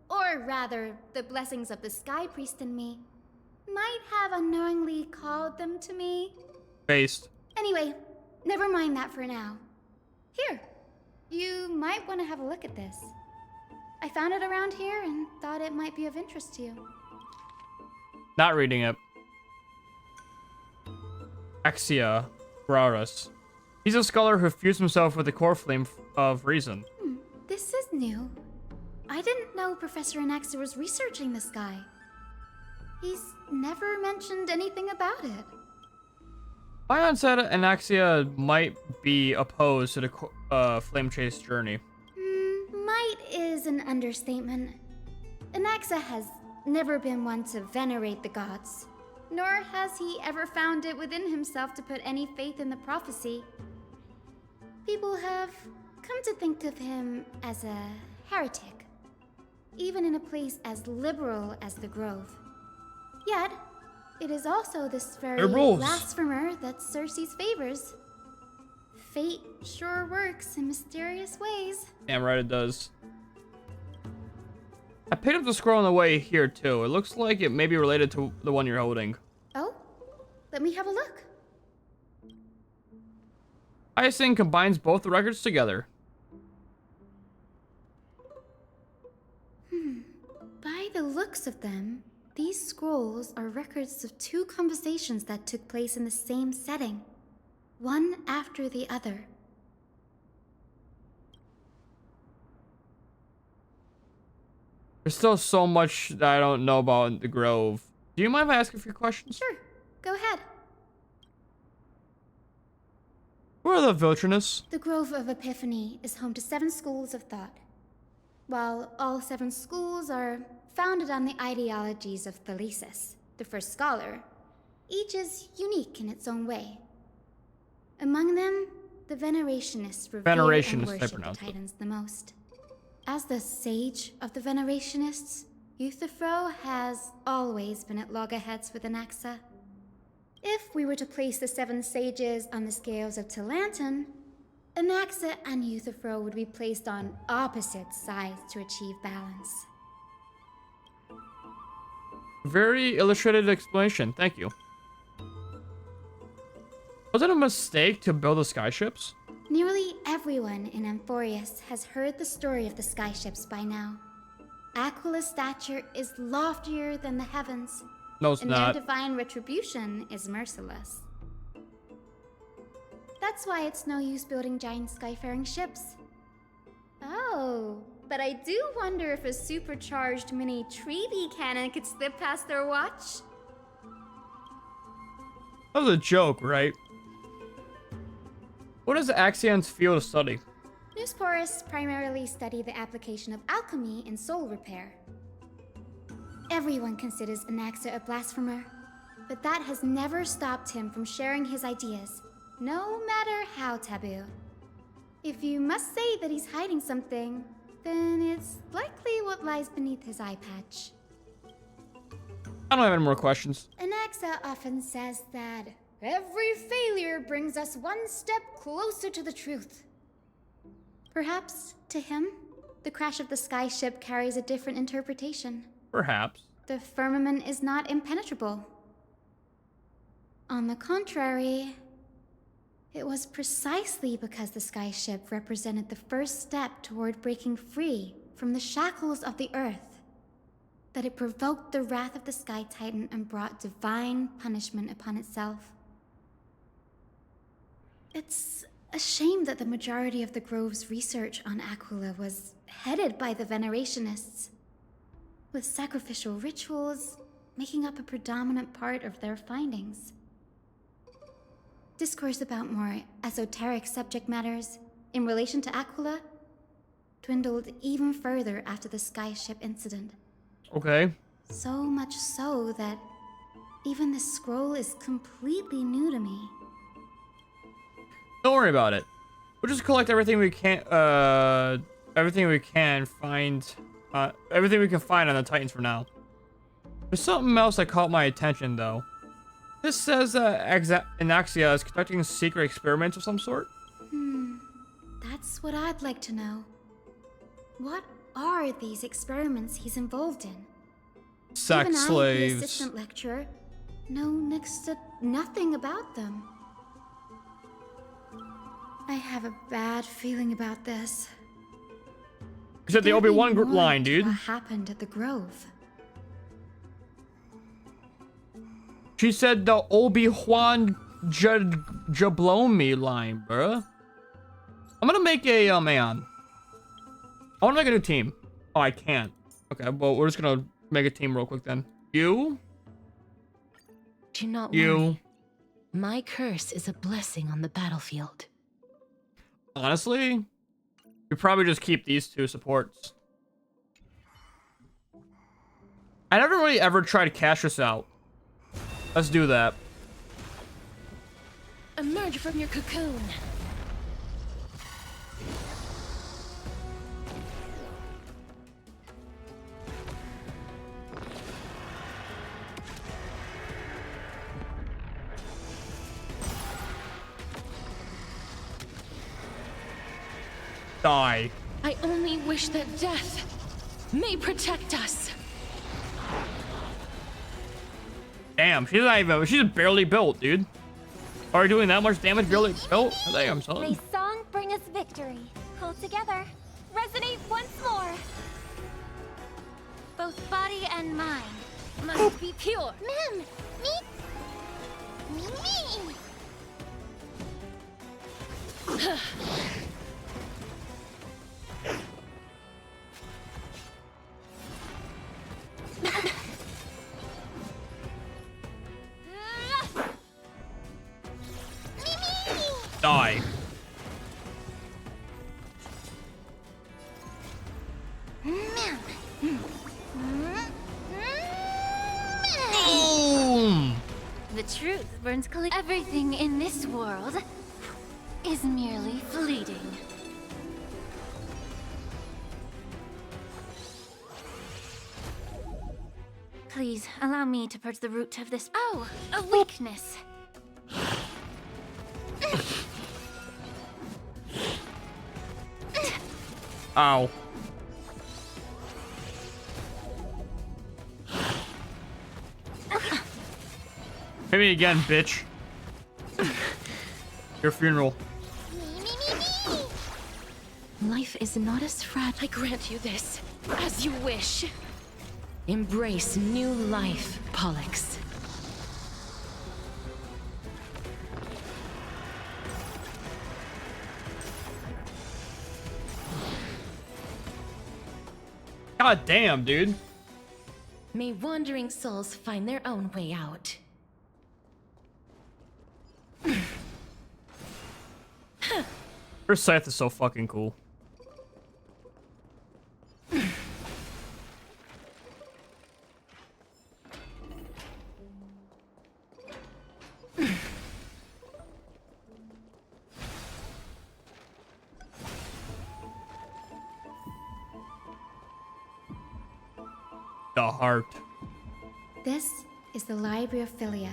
or rather, the blessings of the Sky Priest in me, might have unknowingly called them to me. Based. Anyway, never mind that for now. Here, you might want to have a look at this. I found it around here and thought it might be of interest to you. Not reading it. Axia Graurus. He's a scholar who fused himself with the core flame of reason. This is new. I didn't know Professor Anaxa was researching the sky. He's never mentioned anything about it. Bion said Anaxia might be opposed to the Flame Chase journey. Might is an understatement. Anaxa has never been one to venerate the gods, nor has he ever found it within himself to put any faith in the prophecy. People have come to think of him as a heretic, even in a place as liberal as the Grove. Yet, it is also this very blasphemer that Cersei's favors. Fate sure works in mysterious ways. Damn right it does. I picked up the scroll on the way here too. It looks like it may be related to the one you're holding. Oh? Let me have a look. Hyacinth combines both the records together. By the looks of them, these scrolls are records of two conversations that took place in the same setting, one after the other. There's still so much that I don't know about the Grove. Do you mind if I ask a few questions? Sure, go ahead. Who are the Viltrinus? The Grove of Epiphany is home to 7 schools of thought. While all 7 schools are founded on the ideologies of Thalesis, the first scholar, each is unique in its own way. Among them, the Venerationists revere and worship the Titans the most. As the sage of the Venerationists, Euthyphro has always been at loggerheads with Anaxa. If we were to place the 7 sages on the scales of Talanton, Anaxa and Euthyphro would be placed on opposite sides to achieve balance. Very illustrated explanation. Thank you. Was it a mistake to build the skyships? Nearly everyone in Amphorius has heard the story of the skyships by now. Aquila's stature is loftier than the heavens. No, it's and not. their divine retribution is merciless. That's why it's no use building giant skyfaring ships. Oh, but I do wonder if a supercharged mini Treevy cannon could slip past their watch. That was a joke, right? What is Axion's field of study? Newsporists primarily study the application of alchemy in soul repair. Everyone considers Anaxa a blasphemer, but that has never stopped him from sharing his ideas, no matter how taboo. If you must say that he's hiding something, then it's likely what lies beneath his eye patch. I don't have any more questions. Anaxa often says that every failure brings us one step closer to the truth. Perhaps, to him, the crash of the skyship carries a different interpretation. Perhaps. The firmament is not impenetrable. On the contrary, it was precisely because the skyship represented the first step toward breaking free from the shackles of the earth that it provoked the wrath of the Sky Titan and brought divine punishment upon itself. It's a shame that the majority of the Grove's research on Aquila was headed by the Venerationists, with sacrificial rituals making up a predominant part of their findings. Discourse about more esoteric subject matters in relation to Aquila dwindled even further after the skyship incident. Okay. So much so that even the scroll is completely new to me. Don't worry about it. We'll just collect everything we can. Everything we can find on the Titans for now. There's something else that caught my attention though. This says Anaxia is conducting secret experiments of some sort. That's what I'd like to know. What are these experiments he's involved in? Sex Even slaves. I, the assistant lecturer, know next to nothing about them. I have a bad feeling about this. You said the Obi-Wan line, dude. What happened at the Grove? She said the Obi-Wan Jablomi line, bruh. I'm gonna make a, man. I wanna make a new team. Oh, I can't. Okay, well, we're just gonna make a team real quick then. You. Do not you. worry. My curse is a blessing on the battlefield. Honestly, we probably just keep these two supports. I never really ever tried to cash this out. Let's do that. Emerge from your cocoon. Die. I only wish that death may protect us. Damn, she's barely built, dude. Already doing that much damage, barely built? Damn, son. May song bring us victory. Hold together. Resonate once more. Both body and mind must be pure. Ma'am, me. Die. Boom. The truth burns clear. Everything in this world is merely fleeting. Please allow me to purge the root of this. Oh, a weakness. Ow. Hit me again, bitch. Your funeral. Life is not as fragile. I grant you this, as you wish. Embrace new life, Pollux. God damn, dude. May wandering souls find their own way out. Her scythe is so fucking cool. The heart. This is the Library of Philia,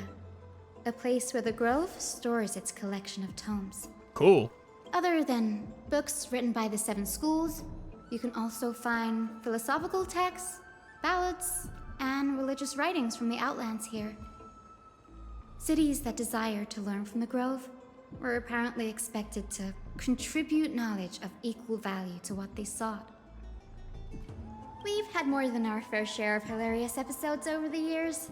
a place where the Grove stores its collection of tomes. Cool. Other than books written by the 7 schools, you can also find philosophical texts, ballads, and religious writings from the Outlands here. Cities that desire to learn from the Grove were apparently expected to contribute knowledge of equal value to what they sought. We've had more than our fair share of hilarious episodes over the years.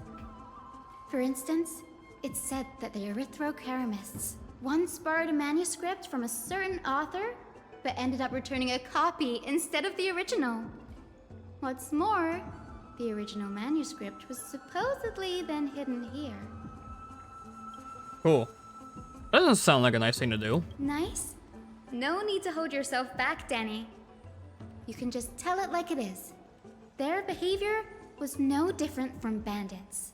For instance, it's said that the Erythrocheramists once borrowed a manuscript from a certain author, but ended up returning a copy instead of the original. What's more, the original manuscript was supposedly then hidden here. Cool. That doesn't sound like a nice thing to do. Nice? No need to hold yourself back, Danny. You can just tell it like it is. Their behavior was no different from bandits.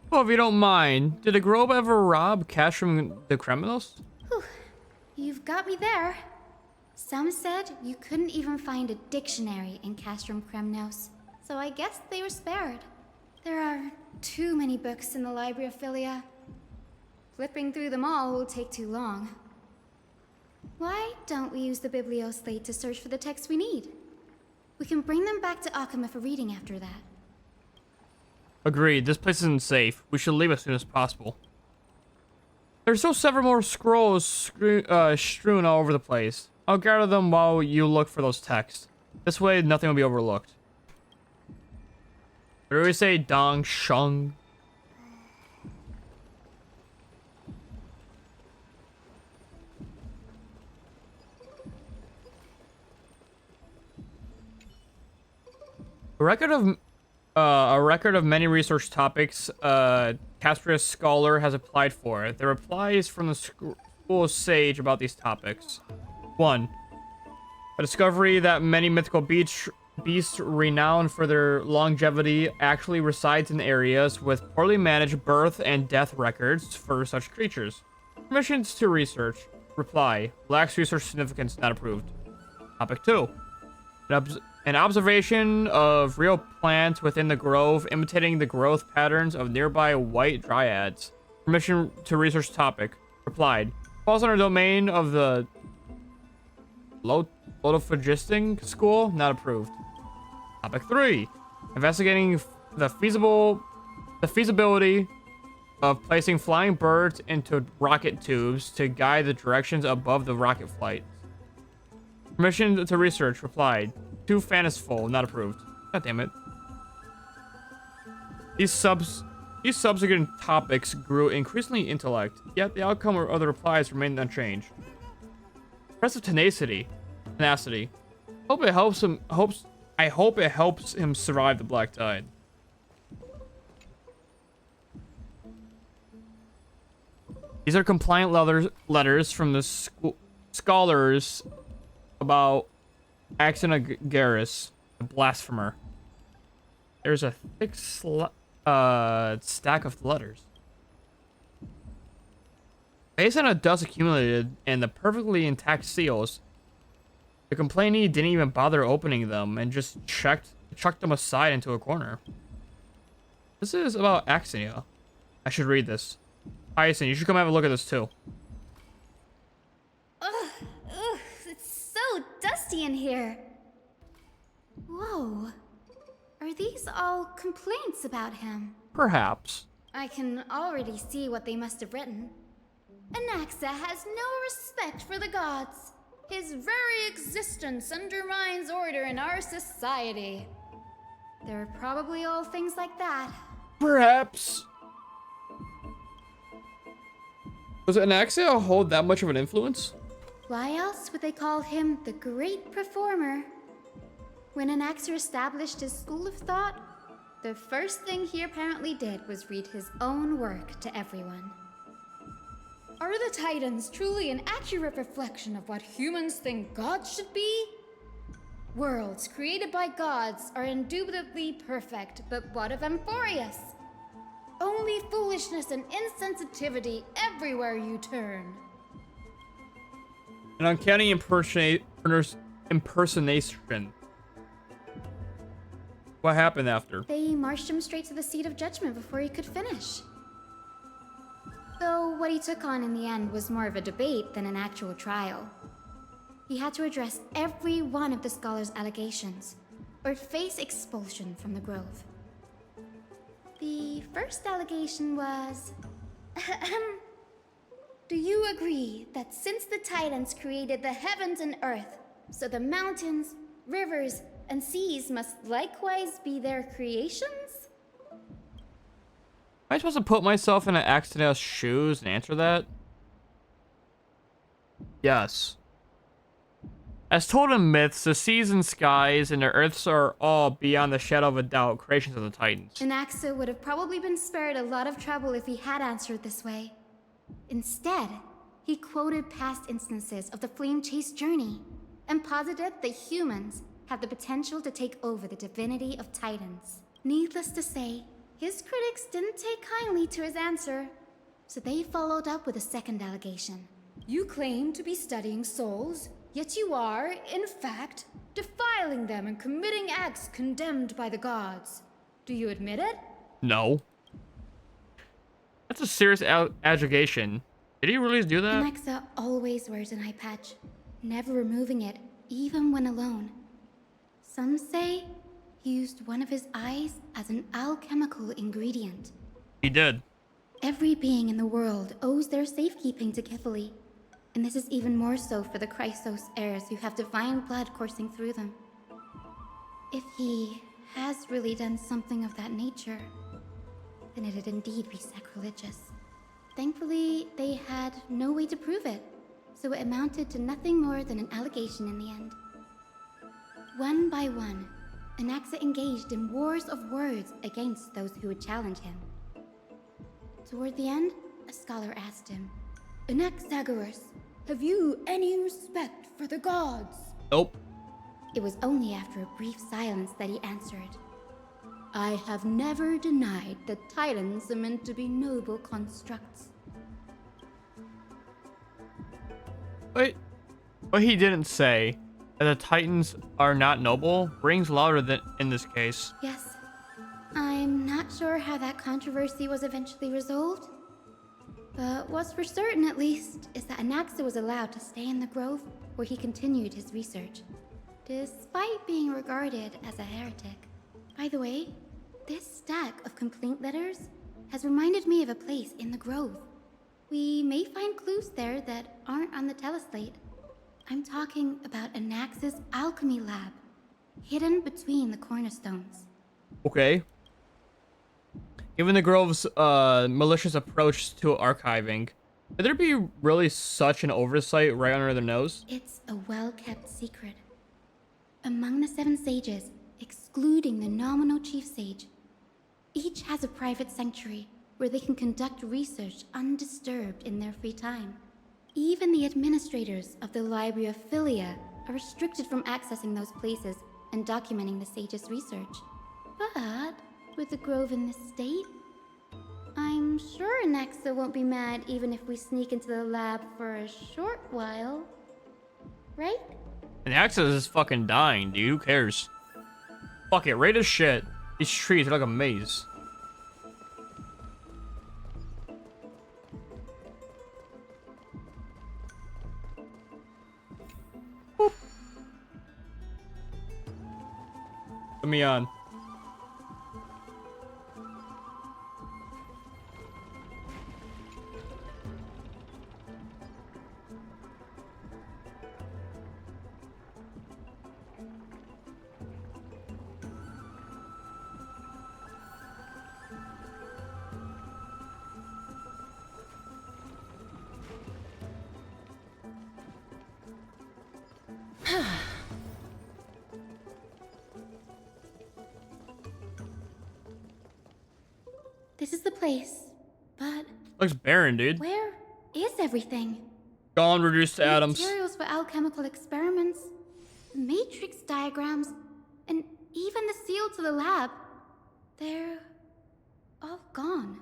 Well, if you don't mind, did the Grove ever rob cash from the criminals? Whew. You've got me there. Some said you couldn't even find a dictionary in Castrum Kremnos, so I guess they were spared. There are too many books in the Library of Philia. Flipping through them all will take too long. Why don't we use the Biblioslate to search for the texts we need? We can bring them back to Akama for reading after that. Agreed. This place isn't safe. We should leave as soon as possible. There's still several more scrolls strewn all over the place. I'll gather them while you look for those texts. This way, nothing will be overlooked. What do we say? Dong Shung? A record of many research topics Castrius scholar has applied for. The replies from the school sage about these topics. 1. A discovery that many mythical beasts renowned for their longevity actually resides in areas with poorly managed birth and death records for such creatures. Permissions to research. Reply. Lacks research significance, not approved. Topic 2. An observation of real plants within the grove imitating the growth patterns of nearby white dryads. Permission to research topic. Replied. Falls under domain of the Lotophagisting school, not approved. Topic 3. Investigating the feasibility of placing flying birds into rocket tubes to guide the directions above the rocket flight. Permission to research. Replied. Too fanciful, not approved. God damn it. These subsequent topics grew increasingly intellect, yet the outcome of the replies remained unchanged. Impressive tenacity. I hope it helps him survive the Black Tide. These are compliant letters from the scholars about Axionagarus, the blasphemer. There's a thick stack of letters. Based on a dust accumulated and the perfectly intact seals, the complainee didn't even bother opening them and just chucked them aside into a corner. This is about Axionia. I should read this. Hyacinth, you should come have a look at this too. Ugh, it's so dusty in here. Whoa. Are these all complaints about him? Perhaps. I can already see what they must have written. Anaxa has no respect for the gods. His very existence undermines order in our society. They're probably all things like that. Perhaps. Does Anaxia hold that much of an influence? Why else would they call him the Great Performer? When Anaxia established his school of thought, the first thing he apparently did was read his own work to everyone. Are the Titans truly an accurate reflection of what humans think gods should be? Worlds created by gods are indubitably perfect, but what of Amphorius? Only foolishness and insensitivity everywhere you turn. An uncanny impersonation. What happened after? They marched him straight to the seat of judgment before he could finish. Though what he took on in the end was more of a debate than an actual trial. He had to address every one of the scholar's allegations, or face expulsion from the grove. The first allegation was... Do you agree that since the Titans created the heavens and earth, so the mountains, rivers, and seas must likewise be their creations? Am I supposed to put myself in an Axionel's shoes and answer that? Yes. As told in myths, the seas and skies and the earths are all, beyond the shadow of a doubt, creations of the Titans. Anaxa would have probably been spared a lot of trouble if he had answered this way. Instead, he quoted past instances of the Flame Chase journey and posited that humans have the potential to take over the divinity of Titans. Needless to say, his critics didn't take kindly to his answer, so they followed up with a second allegation. You claim to be studying souls, yet you are, in fact, defiling them and committing acts condemned by the gods. Do you admit it? No. That's a serious allegation. Did he really do that? Anaxa always wears an eye patch, never removing it, even when alone. Some say he used one of his eyes as an alchemical ingredient. He did. Every being in the world owes their safekeeping to Kithily, and this is even more so for the Chrysos heirs who have divine blood coursing through them. If he has really done something of that nature, then it'd indeed be sacrilegious. Thankfully, they had no way to prove it, so it amounted to nothing more than an allegation in the end. One by one, Anaxa engaged in wars of words against those who would challenge him. Toward the end, a scholar asked him, Anaxagoras, have you any respect for the gods? Nope. It was only after a brief silence that he answered, I have never denied that titans are meant to be noble constructs. But what he didn't say, that the Titans are not noble, rings louder than in this case. Yes. I'm not sure how that controversy was eventually resolved. But what's for certain, at least, is that Anaxa was allowed to stay in the grove where he continued his research, despite being regarded as a heretic. By the way, this stack of complaint letters has reminded me of a place in the grove. We may find clues there that aren't on the teleslate. I'm talking about Anaxa's alchemy lab, hidden between the cornerstones. Okay. Given the Grove's malicious approach to archiving, could there be really such an oversight right under their nose? It's a well-kept secret. Among the 7 sages, excluding the nominal chief sage, each has a private sanctuary where they can conduct research undisturbed in their free time. Even the administrators of the Library of Philia are restricted from accessing those places and documenting the sage's research. But with the grove in this state, I'm sure Anaxa won't be mad even if we sneak into the lab for a short while. Right? And Axis is fucking dying, dude. Who cares? Fuck it, raid as shit. These trees are like a maze. Boop. Put me on. This is the place, but Looks barren, dude. where is everything? Gone, reduced to atoms. Materials for alchemical experiments, matrix diagrams, and even the seal to the lab. They're all gone.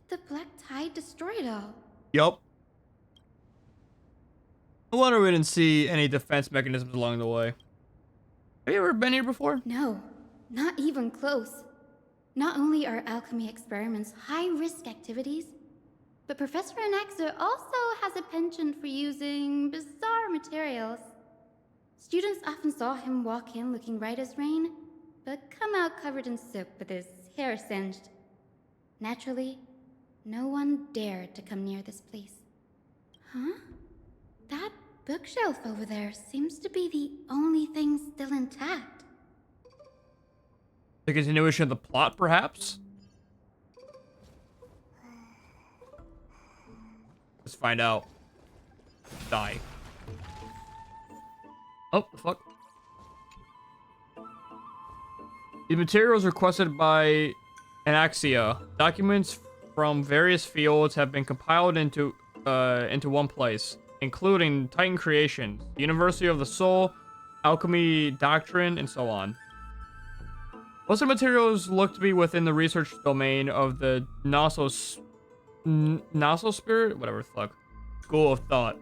Did the Black Tide destroy it all? Yup. No wonder we didn't see any defense mechanisms along the way. Have you ever been here before? No, not even close. Not only are alchemy experiments high-risk activities, but Professor Anaxa also has a penchant for using bizarre materials. Students often saw him walk in looking right as rain, but come out covered in soot with his hair singed. Naturally, no one dared to come near this place. Huh? That bookshelf over there seems to be the only thing still intact. The continuation of the plot, perhaps? Let's find out. Die. Oh, the fuck. The materials requested by Anaxia. Documents from various fields have been compiled into one place, including Titan Creation, University of the Soul, Alchemy Doctrine, and so on. Most of the materials look to be within the research domain of the Knossos Spirit, whatever the fuck, School of Thought.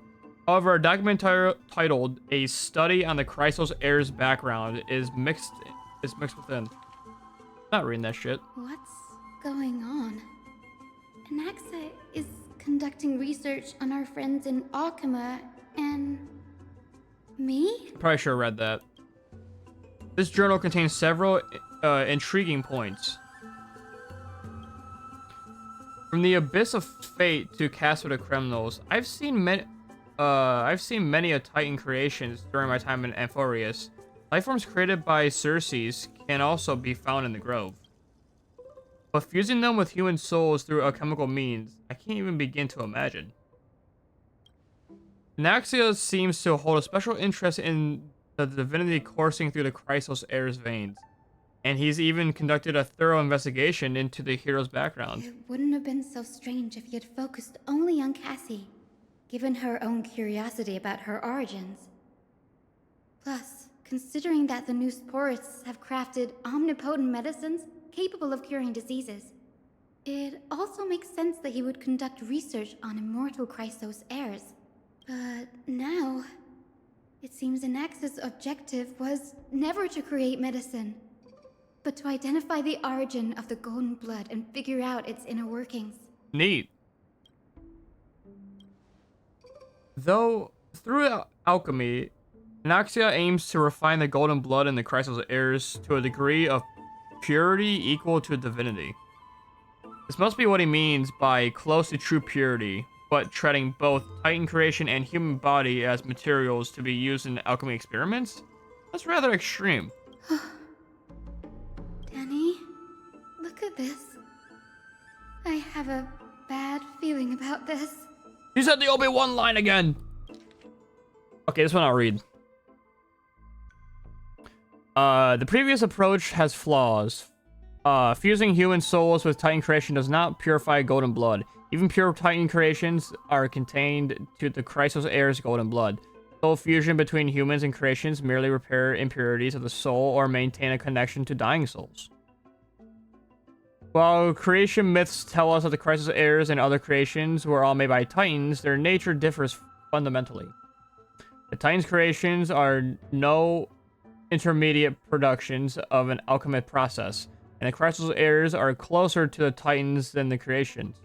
However, a document titled "A Study on the Chrysos Heir's Background" is mixed within. Not reading that shit. What's going on? Anaxa is conducting research on our friends in Alchema and me? Probably should have read that. This journal contains several intriguing points. From the Abyss of Fate to Castle of the Criminals, I've seen many a Titan creations during my time in Amphorius. Lifeforms created by Circes can also be found in the Grove. But fusing them with human souls through alchemical means, I can't even begin to imagine. Anaxia seems to hold a special interest in the divinity coursing through the Chrysos Heir's veins, And he's even conducted a thorough investigation into the hero's background. It wouldn't have been so strange if he had focused only on Cassie, given her own curiosity about her origins. Plus, considering that the new sporists have crafted omnipotent medicines capable of curing diseases, it also makes sense that he would conduct research on immortal Chrysos heirs. But now, it seems Anax's objective was never to create medicine, but to identify the origin of the golden blood and figure out its inner workings. Neat. Though, through alchemy, Anaxia aims to refine the golden blood in the Chrysos heirs to a degree of purity equal to divinity. This must be what he means by close to true purity, but treating both Titan creation and human body as materials to be used in alchemy experiments? That's rather extreme. Danny, look at this. I have a bad feeling about this. You said the Obi-Wan line again! Okay, this one I'll read. The previous approach has flaws. Fusing human souls with Titan creation does not purify golden blood. Even pure Titan creations are contained to the Chrysos heirs' golden blood. Soul fusion between humans and creations merely repair impurities of the soul or maintain a connection to dying souls. While creation myths tell us that the Chrysos heirs and other creations were all made by Titans, their nature differs fundamentally. The Titans' creations are no intermediate productions of an alchemic process, and the Chrysos heirs are closer to the Titans than the creations.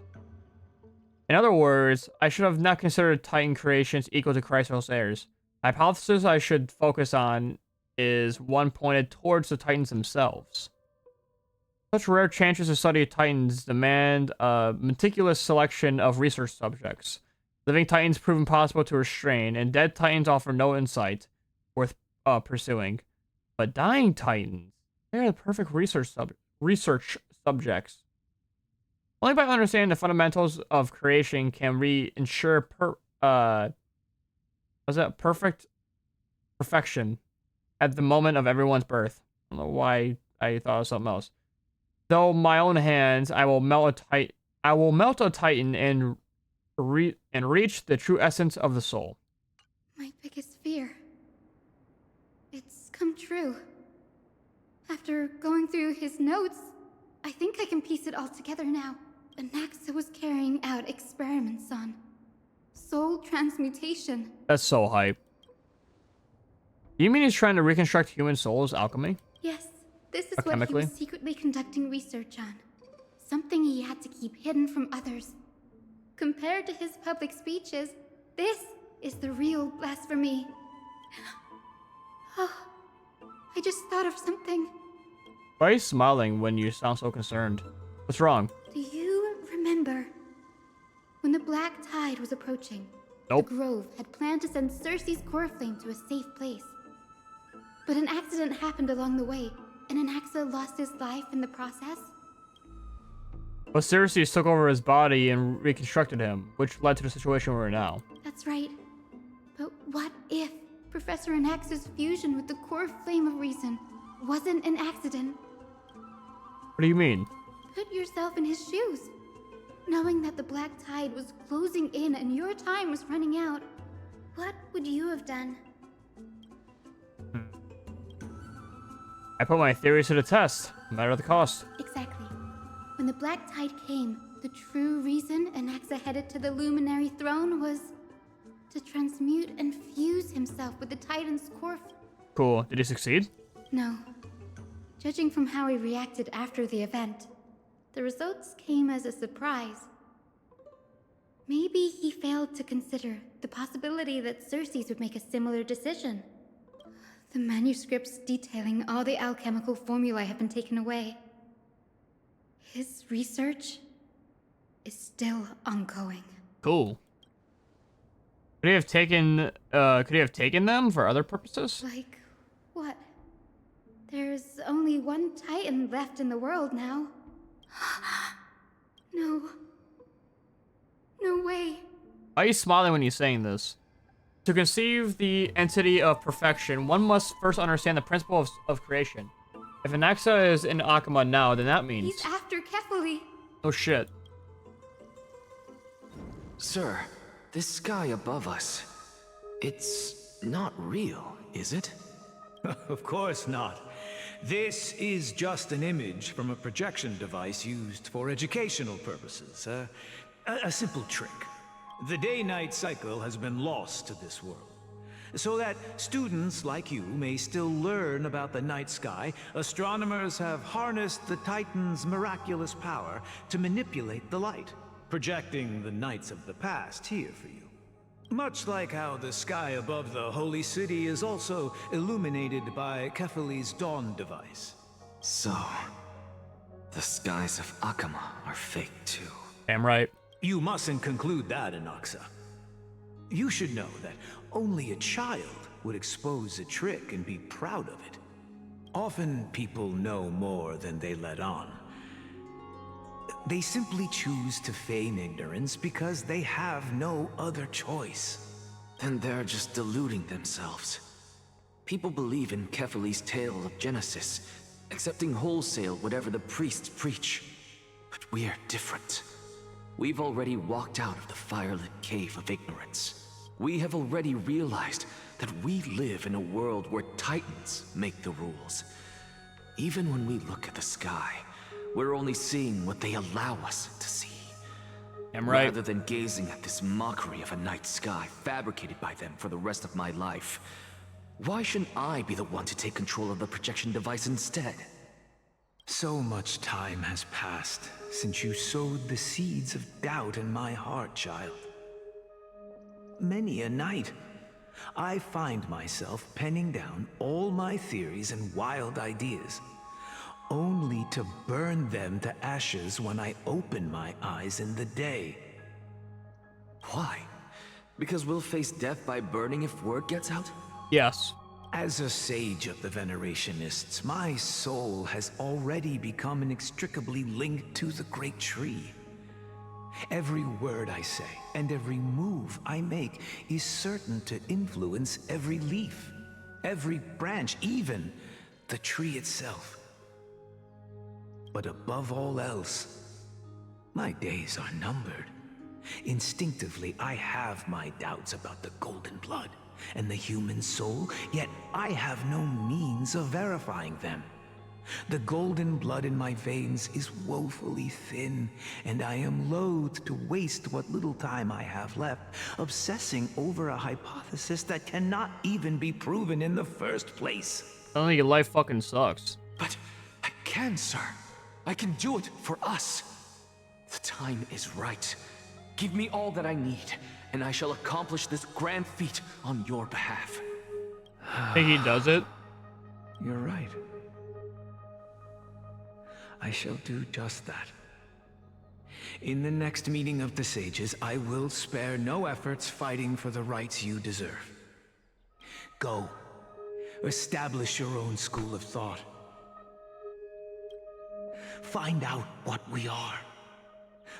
In other words, I should have not considered Titan creations equal to Chrysos heirs. The hypothesis I should focus on is one pointed towards the Titans themselves. Such rare chances to study Titans demand a meticulous selection of research subjects. Living Titans prove impossible to restrain, and dead Titans offer no insight worth pursuing. But dying Titans, they are the perfect research subjects. Only by understanding the fundamentals of creation can we ensure perfection at the moment of everyone's birth. I don't know why I thought of something else. Though my own hands, I will melt a Titan and reach the true essence of the soul. My biggest fear. It's come true. After going through his notes, I think I can piece it all together now. Anaxa was carrying out experiments on soul transmutation. That's so hype. You mean he's trying to reconstruct human souls alchemy? Yes, this is what he was secretly conducting research on. Something he had to keep hidden from others. Compared to his public speeches, this is the real blasphemy. Oh, I just thought of something. Why are you smiling when you sound so concerned? What's wrong? Do you remember when the Black Tide was approaching? Nope. The Grove had planned to send Cersei's core flame to a safe place. But an accident happened along the way, and Anaxa lost his life in the process? But Cersei took over his body and reconstructed him, which led to the situation we're in now. That's right. But what if Professor Anaxa's fusion with the core flame of reason wasn't an accident? What do you mean? Put yourself in his shoes. Knowing that the Black Tide was closing in and your time was running out, what would you have done? I put my theories to the test, no matter the cost. Exactly. When the Black Tide came, the true reason Anaxa headed to the Luminary Throne was to transmute and fuse himself with the Titan's core. Cool. Did he succeed? No. Judging from how he reacted after the event, the results came as a surprise. Maybe he failed to consider the possibility that Cersei's would make a similar decision. The manuscripts detailing all the alchemical formulae have been taken away. His research is still ongoing. Cool. Could he have taken them for other purposes? Like what? There's only one Titan left in the world now. No. No way. Why are you smiling when you're saying this? To conceive the entity of perfection, one must first understand the principle of creation. If Anaxa is in Akuma now, then that means... He's after Kefali. Oh shit. Sir, this sky above us, it's not real, is it? Of course not. This is just an image from a projection device used for educational purposes. A simple trick. The day-night cycle has been lost to this world. So that students like you may still learn about the night sky, astronomers have harnessed the Titan's miraculous power to manipulate the light, projecting the nights of the past here for you. Much like how the sky above the Holy City is also illuminated by Kefali's dawn device. So, the skies of Akuma are fake too. Damn right. You mustn't conclude that, Anaxa. You should know that only a child would expose a trick and be proud of it. Often people know more than they let on. They simply choose to feign ignorance because they have no other choice. Then they're just deluding themselves. People believe in Kefali's tale of Genesis, accepting wholesale whatever the priests preach. But we're different. We've already walked out of the firelit cave of ignorance. We have already realized that we live in a world where Titans make the rules. Even when we look at the sky, we're only seeing what they allow us to see. I'm right. Rather than gazing at this mockery of a night sky fabricated by them for the rest of my life, why shouldn't I be the one to take control of the projection device instead? So much time has passed since you sowed the seeds of doubt in my heart, child. Many a night, I find myself penning down all my theories and wild ideas, only to burn them to ashes when I open my eyes in the day. Why? Because we'll face death by burning if word gets out? Yes. As a sage of the Venerationists, my soul has already become inextricably linked to the great tree. Every word I say and every move I make is certain to influence every leaf, every branch, even the tree itself. But above all else, my days are numbered. Instinctively, I have my doubts about the golden blood and the human soul, yet I have no means of verifying them. The golden blood in my veins is woefully thin, and I am loath to waste what little time I have left obsessing over a hypothesis that cannot even be proven in the first place. I don't think your life fucking sucks. But I can, sir. I can do it for us. The time is right. Give me all that I need, and I shall accomplish this grand feat on your behalf. Think he does it? You're right. I shall do just that. In the next meeting of the sages, I will spare no efforts fighting for the rights you deserve. Go. Establish your own school of thought. Find out what we are.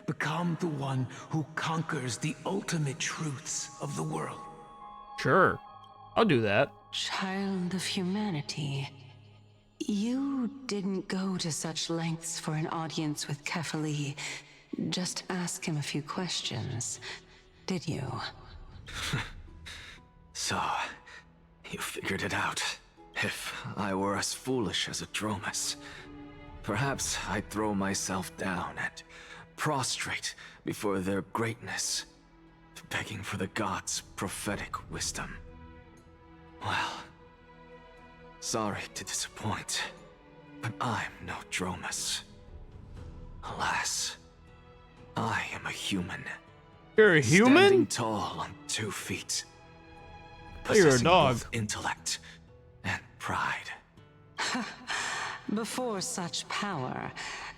Become the one who conquers the ultimate truths of the world. Sure. I'll do that. Child of humanity. You didn't go to such lengths for an audience with Kefali. Just ask him a few questions, did you? So, you figured it out. If I were as foolish as a Dromus, perhaps I'd throw myself down and prostrate before their greatness, begging for the gods' prophetic wisdom. Well, sorry to disappoint, but I'm no Dromus. Alas, I am a human. You're a human? Standing tall on 2 feet. Oh, you're a Possessing dog. both intellect and pride. Before such power,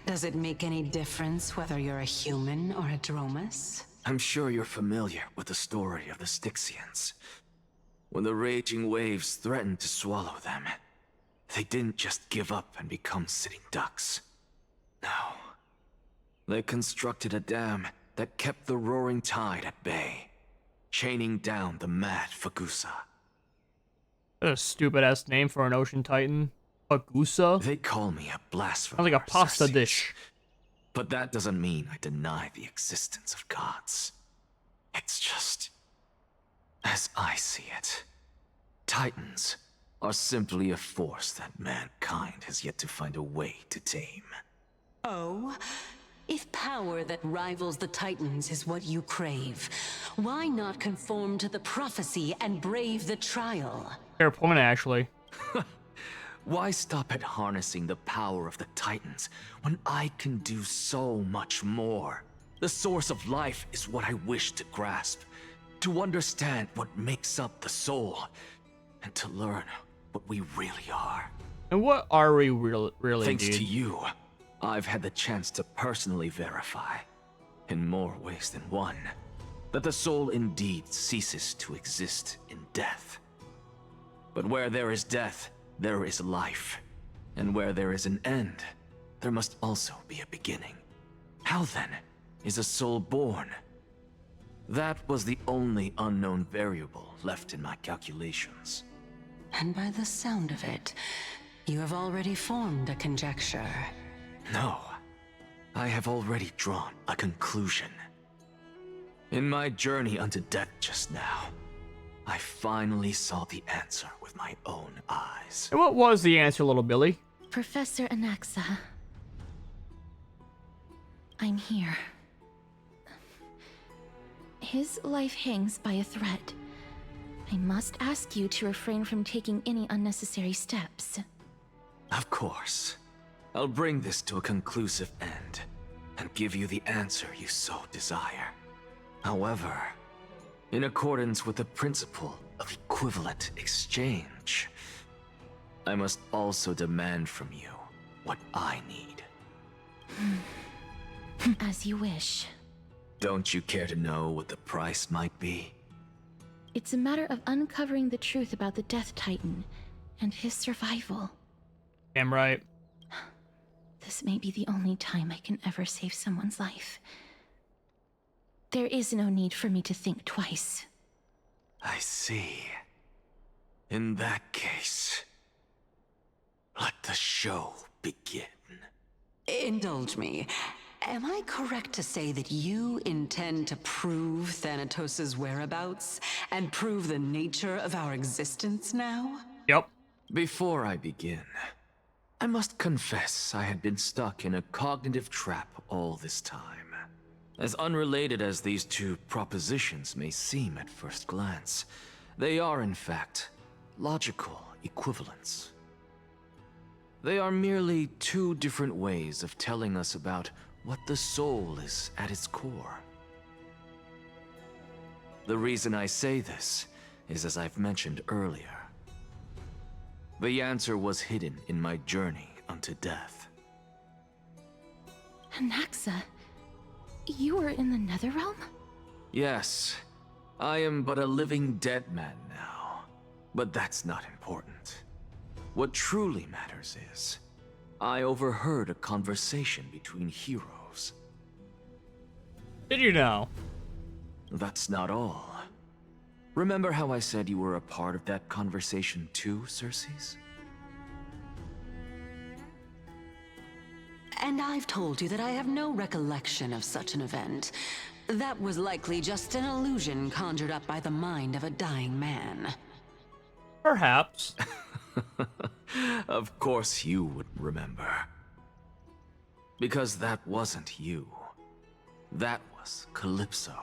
does it make any difference whether you're a human or a Dromus? I'm sure you're familiar with the story of the Styxians. When the raging waves threatened to swallow them, they didn't just give up and become sitting ducks. No. They constructed a dam that kept the roaring tide at bay, chaining down the mad Fagusa. That's a stupid ass name for an ocean titan. Pagusa? They call me a blasphemer. Sounds like a pasta Xerxes. dish. But that doesn't mean I deny the existence of gods. It's just, as I see it, Titans are simply a force that mankind has yet to find a way to tame. Oh? If power that rivals the Titans is what you crave, why not conform to the prophecy and brave the trial? Fair point, actually. Why stop at harnessing the power of the Titans when I can do so much more? The source of life is what I wish to grasp, to understand what makes up the soul, and to learn what we really are. And what are we really, Thanks dude? to you, I've had the chance to personally verify, in more ways than one, that the soul indeed ceases to exist in death. But where there is death, there is life. And where there is an end, there must also be a beginning. How then is a soul born? That was the only unknown variable left in my calculations. And by the sound of it, you have already formed a conjecture. No, I have already drawn a conclusion. In my journey unto death just now, I finally saw the answer with my own eyes. And what was the answer, little Billy? Professor Anaxa, I'm here. His life hangs by a thread. I must ask you to refrain from taking any unnecessary steps. Of course. I'll bring this to a conclusive end, and give you the answer you so desire. However, in accordance with the principle of equivalent exchange, I must also demand from you what I need. As you wish. Don't you care to know what the price might be? It's a matter of uncovering the truth about the Death Titan and his survival. Damn right. This may be the only time I can ever save someone's life. There is no need for me to think twice. I see. In that case, let the show begin. Indulge me. Am I correct to say that you intend to prove Thanatos' whereabouts and prove the nature of our existence now? Yep. Before I begin, I must confess I had been stuck in a cognitive trap all this time. As unrelated as these two propositions may seem at first glance, they are in fact logical equivalents. They are merely two different ways of telling us about what the soul is at its core. The reason I say this is, as I've mentioned earlier, the answer was hidden in my journey unto death. Anaxa, you were in the Netherrealm? Yes, I am but a living dead man now, but that's not important. What truly matters is, I overheard a conversation between heroes. Did you know? That's not all. Remember how I said you were a part of that conversation too, Xerxes? And I've told you that I have no recollection of such an event. That was likely just an illusion conjured up by the mind of a dying man. Perhaps. Of course you would remember. Because that wasn't you. That was Calypso,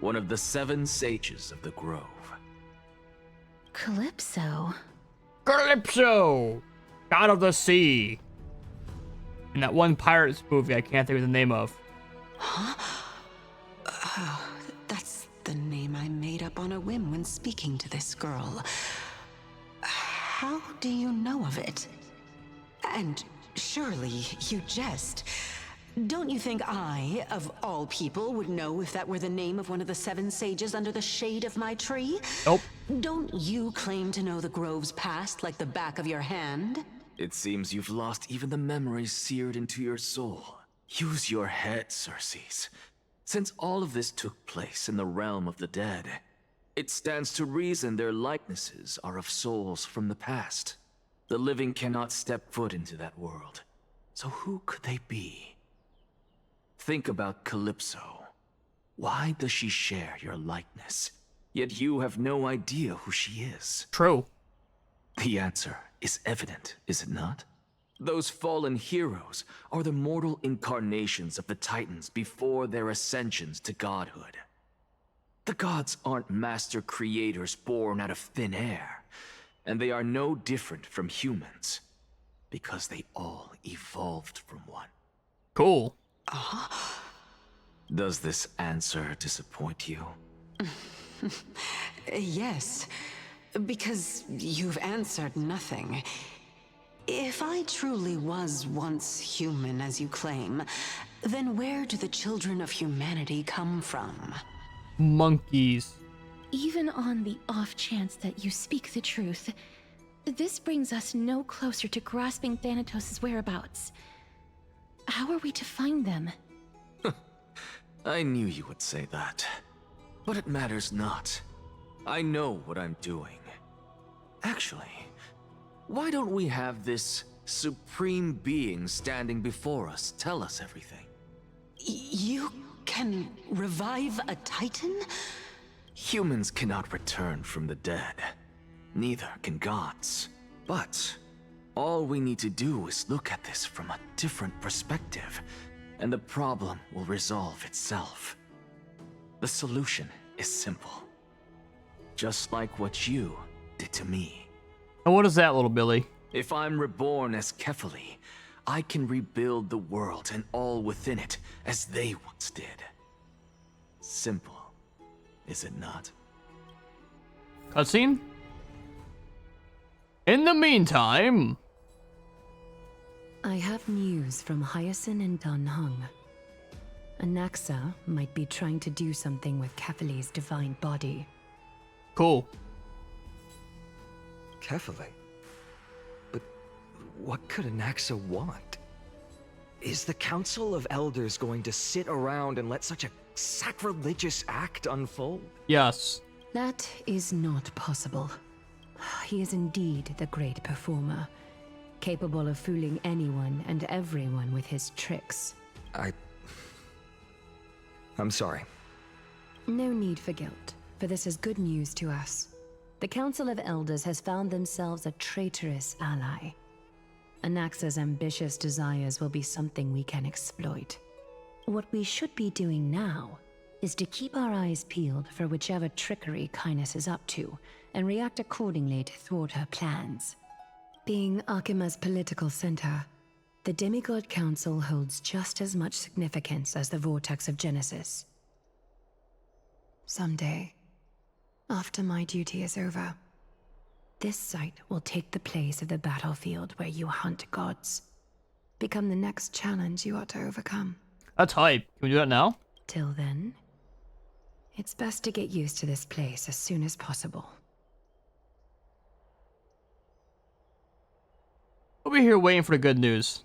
one of the 7 sages of the Grove. Calypso? Calypso! God of the Sea! In that one Pirates movie I can't think of the name of. Huh? Oh, that's the name I made up on a whim when speaking to this girl. How do you know of it? And surely you jest. Don't you think I, of all people, would know if that were the name of one of the 7 sages under the shade of my tree? Nope. Don't you claim to know the Grove's past like the back of your hand? It seems you've lost even the memories seared into your soul. Use your head, Xerxes. Since all of this took place in the realm of the dead, it stands to reason their likenesses are of souls from the past. The living cannot step foot into that world. So who could they be? Think about Calypso. Why does she share your likeness? Yet you have no idea who she is. True. The answer is evident, is it not? Those fallen heroes are the mortal incarnations of the Titans before their ascensions to godhood. The gods aren't master creators born out of thin air, and they are no different from humans, because they all evolved from one. Cool. Does this answer disappoint you? Yes, because you've answered nothing. If I truly was once human, as you claim, then where do the children of humanity come from? Monkeys. Even on the off chance that you speak the truth, this brings us no closer to grasping Thanatos' whereabouts. How are we to find them? I knew you would say that. But it matters not. I know what I'm doing. Actually, why don't we have this supreme being standing before us tell us everything? You can revive a Titan? Humans cannot return from the dead. Neither can gods. But all we need to do is look at this from a different perspective, and the problem will resolve itself. The solution is simple. Just like what you did to me. And what is that, little Billy? If I'm reborn as Kefali, I can rebuild the world and all within it as they once did. Simple, is it not? Cutscene? In the meantime... I have news from Hyacinth and Danhung. Anaxa might be trying to do something with Kefali's divine body. Cool. Kefali? But what could Anaxa want? Is the Council of Elders going to sit around and let such a sacrilegious act unfold? Yes. That is not possible. He is indeed the great performer, capable of fooling anyone and everyone with his tricks. I'm sorry. No need for guilt, for this is good news to us. The Council of Elders has found themselves a traitorous ally. Anaxa's ambitious desires will be something we can exploit. What we should be doing now is to keep our eyes peeled for whichever trickery Kainis is up to, and react accordingly to thwart her plans. Being Akima's political center, the Demigod Council holds just as much significance as the Vortex of Genesis. Someday, after my duty is over, this site will take the place of the battlefield where you hunt gods. Become the next challenge you ought to overcome. That's hype. Can we do that now? Till then, it's best to get used to this place as soon as possible. We'll be here waiting for the good news.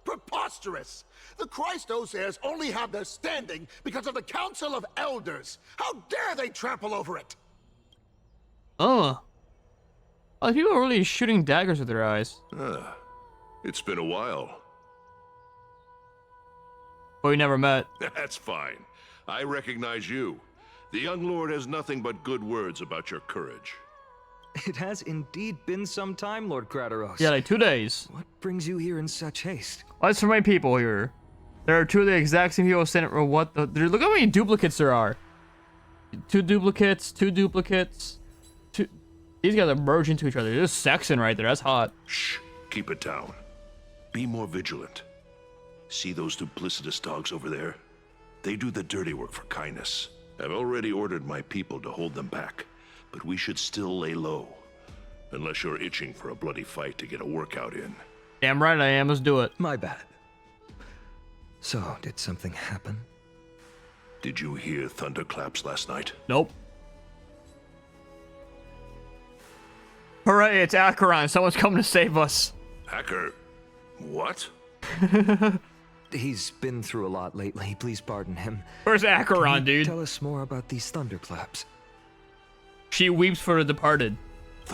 Preposterous! The Christos heirs only have their standing because of the Council of Elders. How dare they trample over it? Oh, people are really shooting daggers with their eyes. It's been a while. But we never met. That's fine. I recognize you. The young lord has nothing but good words about your courage. It has indeed been some time, Lord Kratos. Yeah, like 2 days. What brings you here in such haste? Why so many people here? There are 2 of the exact same people standing. Or what? Look how many duplicates there are. 2 duplicates, 2 duplicates. These guys are merged into each other. There's Saxon right there. That's hot. Shh. Keep it down. Be more vigilant. See those duplicitous dogs over there? They do the dirty work for kindness. I've already ordered my people to hold them back, but we should still lay low. Unless you're itching for a bloody fight to get a workout in. Damn right I am. Let's do it. My bad. So, did something happen? Did you hear thunderclaps last night? Nope. Hooray, it's Acheron. Someone's coming to save us. Hacker. What? He's been through a lot lately. Please pardon him. Where's Acheron, Can you dude? Tell us more about these thunderclaps. She weeps for the departed.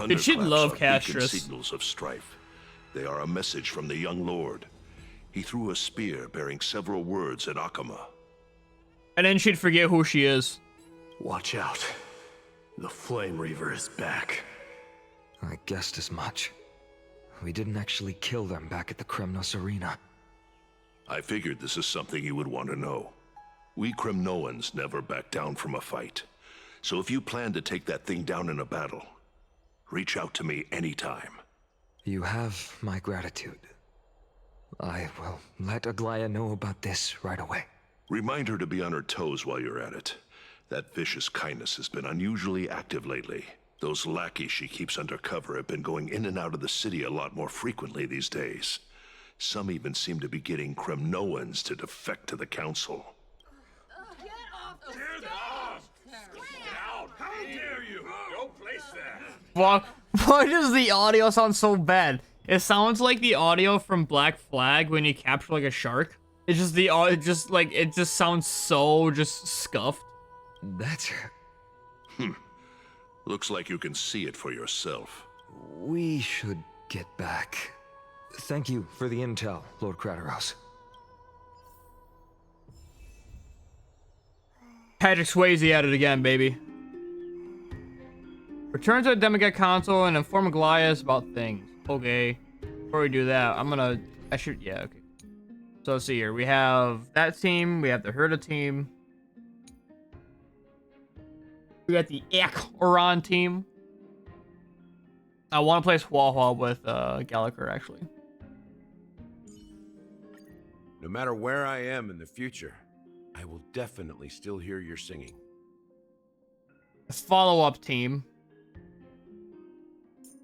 Did she love Thunderclaps are beacon Castris? signals of strife. They are a message from the young lord. He threw a spear bearing several words at Akama. And then she'd forget who she is. Watch out. The Flame Reaver is back. I guessed as much. We didn't actually kill them back at the Kremnos Arena. I figured this is something you would want to know. We Kremnoans never back down from a fight. So if you plan to take that thing down in a battle, reach out to me anytime. You have my gratitude. I will let Aglaya know about this right away. Remind her to be on her toes while you're at it. That vicious kindness has been unusually active lately. Those lackeys she keeps undercover have been going in and out of the city a lot more frequently these days. Some even seem to be getting Kremnoans to defect to the council. How dare you! Don't place that! Why does the audio sound so bad? It sounds like the audio from Black Flag when you capture like a shark. It's just it just sounds so just scuffed. That's... Looks like you can see it for yourself. We should get back. Thank you for the intel, Lord Crateros. Patrick Swayze at it again, baby. Return to the Demigod console and inform Goliath about things. Okay. Before we do that, yeah, okay. So let's see here. We have that team. We have the Herda team. We got the Acheron team. I want to play Swalhwa with Gallagher, actually. No matter where I am in the future, I will definitely still hear your singing. Follow-up team.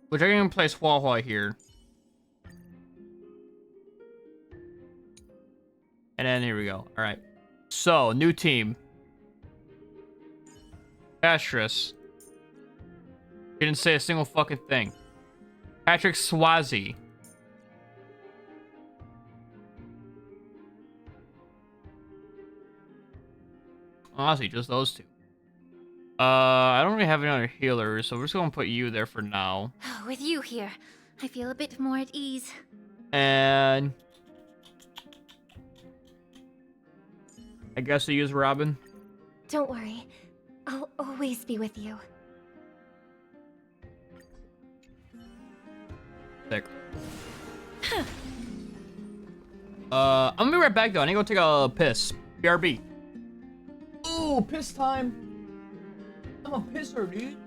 Which I'm going to play Swalhwa here. And then here we go. All right. So, new team. Castris. Didn't say a single fucking thing. Patrick Swayze. Honestly, just those two. I don't really have any other healers, so we're just gonna put you there for now. With you here, I feel a bit more at ease. And I guess we use Robin. Don't worry. I'll always be with you. Sick. I'm gonna be right back though. I need to go take a piss. BRB. Ooh, piss time. I'm a pisser, dude.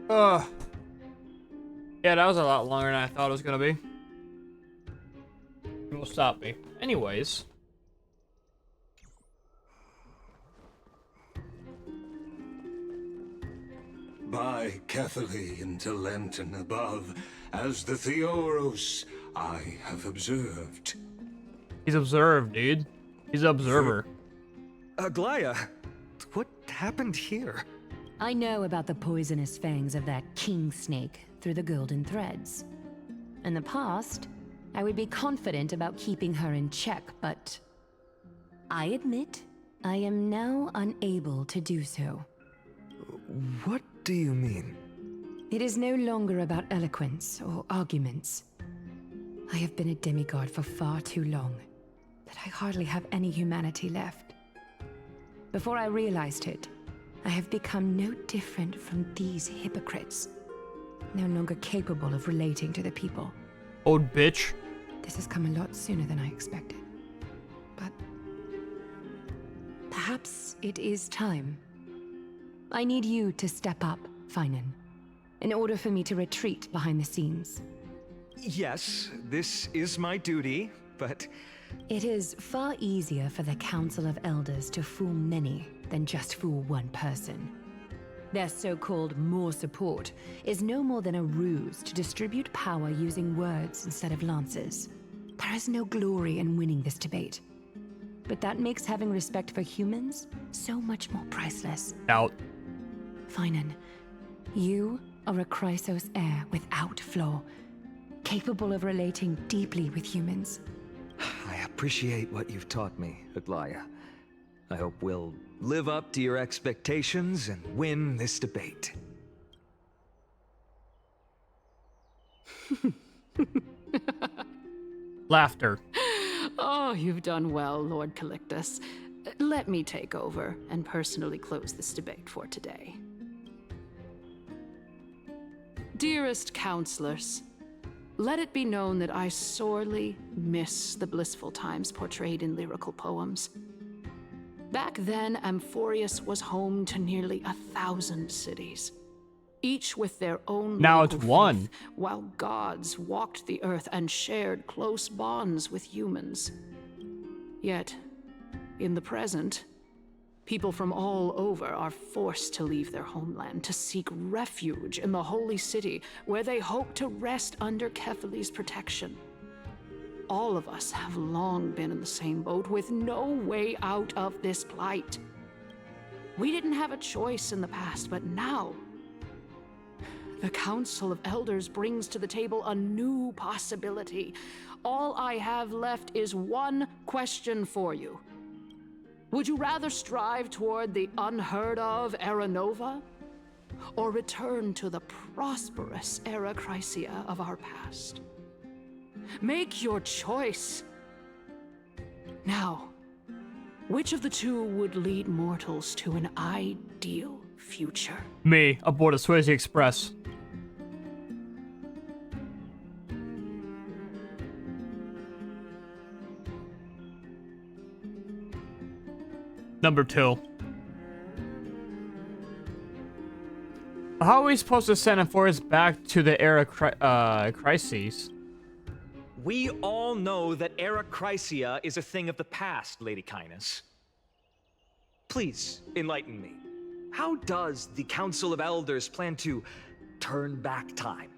Ugh. Yeah, that was a lot longer than I thought it was gonna be. It will stop me. Anyways. By Catherly into Lenten above, as the Theoros I have observed. He's observed, dude. He's an observer. Aglaya, what happened here? I know about the poisonous fangs of that king snake through the golden threads. In the past, I would be confident about keeping her in check, but I admit I am now unable to do so. What do you mean? It is no longer about eloquence or arguments. I have been a demigod for far too long that I hardly have any humanity left. Before I realized it, I have become no different from these hypocrites, no longer capable of relating to the people. Old bitch. This has come a lot sooner than I expected. But perhaps it is time. I need you to step up, Finan, in order for me to retreat behind the scenes. Yes, this is my duty, but... It is far easier for the Council of Elders to fool many than just fool one person. Their so-called more support is no more than a ruse to distribute power using words instead of lances. There is no glory in winning this debate. But that makes having respect for humans so much more priceless. Out. Finan, you are a Chrysos heir without flaw, capable of relating deeply with humans. I appreciate what you've taught me, Aglaya. I hope we'll live up to your expectations and win this debate. Laughter. Oh, you've done well, Lord Calictus. Let me take over and personally close this debate for today. Dearest counselors, let it be known that I sorely miss the blissful times portrayed in lyrical poems. Back then, Amphorius was home to nearly 1,000 cities, each with their own now local it's one. faith, while gods walked the earth and shared close bonds with humans. Yet, in the present, people from all over are forced to leave their homeland to seek refuge in the holy city, where they hope to rest under Kephaly's protection. All of us have long been in the same boat, with no way out of this plight. We didn't have a choice in the past, but now, the Council of Elders brings to the table a new possibility. All I have left is one question for you. Would you rather strive toward the unheard of Era Nova, or return to the prosperous Era Chrysia of our past? Make your choice. Now, which of the two would lead mortals to an ideal future? Me, aboard a Swayze Express. Number 2. How are we supposed to send Amphorius back to the Era Crises? We all know that Era Chrysia is a thing of the past, Lady Cainus. Please, enlighten me. How does the Council of Elders plan to turn back time?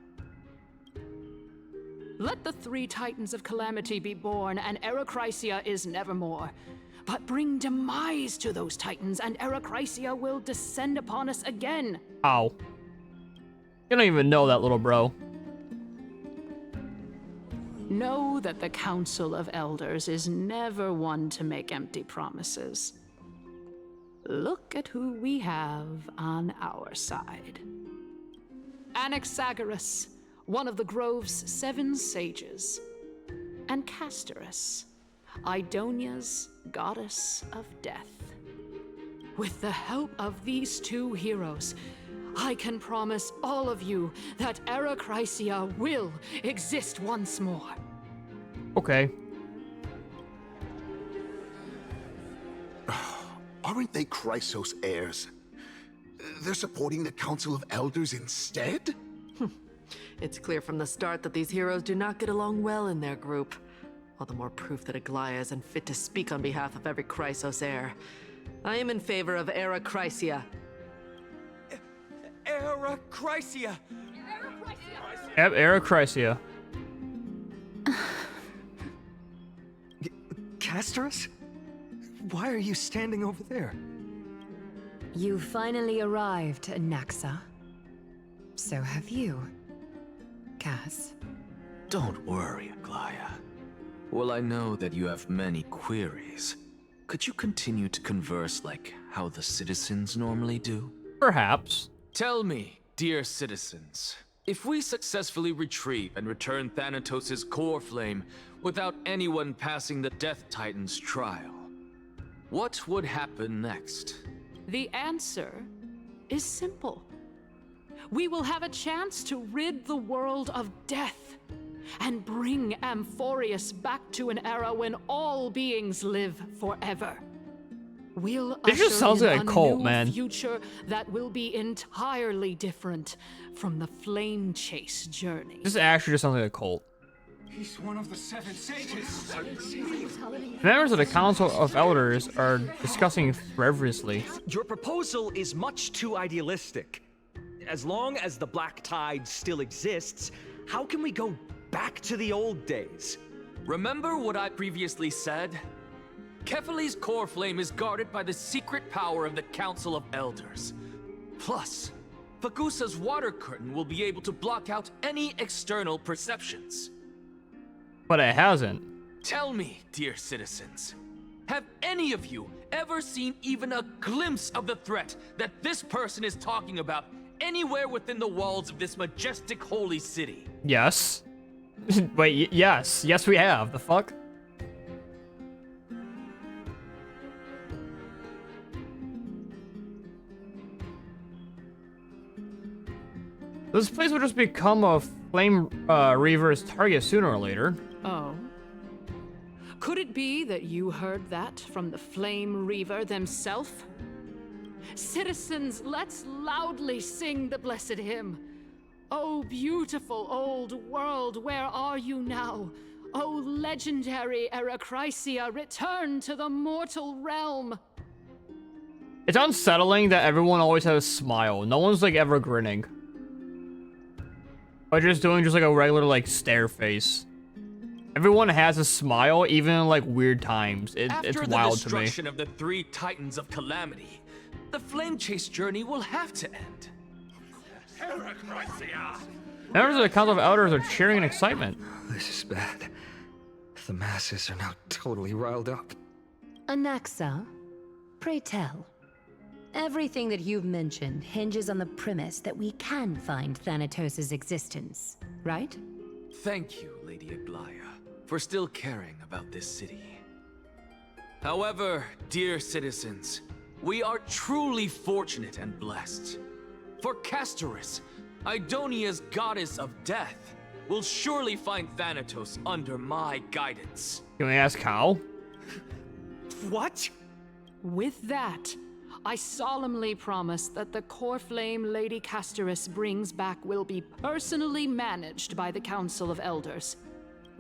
Let the 3 Titans of Calamity be born, and Era Chrysia is nevermore. But bring demise to those Titans, and Era Chrysia will descend upon us again. Ow. You don't even know that, little bro. Know that the Council of Elders is never one to make empty promises. Look at who we have on our side. Anaxagoras, one of the Grove's 7 sages, and Castorus, Idonia's goddess of death. With the help of these 2 heroes, I can promise all of you that Era Chrysia will exist once more. Okay. Aren't they Chrysos heirs? they're supporting the Council of Elders instead? It's clear from the start that these heroes do not get along well in their group. All the more proof that Aglaya is unfit to speak on behalf of every Chrysos heir. I am in favor of Era Chrysia. Era Chrysia! Yep, Era Chrysia. Castorus? Why are you standing over there? You finally arrived, Naxa. So have you, Cass. Don't worry, Aglaya. Well, I know that you have many queries. Could you continue to converse like how the citizens normally do? Perhaps. Tell me, dear citizens, if we successfully retrieve and return Thanatos' core flame without anyone passing the Death Titan's trial, what would happen next? The answer is simple. We will have a chance to rid the world of death and bring Amphorius back to an era when all beings live forever. We'll This just sounds usher like in a cult, new man. future that will be entirely different from the flame chase journey. This actually just sounds like a cult. He's one of the 7 sages. Members of the Council of Elders are discussing fervorously. Your proposal is much too idealistic. As long as the Black Tide still exists, how can we go back to the old days? Remember what I previously said? Kefali's core flame is guarded by the secret power of the Council of Elders. Plus, Fagusa's water curtain will be able to block out any external perceptions. But it hasn't. Tell me, dear citizens, have any of you ever seen even a glimpse of the threat that this person is talking about anywhere within the walls of this majestic holy city? Yes. Wait, yes. Yes, we have. The fuck? This place will just become a Flame Reaver's target sooner or later. Oh. Could it be that you heard that from the Flame Reaver themselves? Citizens, let's loudly sing the blessed hymn. Oh, beautiful old world, where are you now? Oh, legendary Erechrysia, return to the mortal realm. It's unsettling that everyone always has a smile. No one's like ever grinning. Or just doing just like a regular like stare face. Everyone has a smile, even in like weird times. It's wild to me. After the destruction of the 3 Titans of Calamity, the Flame Chase journey will have to end. Members of the Council of Elders are cheering in excitement. This is bad. The masses are now totally riled up. Anaxa, pray tell. Everything that you've mentioned hinges on the premise that we can find Thanatos' existence, right? Thank you, Lady Aglaya, for still caring about this city. However, dear citizens, we are truly fortunate and blessed. For Castorus, Idonia's goddess of death, will surely find Thanatos under my guidance. Can we ask how? What? With that, I solemnly promise that the core flame Lady Castorus brings back will be personally managed by the Council of Elders.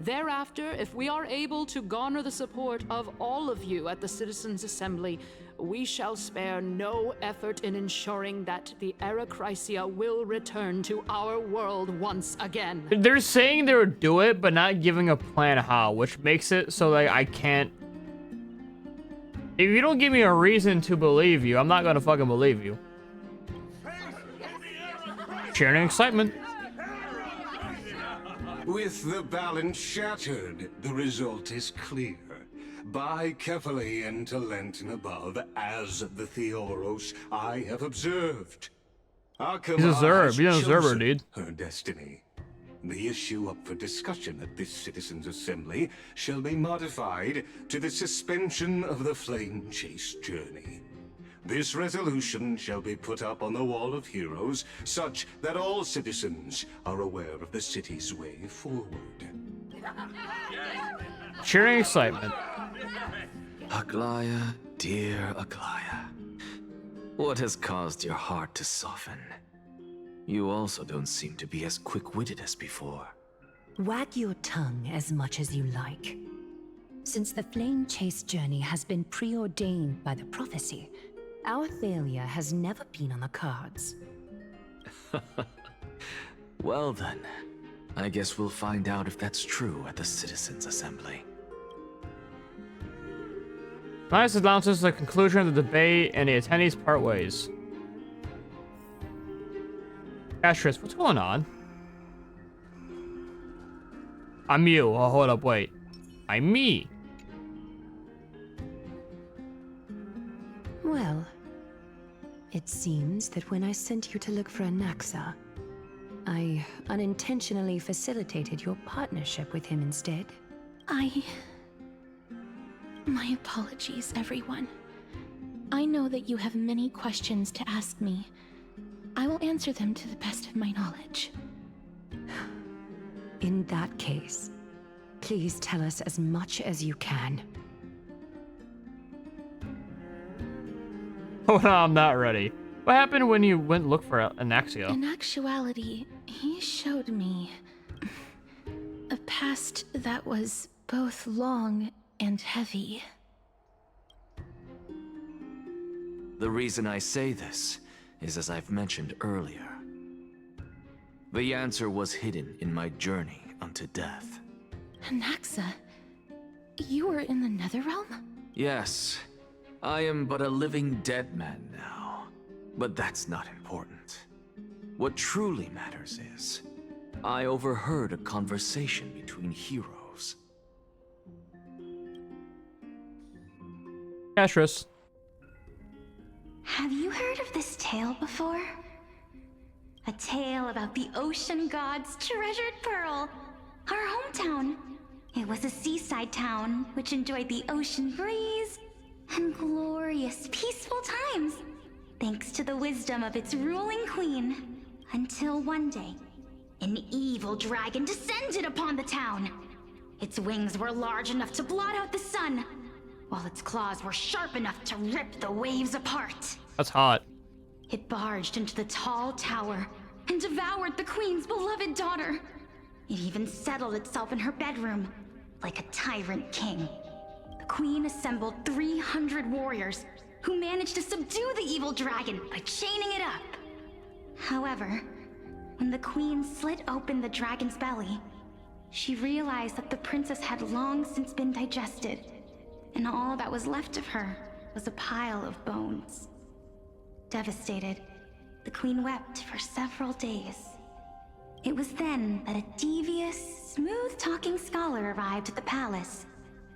Thereafter, if we are able to garner the support of all of you at the Citizens' Assembly, we shall spare no effort in ensuring that the Erechrysia will return to our world once again. They're saying they would do it, but not giving a plan how, which makes it so like I can't. If you don't give me a reason to believe you, I'm not gonna fucking believe you. Sharing excitement. With the balance shattered, the result is clear. By Kefali and Talent above, as the Theoros I have observed. He's a Zerb. He's an observer, dude. Her destiny. The issue up for discussion at this Citizens' Assembly shall be modified to the suspension of the Flame Chase journey. This resolution shall be put up on the Wall of Heroes, such that all citizens are aware of the city's way forward. Cheering excitement. Aglaya, dear Aglaya. What has caused your heart to soften? You also don't seem to be as quick-witted as before. Wag your tongue as much as you like. Since the flame chase journey has been preordained by the prophecy, our failure has never been on the cards. Well then, I guess we'll find out if that's true at the Citizens' Assembly. Nice announces the conclusion of the debate and the attendees part ways. Asterisk, what's going on? I'm you. Oh, hold up, wait. I'm me. Well, it seems that when I sent you to look for Anaxa, I unintentionally facilitated your partnership with him instead. My apologies, everyone. I know that you have many questions to ask me. I will answer them to the best of my knowledge. In that case, please tell us as much as you can. Oh no, I'm not ready. What happened when you went look for Anaxia? In actuality, he showed me a past that was both long and heavy. The reason I say this is as I've mentioned earlier. The answer was hidden in my journey unto death. Anaxa, you were in the Netherrealm? Yes, I am but a living dead man now. But that's not important. What truly matters is, I overheard a conversation between heroes. Asterisk. Have you heard of this tale before? A tale about the ocean god's treasured pearl, our hometown. It was a seaside town which enjoyed the ocean breeze and glorious, peaceful times, thanks to the wisdom of its ruling queen. Until one day, an evil dragon descended upon the town. Its wings were large enough to blot out the sun, while its claws were sharp enough to rip the waves apart. That's hot. It barged into the tall tower and devoured the queen's beloved daughter. It even settled itself in her bedroom, like a tyrant king. The queen assembled 300 warriors who managed to subdue the evil dragon by chaining it up. However, when the queen slit open the dragon's belly, she realized that the princess had long since been digested, and all that was left of her was a pile of bones. Devastated, the queen wept for several days. It was then that a devious, smooth-talking scholar arrived at the palace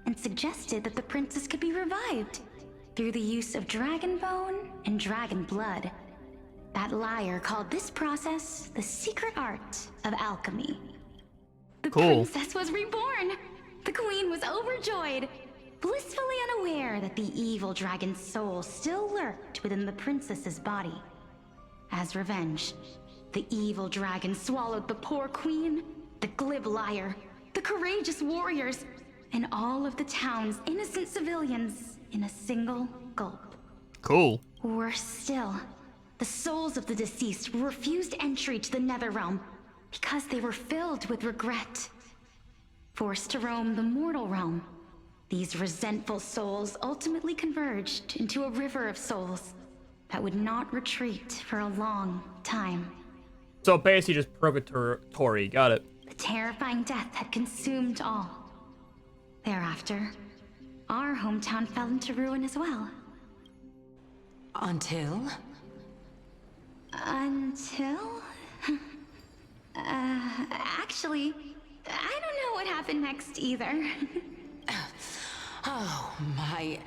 and suggested that the princess could be revived through the use of dragon bone and dragon blood. That liar called this process the secret art of alchemy. The princess was reborn. The queen was overjoyed, blissfully unaware that the evil dragon's soul still lurked within the princess's body. As revenge, the evil dragon swallowed the poor queen, the glib liar, the courageous warriors, and all of the town's innocent civilians in a single gulp. Cool. Worse still, the souls of the deceased refused entry to the Netherrealm because they were filled with regret. Forced to roam the mortal realm, these resentful souls ultimately converged into a river of souls that would not retreat for a long time. So basically just purgatory. Got it. The terrifying death had consumed all. Thereafter, our hometown fell into ruin as well. Until? Actually, I don't know what happened next either. Oh, my...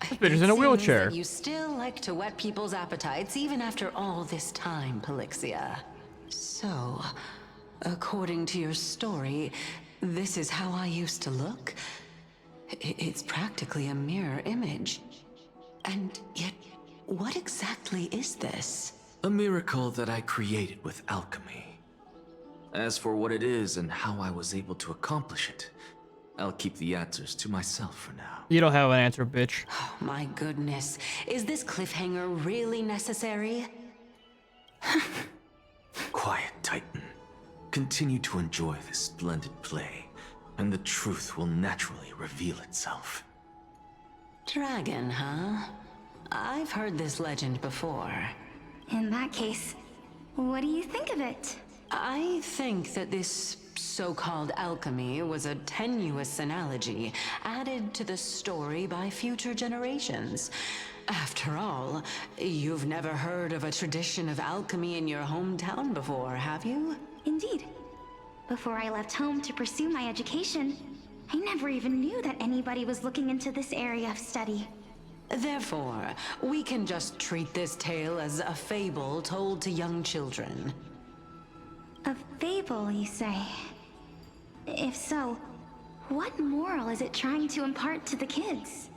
This bitch is in a wheelchair. You still like to whet people's appetites even after all this time, Pelixia. So, according to your story, this is how I used to look? It's practically a mirror image. And yet, what exactly is this? A miracle that I created with alchemy. As for what it is and how I was able to accomplish it, I'll keep the answers to myself for now. You don't have an answer, bitch. Oh, my goodness. Is this cliffhanger really necessary? Quiet, Titan. Continue to enjoy this splendid play, and the truth will naturally reveal itself. Dragon, huh? I've heard this legend before. In that case, what do you think of it? I think that this so-called alchemy was a tenuous analogy added to the story by future generations. After all, you've never heard of a tradition of alchemy in your hometown before, have you? Indeed. Before I left home to pursue my education, I never even knew that anybody was looking into this area of study. Therefore, we can just treat this tale as a fable told to young children. A fable, you say? If so, what moral is it trying to impart to the kids?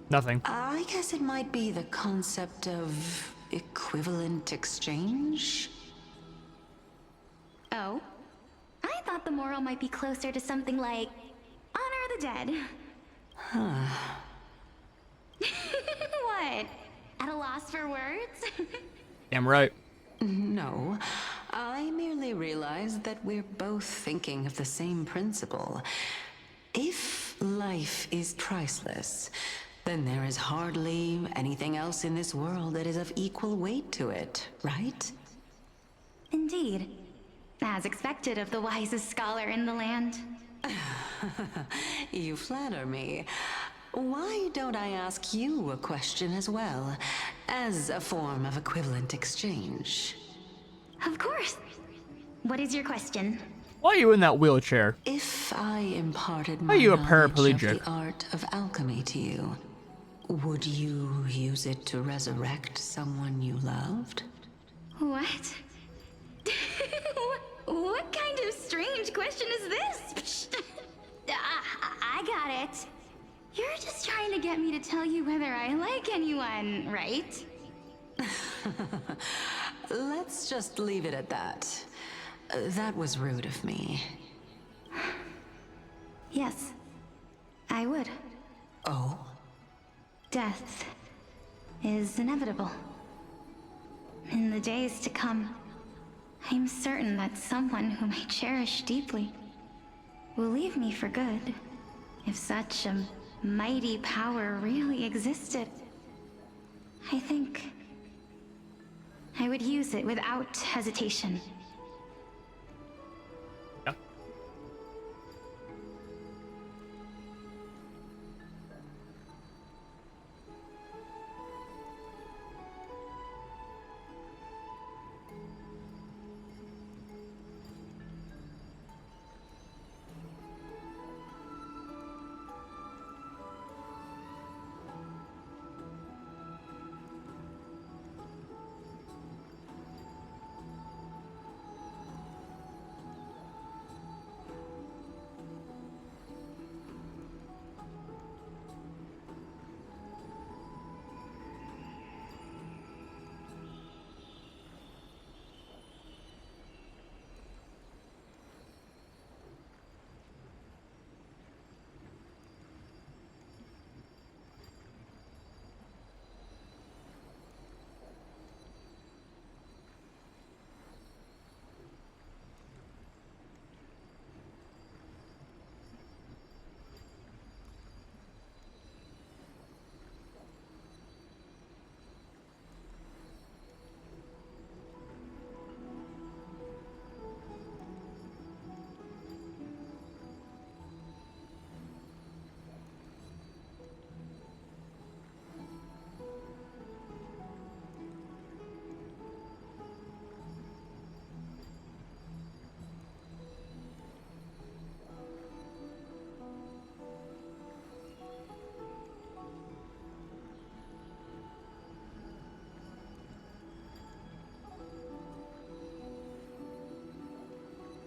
Nothing. I guess it might be the concept of equivalent exchange? Oh? I thought the moral might be closer to something like honor the dead. Huh. What? At a loss for words? Damn right. No, I merely realized that we're both thinking of the same principle. If life is priceless, then there is hardly anything else in this world that is of equal weight to it, right? Indeed. As expected of the wisest scholar in the land. You flatter me. Why don't I ask you a question as well, as a form of equivalent exchange? Of course. What is your question? Why are you in that wheelchair? If I imparted Are my you a knowledge paraplegic? of the art of alchemy to you, would you use it to resurrect someone you loved? What? What kind of strange question is this? I got it. You're just trying to get me to tell you whether I like anyone, right? Let's just leave it at that. That was rude of me. Yes, I would. Oh? Death is inevitable. In the days to come, I'm certain that someone whom I cherish deeply will leave me for good. If such a mighty power really existed, I think I would use it without hesitation. Yeah.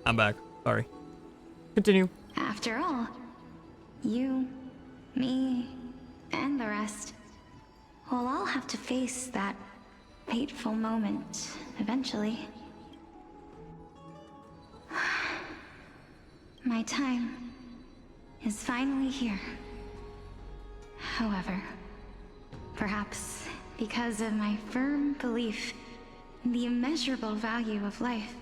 I'm back. Sorry. Continue. After all, you, me, and the rest will all have to face that fateful moment eventually. My time is finally here. However, perhaps because of my firm belief in the immeasurable value of life,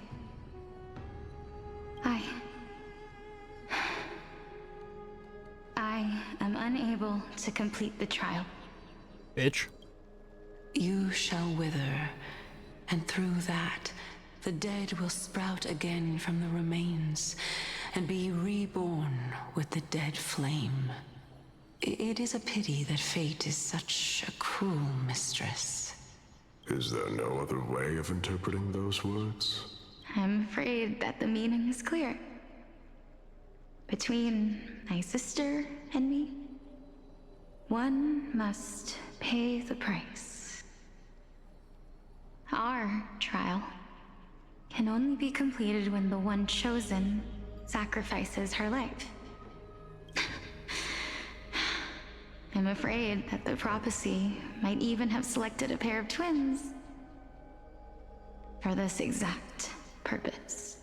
I am unable to complete the trial. Bitch. You shall wither, and through that, the dead will sprout again from the remains, and be reborn with the dead flame. It is a pity that fate is such a cruel mistress. Is there no other way of interpreting those words? I'm afraid that the meaning is clear. Between my sister and me, one must pay the price. Our trial can only be completed when the one chosen sacrifices her life. I'm afraid that the prophecy might even have selected a pair of twins for this exact purpose.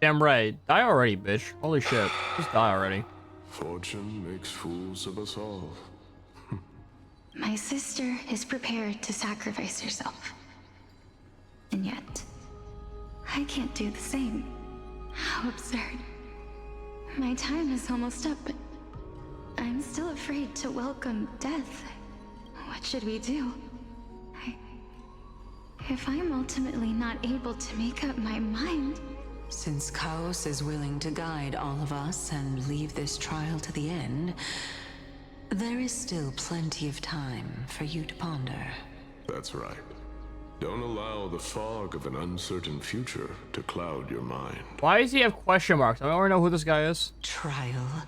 Damn right. Die already, bitch. Holy shit. Just die already. Fortune makes fools of us all. My sister is prepared to sacrifice herself. And yet, I can't do the same. How absurd. My time is almost up, but I'm still afraid to welcome death. What should we do? If I'm ultimately not able to make up my mind... Since Chaos is willing to guide all of us and leave this trial to the end, there is still plenty of time for you to ponder. That's right. Don't allow the fog of an uncertain future to cloud your mind. Why does he have question marks? I don't already know who this guy is. Trial,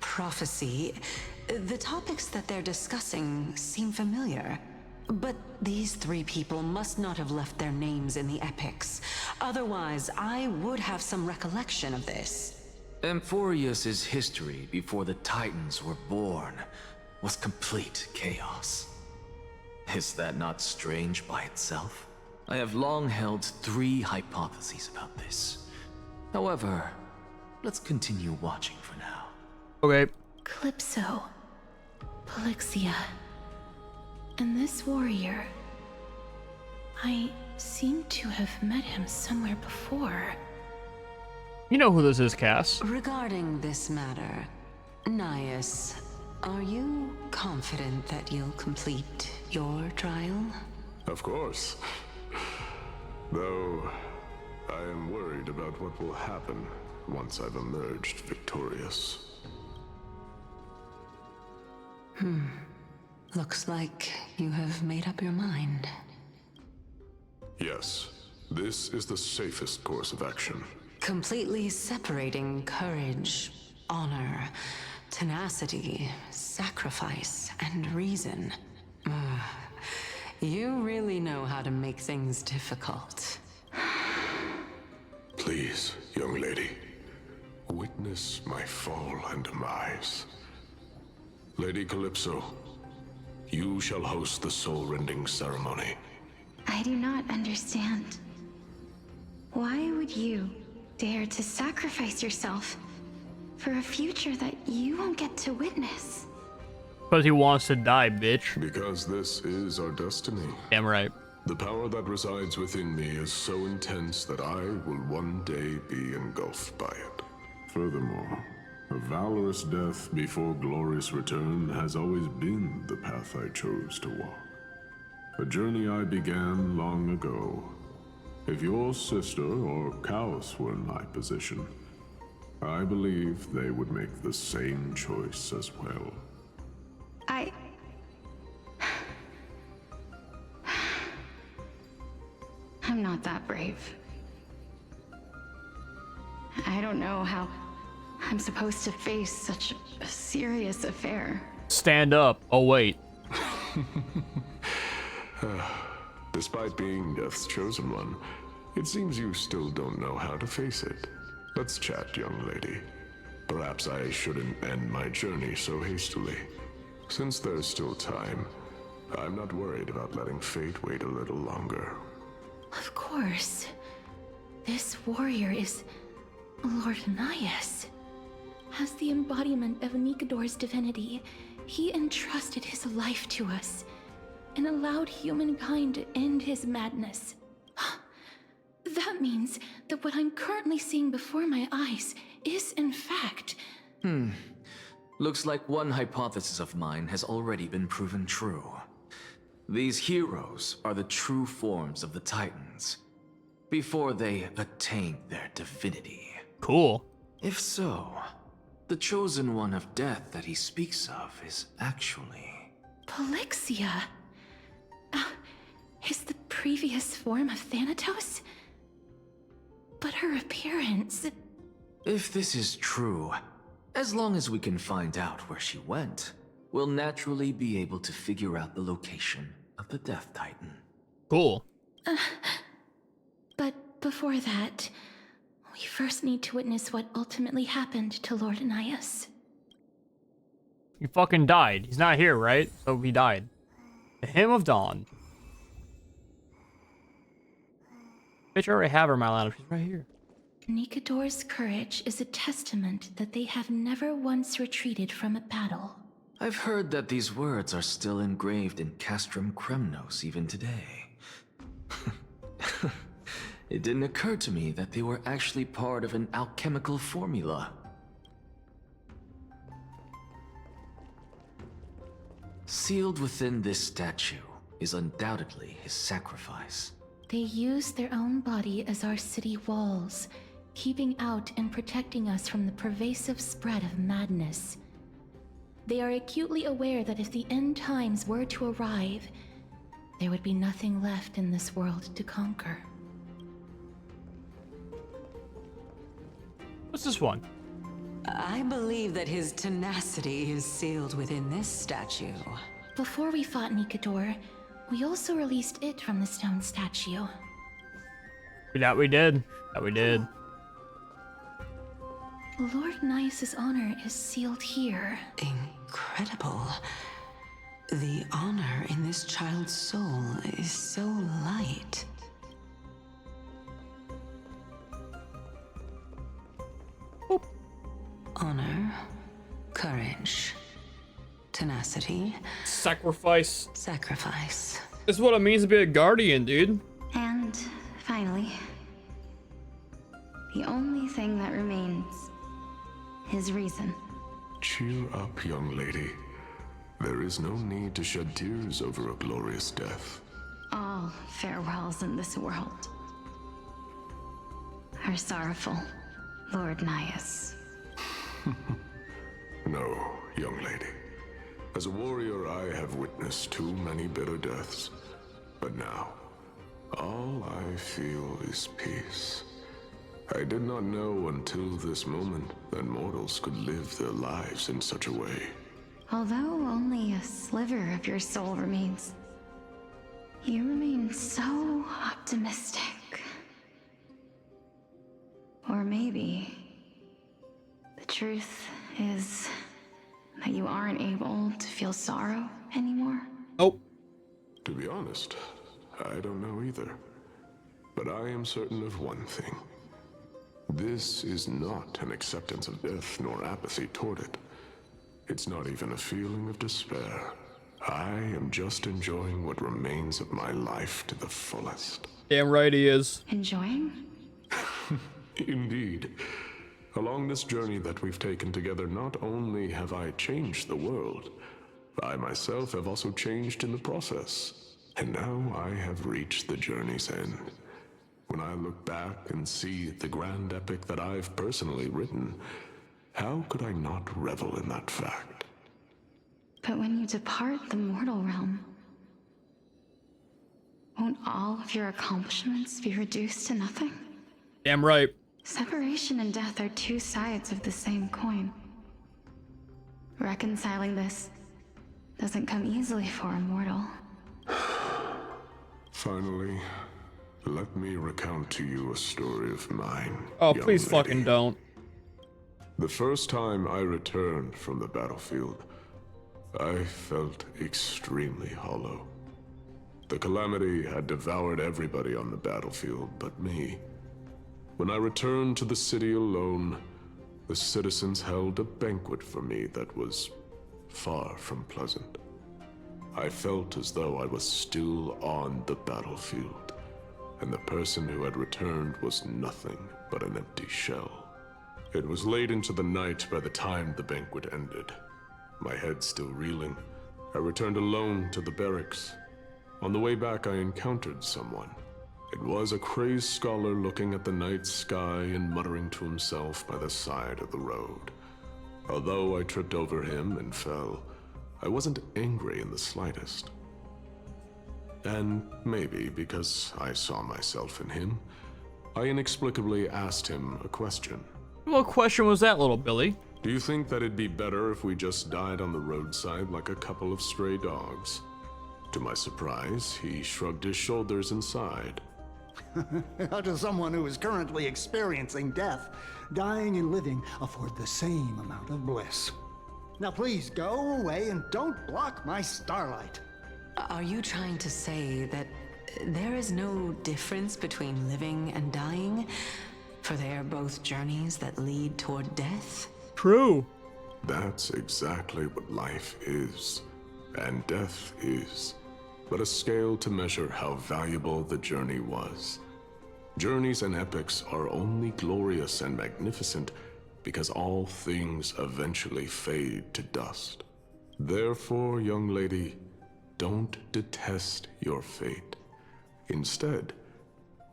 prophecy, the topics that they're discussing seem familiar. But these three people must not have left their names in the epics. Otherwise, I would have some recollection of this. Amphorius's history before the Titans were born was complete chaos. Is that not strange by itself? I have long held 3 hypotheses about this. However, let's continue watching for now. Okay. Calypso, Polixia, and this warrior. I seem to have met him somewhere before. You know who this is, Cass. Regarding this matter, Nias, are you confident that you'll complete your trial? Of course. Though, I am worried about what will happen once I've emerged victorious. Looks like you have made up your mind. Yes, this is the safest course of action. Completely separating courage, honor, tenacity, sacrifice, and reason. You really know how to make things difficult. Please, young lady, witness my fall and demise. Lady Calypso, you shall host the soul-rending ceremony. I do not understand. Why would you dare to sacrifice yourself for a future that you won't get to witness? Because he wants to die, bitch. Because this is our destiny. Damn right. The power that resides within me is so intense that I will one day be engulfed by it. Furthermore, a valorous death before glorious return has always been the path I chose to walk. A journey I began long ago. If your sister or Chaos were in my position, I believe they would make the same choice as well. I'm not that brave. I don't know how I'm supposed to face such a serious affair. Stand up. Oh, wait. Despite being Death's chosen one, it seems you still don't know how to face it. Let's chat, young lady. Perhaps I shouldn't end my journey so hastily. Since there's still time, I'm not worried about letting fate wait a little longer. Of course. This warrior is Lord Nias. As the embodiment of Nikador's divinity, he entrusted his life to us and allowed humankind to end his madness. That means that what I'm currently seeing before my eyes is, in fact... Looks like one hypothesis of mine has already been proven true. These heroes are the true forms of the Titans, before they attain their divinity. Cool. If so, the chosen one of death that he speaks of is actually... Polixia? Is the previous form of Thanatos? But her appearance... If this is true, as long as we can find out where she went, we'll naturally be able to figure out the location of the Death Titan. Cool. But before that, we first need to witness what ultimately happened to Lord Anias. He fucking died. He's not here, right? So he died. The Hymn of Dawn. Bitch, I already have her in my lineup. She's right here. Nikador's courage is a testament that they have never once retreated from a battle. I've heard that these words are still engraved in Castrum Kremnos even today. It didn't occur to me that they were actually part of an alchemical formula. Sealed within this statue is undoubtedly his sacrifice. They use their own body as our city walls, keeping out and protecting us from the pervasive spread of madness. They are acutely aware that if the end times were to arrive, there would be nothing left in this world to conquer. What's this one? I believe that his tenacity is sealed within this statue. Before we fought Nikador, we also released it from the stone statue. That we did. That we did. Lord Nias's honor is sealed here. Incredible. The honor in this child's soul is so light. Boop. Honor, courage, tenacity, sacrifice. Sacrifice. This is what it means to be a guardian, dude. And finally, the only thing that remains is reason. Cheer up, young lady. There is no need to shed tears over a glorious death. All farewells in this world are sorrowful, Lord Nias. No, young lady. As a warrior, I have witnessed too many bitter deaths. But now, all I feel is peace. I did not know until this moment that mortals could live their lives in such a way. Although only a sliver of your soul remains, you remain so optimistic. Or maybe the truth is that you aren't able to feel sorrow anymore? Nope. To be honest, I don't know either. But I am certain of one thing. This is not an acceptance of death nor apathy toward it. It's not even a feeling of despair. I am just enjoying what remains of my life to the fullest. Damn right he is. Enjoying? Indeed. Along this journey that we've taken together, not only have I changed the world, I myself have also changed in the process. And now I have reached the journey's end. When I look back and see the grand epic that I've personally written, how could I not revel in that fact? But when you depart the mortal realm, won't all of your accomplishments be reduced to nothing? Damn right. Separation and death are two sides of the same coin. Reconciling this doesn't come easily for a mortal. Finally, let me recount to you a story of mine. Oh, young please lady. fucking don't. The first time I returned from the battlefield, I felt extremely hollow. The calamity had devoured everybody on the battlefield but me. When I returned to the city alone, the citizens held a banquet for me that was far from pleasant. I felt as though I was still on the battlefield, and the person who had returned was nothing but an empty shell. It was late into the night by the time the banquet ended. My head still reeling, I returned alone to the barracks. On the way back, I encountered someone. It was a crazed scholar looking at the night sky and muttering to himself by the side of the road. Although I tripped over him and fell, I wasn't angry in the slightest. And maybe because I saw myself in him, I inexplicably asked him a question. What question was that, little Billy? Do you think that it'd be better if we just died on the roadside like a couple of stray dogs? To my surprise, he shrugged his shoulders and sighed. How does someone who is currently experiencing death, dying and living, afford the same amount of bliss? Now please go away and don't block my starlight. Are you trying to say that there is no difference between living and dying? For they are both journeys that lead toward death? True. That's exactly what life is, and death is, but a scale to measure how valuable the journey was. Journeys and epics are only glorious and magnificent because all things eventually fade to dust. Therefore, young lady, don't detest your fate. Instead,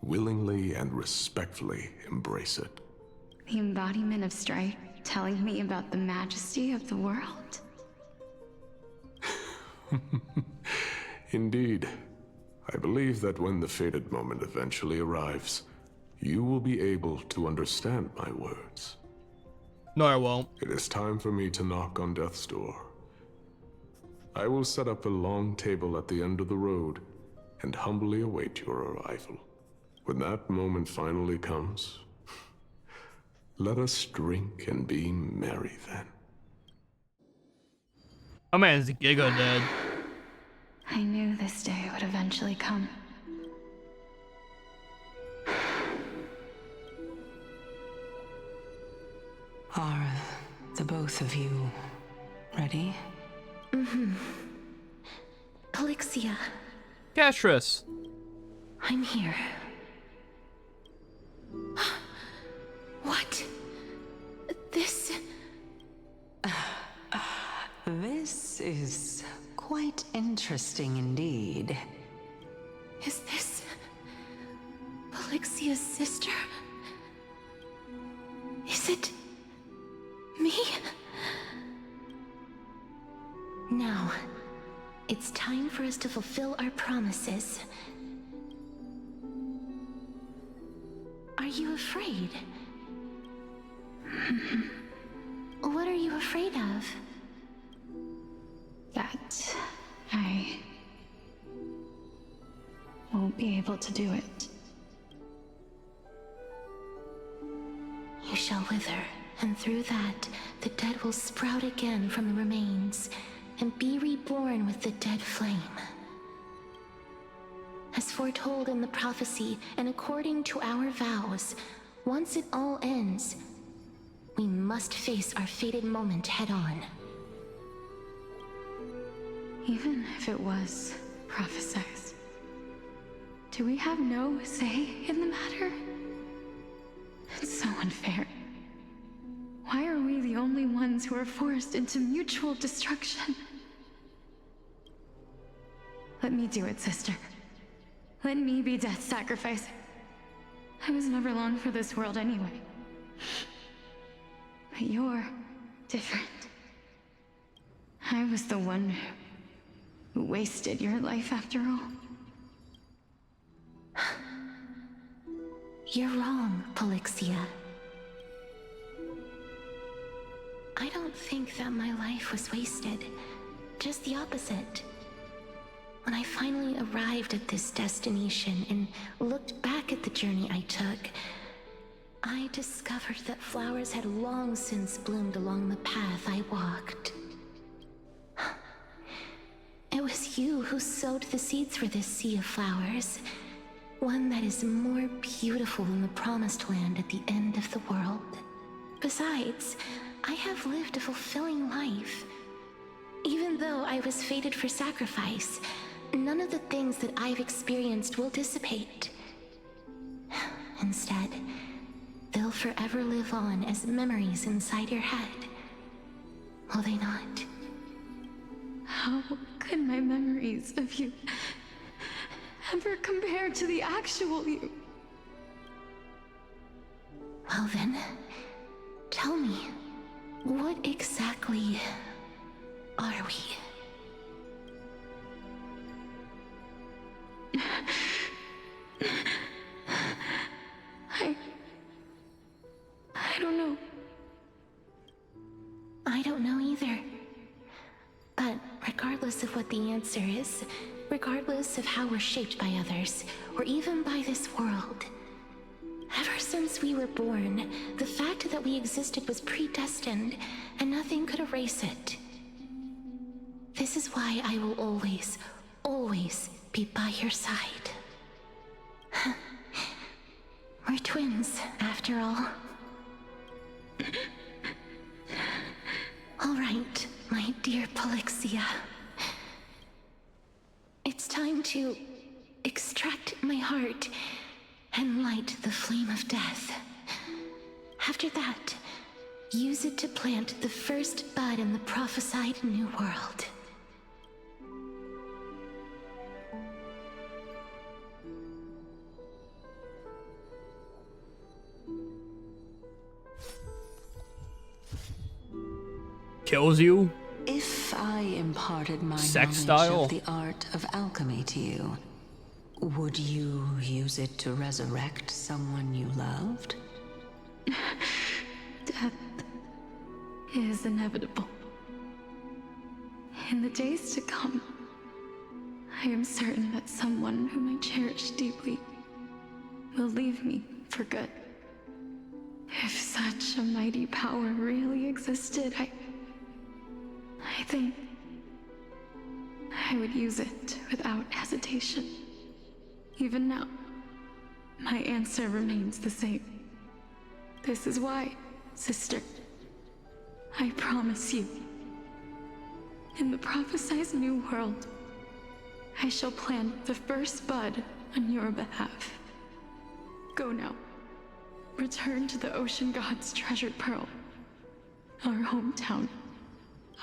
willingly and respectfully embrace it. The embodiment of strife telling me about the majesty of the world. Indeed. I believe that when the fated moment eventually arrives, you will be able to understand my words. No, I won't. It is time for me to knock on death's door. I will set up a long table at the end of the road and humbly await your arrival. When that moment finally comes, let us drink and be merry then. My man's giga dead. I knew this day would eventually come. Are the both of you ready? Mm-hmm. Calixia. Castris. I'm here. What? This... This is quite interesting indeed. Is this... Calixia's sister? Is it... me? Now, it's time for us to fulfill our promises. Are you afraid? What are you afraid of? That I won't be able to do it. You shall wither, and through that, the dead will sprout again from the remains, and be reborn with the dead flame. As foretold in the prophecy, and according to our vows, once it all ends, we must face our fated moment head-on. Even if it was prophesized, do we have no say in the matter? It's so unfair. Why are we the only ones who are forced into mutual destruction? Let me do it, sister. Let me be death's sacrifice. I was never long for this world anyway. But you're different. I was the one who wasted your life after all. You're wrong, Calixia. I don't think that my life was wasted. Just the opposite. When I finally arrived at this destination and looked back at the journey I took, I discovered that flowers had long since bloomed along the path I walked. It was you who sowed the seeds for this sea of flowers, one that is more beautiful than the promised land at the end of the world. Besides, I have lived a fulfilling life. Even though I was fated for sacrifice, none of the things that I've experienced will dissipate. Instead, they'll forever live on as memories inside your head. Will they not? How could my memories of you ever compare to the actual you? Well then, tell me, what exactly are we? I don't know. I don't know either. But regardless of what the answer is, regardless of how we're shaped by others, or even by this world, ever since we were born, the fact that we existed was predestined, and nothing could erase it. This is why I will always, always be by your side. We're twins, after all. All right, my dear Polixia. It's time to extract my heart and light the flame of death. After that, use it to plant the first bud in the prophesied new world. Kills you? If I imparted my Sex knowledge style? of the art of alchemy to you, would you use it to resurrect someone you loved? Death is inevitable. In the days to come, I am certain that someone whom I cherish deeply will leave me for good. If such a mighty power really existed, I think I would use it without hesitation. Even now, my answer remains the same. This is why, sister, I promise you, in the prophesied new world, I shall plant the first bud on your behalf. Go now. Return to the ocean god's treasured pearl, our hometown.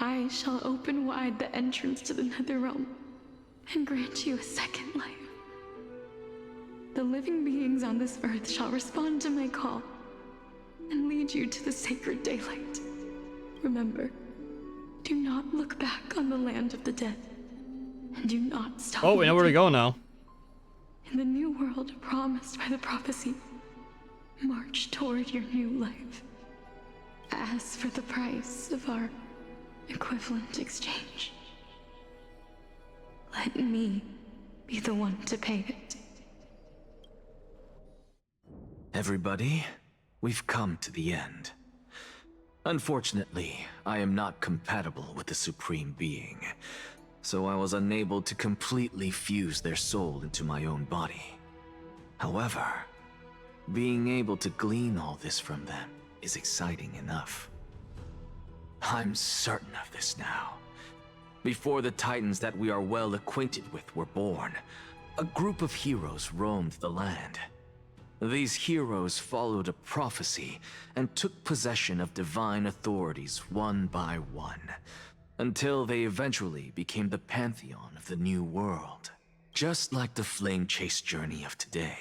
I shall open wide the entrance to the Netherrealm and grant you a second life. The living beings on this earth shall respond to my call and lead you to the sacred daylight. Remember, do not look back on the land of the dead, and do not stop. Oh, we know where to go now. In the new world promised by the prophecy, march toward your new life. As for the price of our equivalent exchange, let me be the one to pay it. Everybody, we've come to the end. Unfortunately, I am not compatible with the Supreme Being, so I was unable to completely fuse their soul into my own body. However, being able to glean all this from them is exciting enough. I'm certain of this now. Before the Titans that we are well acquainted with were born, a group of heroes roamed the land. These heroes followed a prophecy and took possession of divine authorities one by one, until they eventually became the pantheon of the new world. Just like the flame chase journey of today,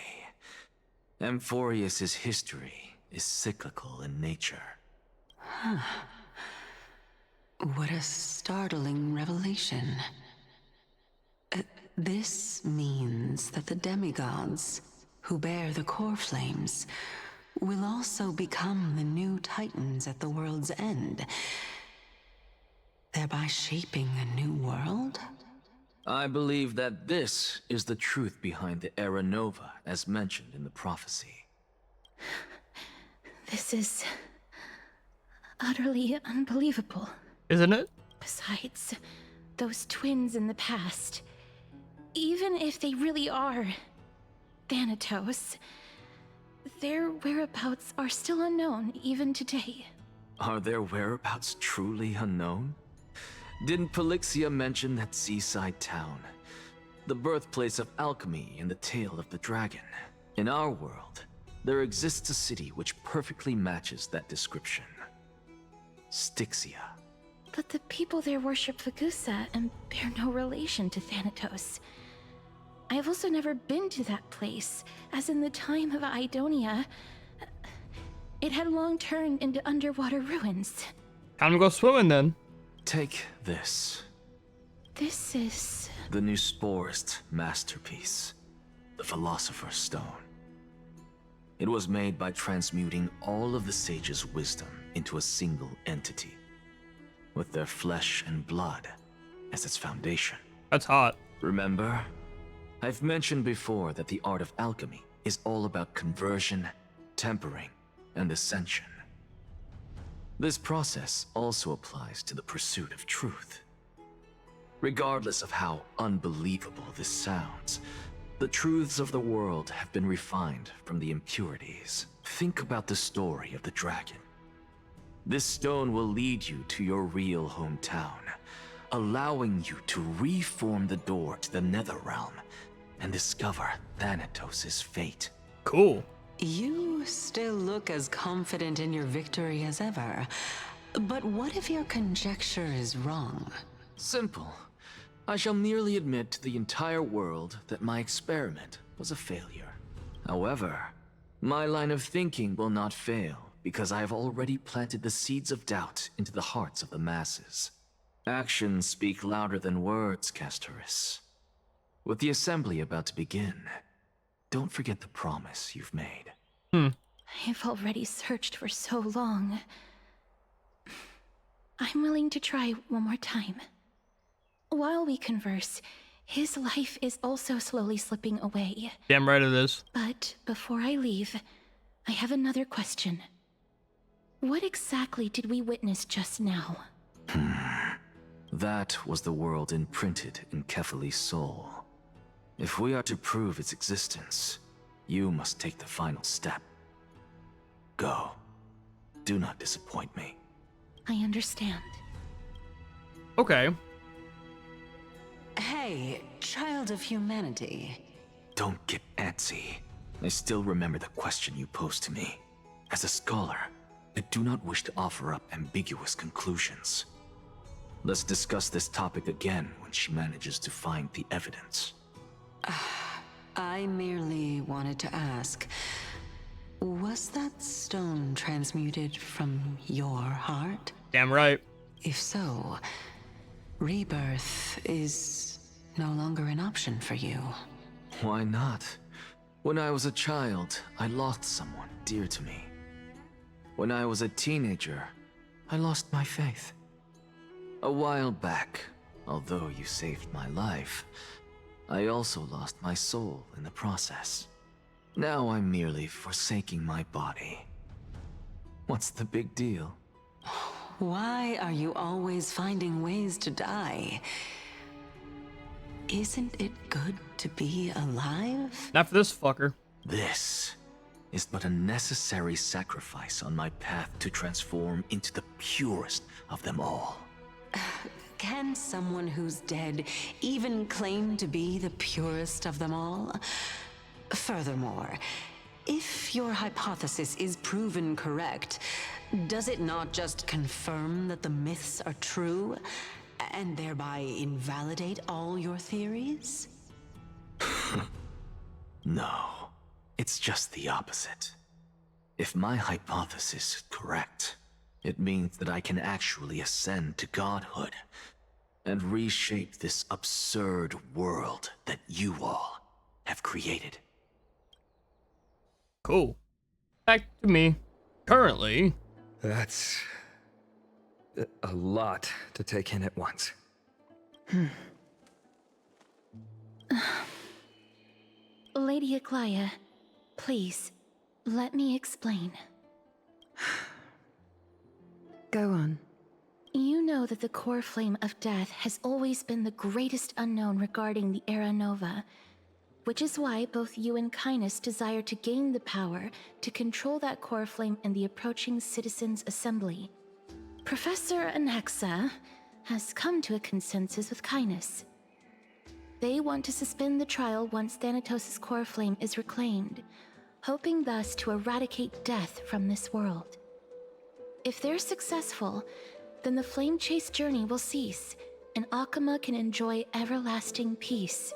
Amphorius's history is cyclical in nature. Huh. What a startling revelation. This means that the demigods, who bear the core flames, will also become the new Titans at the world's end, thereby shaping a new world? I believe that this is the truth behind the Era Nova, as mentioned in the prophecy. This is utterly unbelievable. Isn't it? Besides, those twins in the past, even if they really are Thanatos, Their whereabouts are still unknown, even today. Are their whereabouts truly unknown? Didn't Polixia mention that seaside town? The birthplace of alchemy and the tale of the dragon. In our world, there exists a city which perfectly matches that description. Styxia. But the people there worship Vagusa and bear no relation to Thanatos. I have also never been to that place, as in the time of Idonia, it had long turned into underwater ruins. Time to go swimming then. Take this. This is... the new Sporist masterpiece, the Philosopher's Stone. It was made by transmuting all of the sages' wisdom into a single entity, with their flesh and blood as its foundation. That's hot. Remember? I've mentioned before that the art of alchemy is all about conversion, tempering, and ascension. This process also applies to the pursuit of truth. Regardless of how unbelievable this sounds, the truths of the world have been refined from the impurities. Think about the story of the dragon. This stone will lead you to your real hometown, allowing you to reform the door to the Netherrealm and discover Thanatos' fate. Cool. You still look as confident in your victory as ever. But what if your conjecture is wrong? Simple. I shall merely admit to the entire world that my experiment was a failure. However, my line of thinking will not fail because I have already planted the seeds of doubt into the hearts of the masses. Actions speak louder than words, Castoris. With the assembly about to begin, don't forget the promise you've made. I've already searched for so long. I'm willing to try one more time. While we converse, his life is also slowly slipping away. Damn right it is. But before I leave, I have another question. What exactly did we witness just now? That was the world imprinted in Kefali's soul. If we are to prove its existence, you must take the final step. Go. Do not disappoint me. I understand. Okay. Hey, child of humanity. Don't get antsy. I still remember the question you posed to me. As a scholar, I do not wish to offer up ambiguous conclusions. Let's discuss this topic again when she manages to find the evidence. I merely wanted to ask, was that stone transmuted from your heart? Damn right. If so, rebirth is no longer an option for you. Why not? When I was a child, I lost someone dear to me. When I was a teenager, I lost my faith. A while back, although you saved my life, I also lost my soul in the process. Now I'm merely forsaking my body. What's the big deal? Why are you always finding ways to die? Isn't it good to be alive? Not for this fucker. This is but a necessary sacrifice on my path to transform into the purest of them all. Can someone who's dead even claim to be the purest of them all? Furthermore, if your hypothesis is proven correct, does it not just confirm that the myths are true, and thereby invalidate all your theories? No, it's just the opposite. If my hypothesis is correct, it means that I can actually ascend to godhood and reshape this absurd world that you all have created. Cool. Back to me. Currently. That's a lot to take in at once. Lady Aglaya, please, let me explain. Go on. You know that the core flame of death has always been the greatest unknown regarding the Era Nova. which is why both you and Kindness desire to gain the power to control that core flame in the approaching Citizens' Assembly. Professor Anaxa has come to a consensus with Kindness. They want to suspend the trial once Thanatos' core flame is reclaimed, hoping thus to eradicate death from this world. If they're successful, then the flame chase journey will cease, and Akama can enjoy everlasting peace.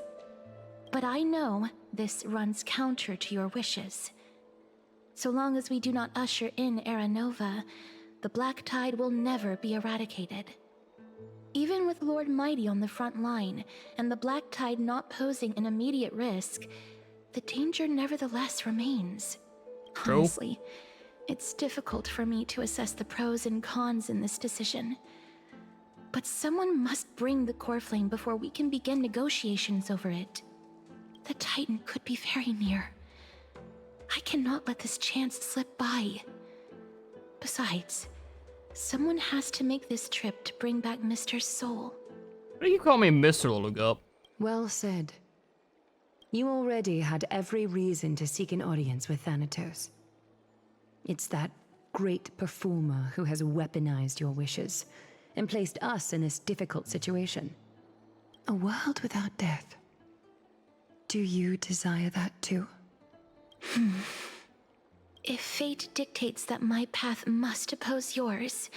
But I know this runs counter to your wishes. So long as we do not usher in Era Nova, the Black Tide will never be eradicated. Even with Lord Mighty on the front line, and the Black Tide not posing an immediate risk, the danger nevertheless remains. True. Honestly, it's difficult for me to assess the pros and cons in this decision. But someone must bring the core flame before we can begin negotiations over it. The Titan could be very near. I cannot let this chance slip by. Besides, someone has to make this trip to bring back Mr. Soul. Why do you call me Mr. Little Gup? Well said. You already had every reason to seek an audience with Thanatos. It's that great performer who has weaponized your wishes and placed us in this difficult situation. A world without death. Do you desire that too? If fate dictates that my path must oppose yours,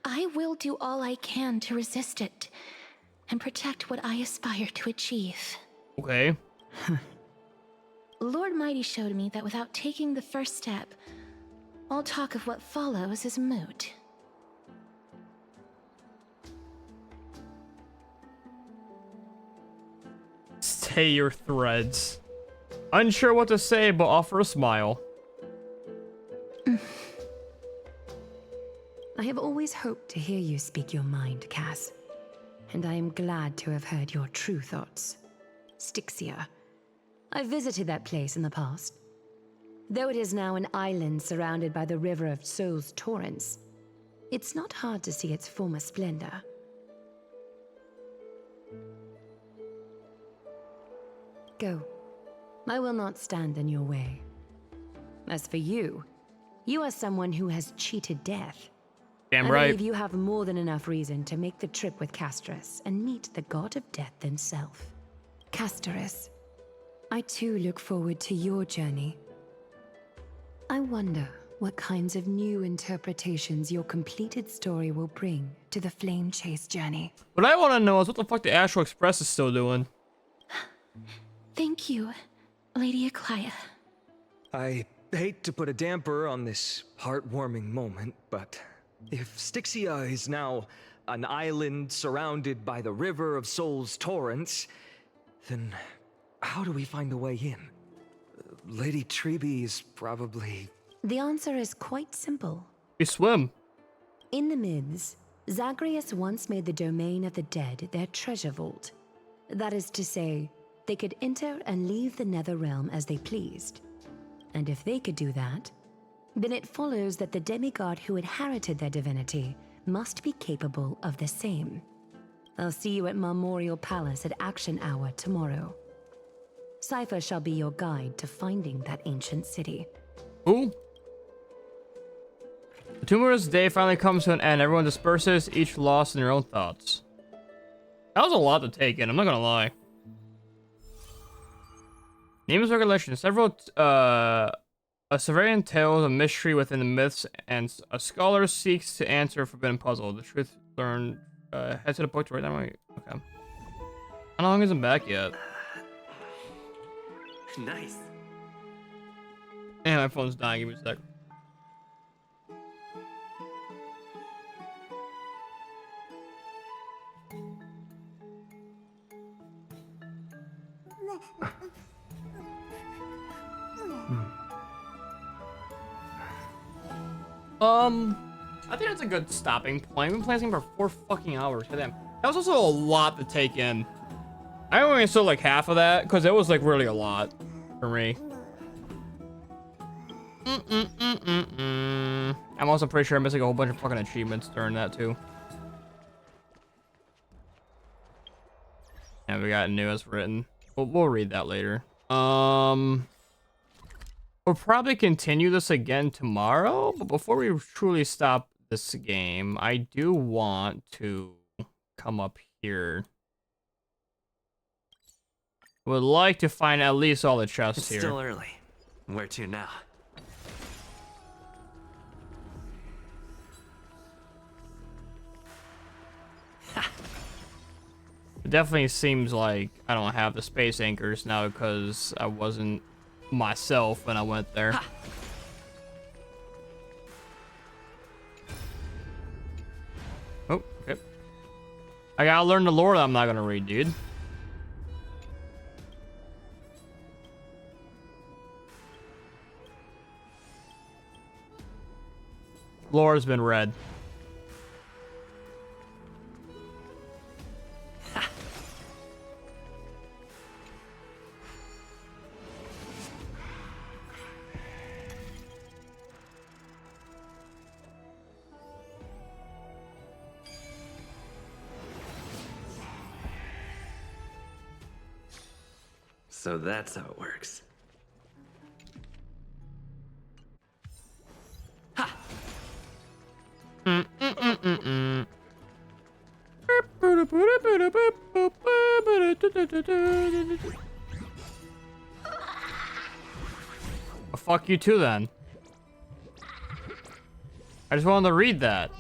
I will do all I can to resist it and protect what I aspire to achieve. Okay. Lord Mighty showed me that without taking the first step, all talk of what follows is moot. Stay your threads. Unsure what to say, but offer a smile. I have always hoped to hear you speak your mind, Cass. And I am glad to have heard your true thoughts. Styxia. I visited that place in the past. Though it is now an island surrounded by the river of Soul's torrents, it's not hard to see its former splendor. Go. I will not stand in your way. As for you, you are someone who has cheated death. Damn I right. believe you have more than enough reason to make the trip with Casterus and meet the god of death himself. Casterus, I too look forward to your journey. I wonder what kinds of new interpretations your completed story will bring to the Flame Chase journey. What I want to know is what the fuck the Astral Express is still doing. Thank you, Lady Aklaya. I hate to put a damper on this heartwarming moment, but if Styxia is now an island surrounded by the river of Soul's torrents, then how do we find a way in? Lady Treby is probably... The answer is quite simple. We swim. In the myths, Zagreus once made the domain of the dead their treasure vault. That is to say, they could enter and leave the nether realm as they pleased. And if they could do that, then it follows that the demigod who inherited their divinity must be capable of the same. I'll see you at Memorial Palace at Action Hour tomorrow. Cypher shall be your guide to finding that ancient city. Ooh. The tumultuous day finally comes to an end. Everyone disperses, each lost in their own thoughts. That was a lot to take in, I'm not gonna lie. Nameless regulation. Several Severian tales of mystery within the myths, and a scholar seeks to answer a forbidden puzzle. The truth learned head to the book right now. Okay. How long isn't back yet? Nice. And my phone's dying. Give me a sec. I think that's a good stopping point. We've been playing this game for 4 fucking hours. Damn. That was also a lot to take in. I only saw like half of that because it was like really a lot for me. I'm also pretty sure I'm missing a whole bunch of fucking achievements during that too. And we got new as written. We'll read that later. We'll probably continue this again tomorrow, but before we truly stop this game, I do want to come up here. Would like to find at least all the chests It's here. still early. Where to now? It definitely seems like I don't have the space anchors now because I wasn't myself when I went there. Ha. Oh, okay. I gotta learn the lore that I'm not gonna read, dude. Lore's been read. So that's how it works. Ha! Well, fuck you too then. I just wanted to read that.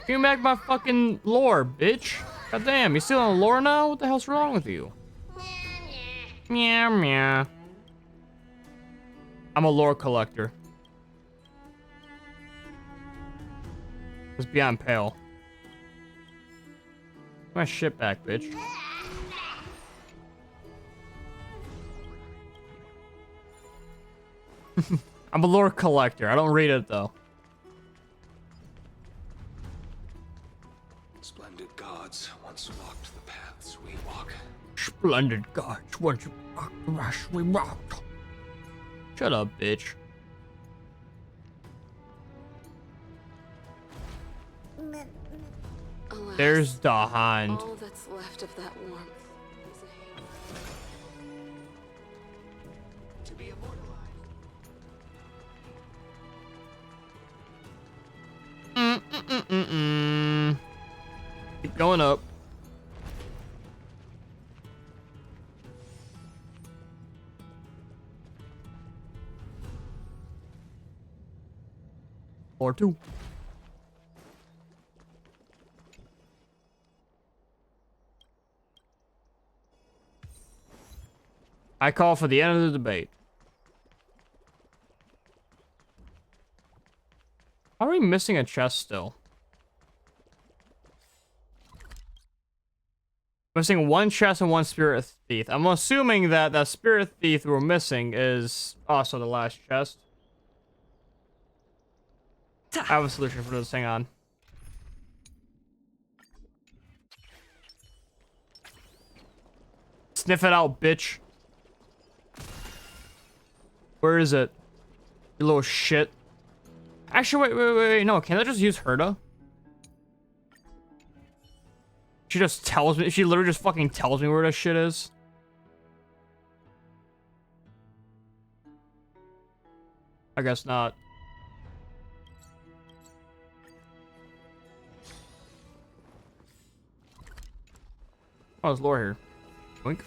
Give me back my fucking lore, bitch. God damn, you still on lore now? What the hell's wrong with you? Meow, meow. I'm a lore collector. It's beyond pale. Give my shit back, bitch. I'm a lore collector. I don't read it, though. Splendid gods once walked the paths we walk. Splendid gods once walked the paths we walked. Shut up, bitch. Alas, There's the Hand. all that's left of that warmth is a haze. To be immortalized. Keep going up. Or two. I call for the end of the debate. How are we missing a chest still? Missing one chest and one spirit thief. I'm assuming that that spirit thief we're missing is also the last chest. I have a solution for this. Hang on. Sniff it out, bitch. Where is it? You little shit. Actually, wait. No, can't I just use Herda? She just tells me. She literally just fucking tells me where this shit is. I guess not. Oh, there's lore here. Wink.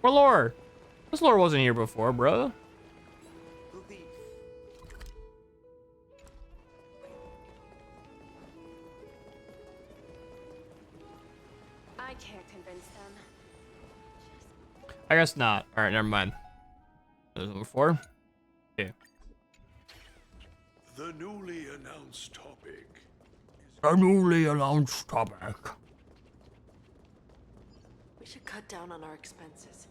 Where lore? This lore wasn't here before, bro. I can't convince them. I guess not. All right, never mind. There's number 4. Okay. The newly announced topic. A newly announced topic. We should cut down on our expenses.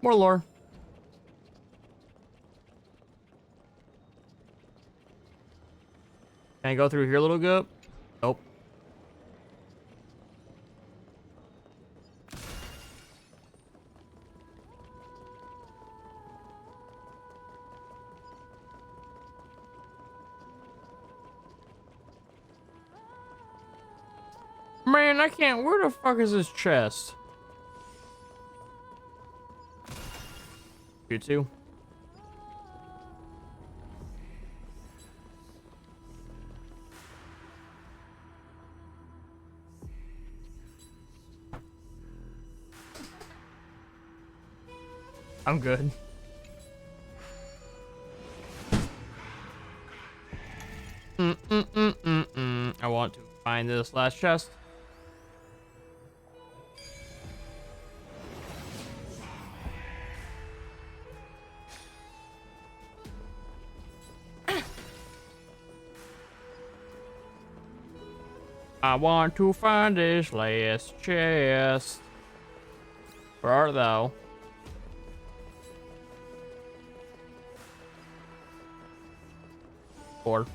more lore. Can I go through here a little bit? Nope. Man, I can't. Where the fuck is this chest? You too. I'm good. I want to find this last chest. I want to find this last chest. Where art thou? Or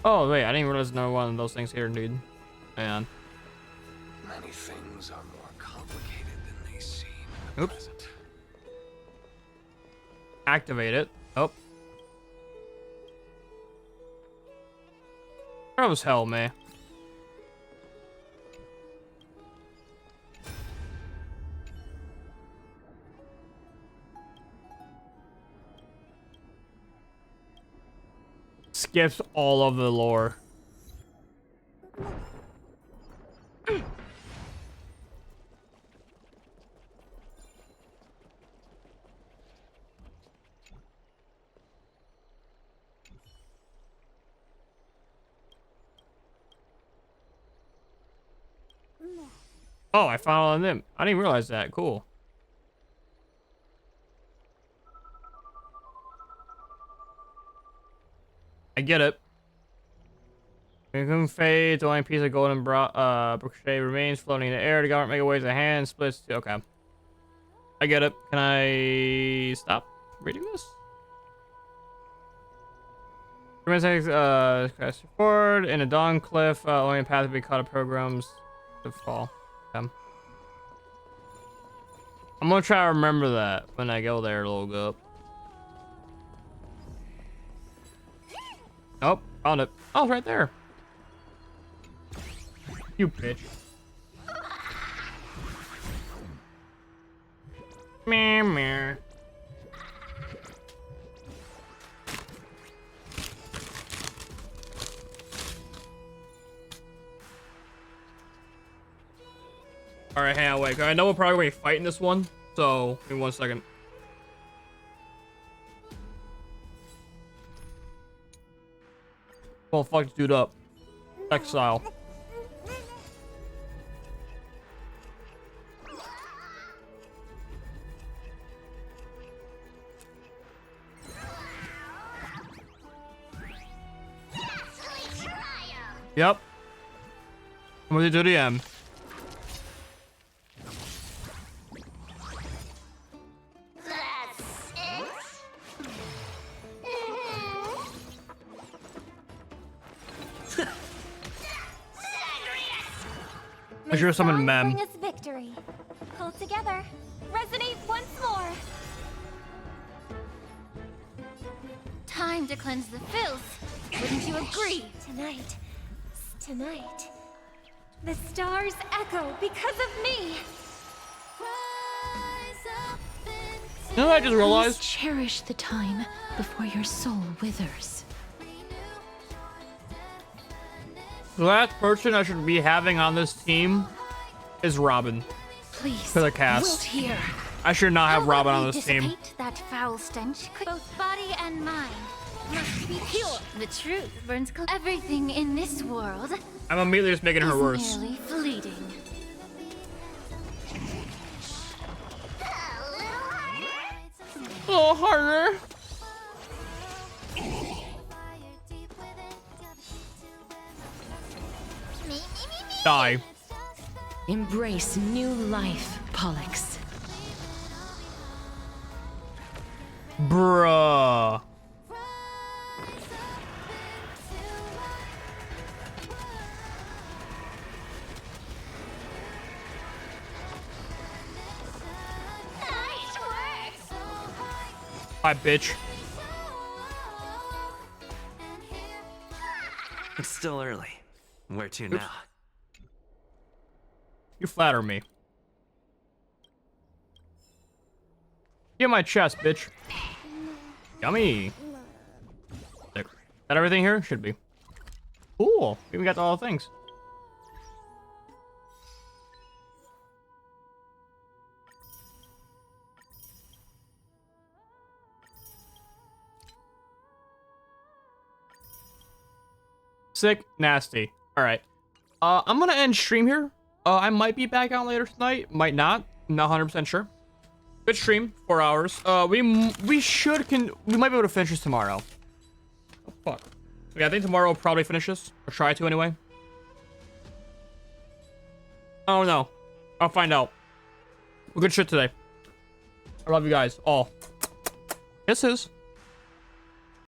oh wait, I didn't realize no one of those things here, dude. Man. Many things are more complicated than they seem. Oops. Activate it. Oh. That was hell, man. Skips all of the lore. Oh, I found all of them. I didn't realize that. Cool. I get it. Kung fades, the only piece of golden brochet remains floating in the air. The government make waves of hand splits. Okay. I get it. Can I stop reading this? Crash forward in a dawn cliff. Only path to be caught of programs to fall. Okay. I'm gonna try to remember that when I go there a little bit. Oh, found it. Oh, it's right there. You bitch. Meh, meh. Alright, hang on, wait. I know we're probably going to be fighting this one. So, give me 1 second. Well, fuck this dude up. Exile. Yep. I'm gonna do the end. I should have summoned Mem. Bring us victory. Pull together. Resonate once more. Time to cleanse the filth. Wouldn't you agree? Tonight, the stars echo because of me. You know what I just realized? Please cherish the time before your soul withers. The last person I should be having on this team is Robin. Please, for the cast. Wilt here. I should not have Robin on this team. That foul stench, both body and mind, must be pure. The truth burns everything in this world. I'm immediately just making her worse. Merely fleeting. A little harder. Die. Embrace new life, Pollux. Bruh. Hi, bitch. It's still early. Where to now? You flatter me. Get my chest, bitch. Yummy. There. Is that everything here? Should be. Cool. We got all the things. Sick, nasty. All right. I'm gonna end stream here. I might be back on later tonight. Might not. Not 100% sure. Good stream. 4 hours. We might be able to finish this tomorrow. Oh fuck. Yeah, I think tomorrow we'll probably finish this, or try to anyway. Oh no. I'll find out. Well, good shit today. I love you guys all. Kisses.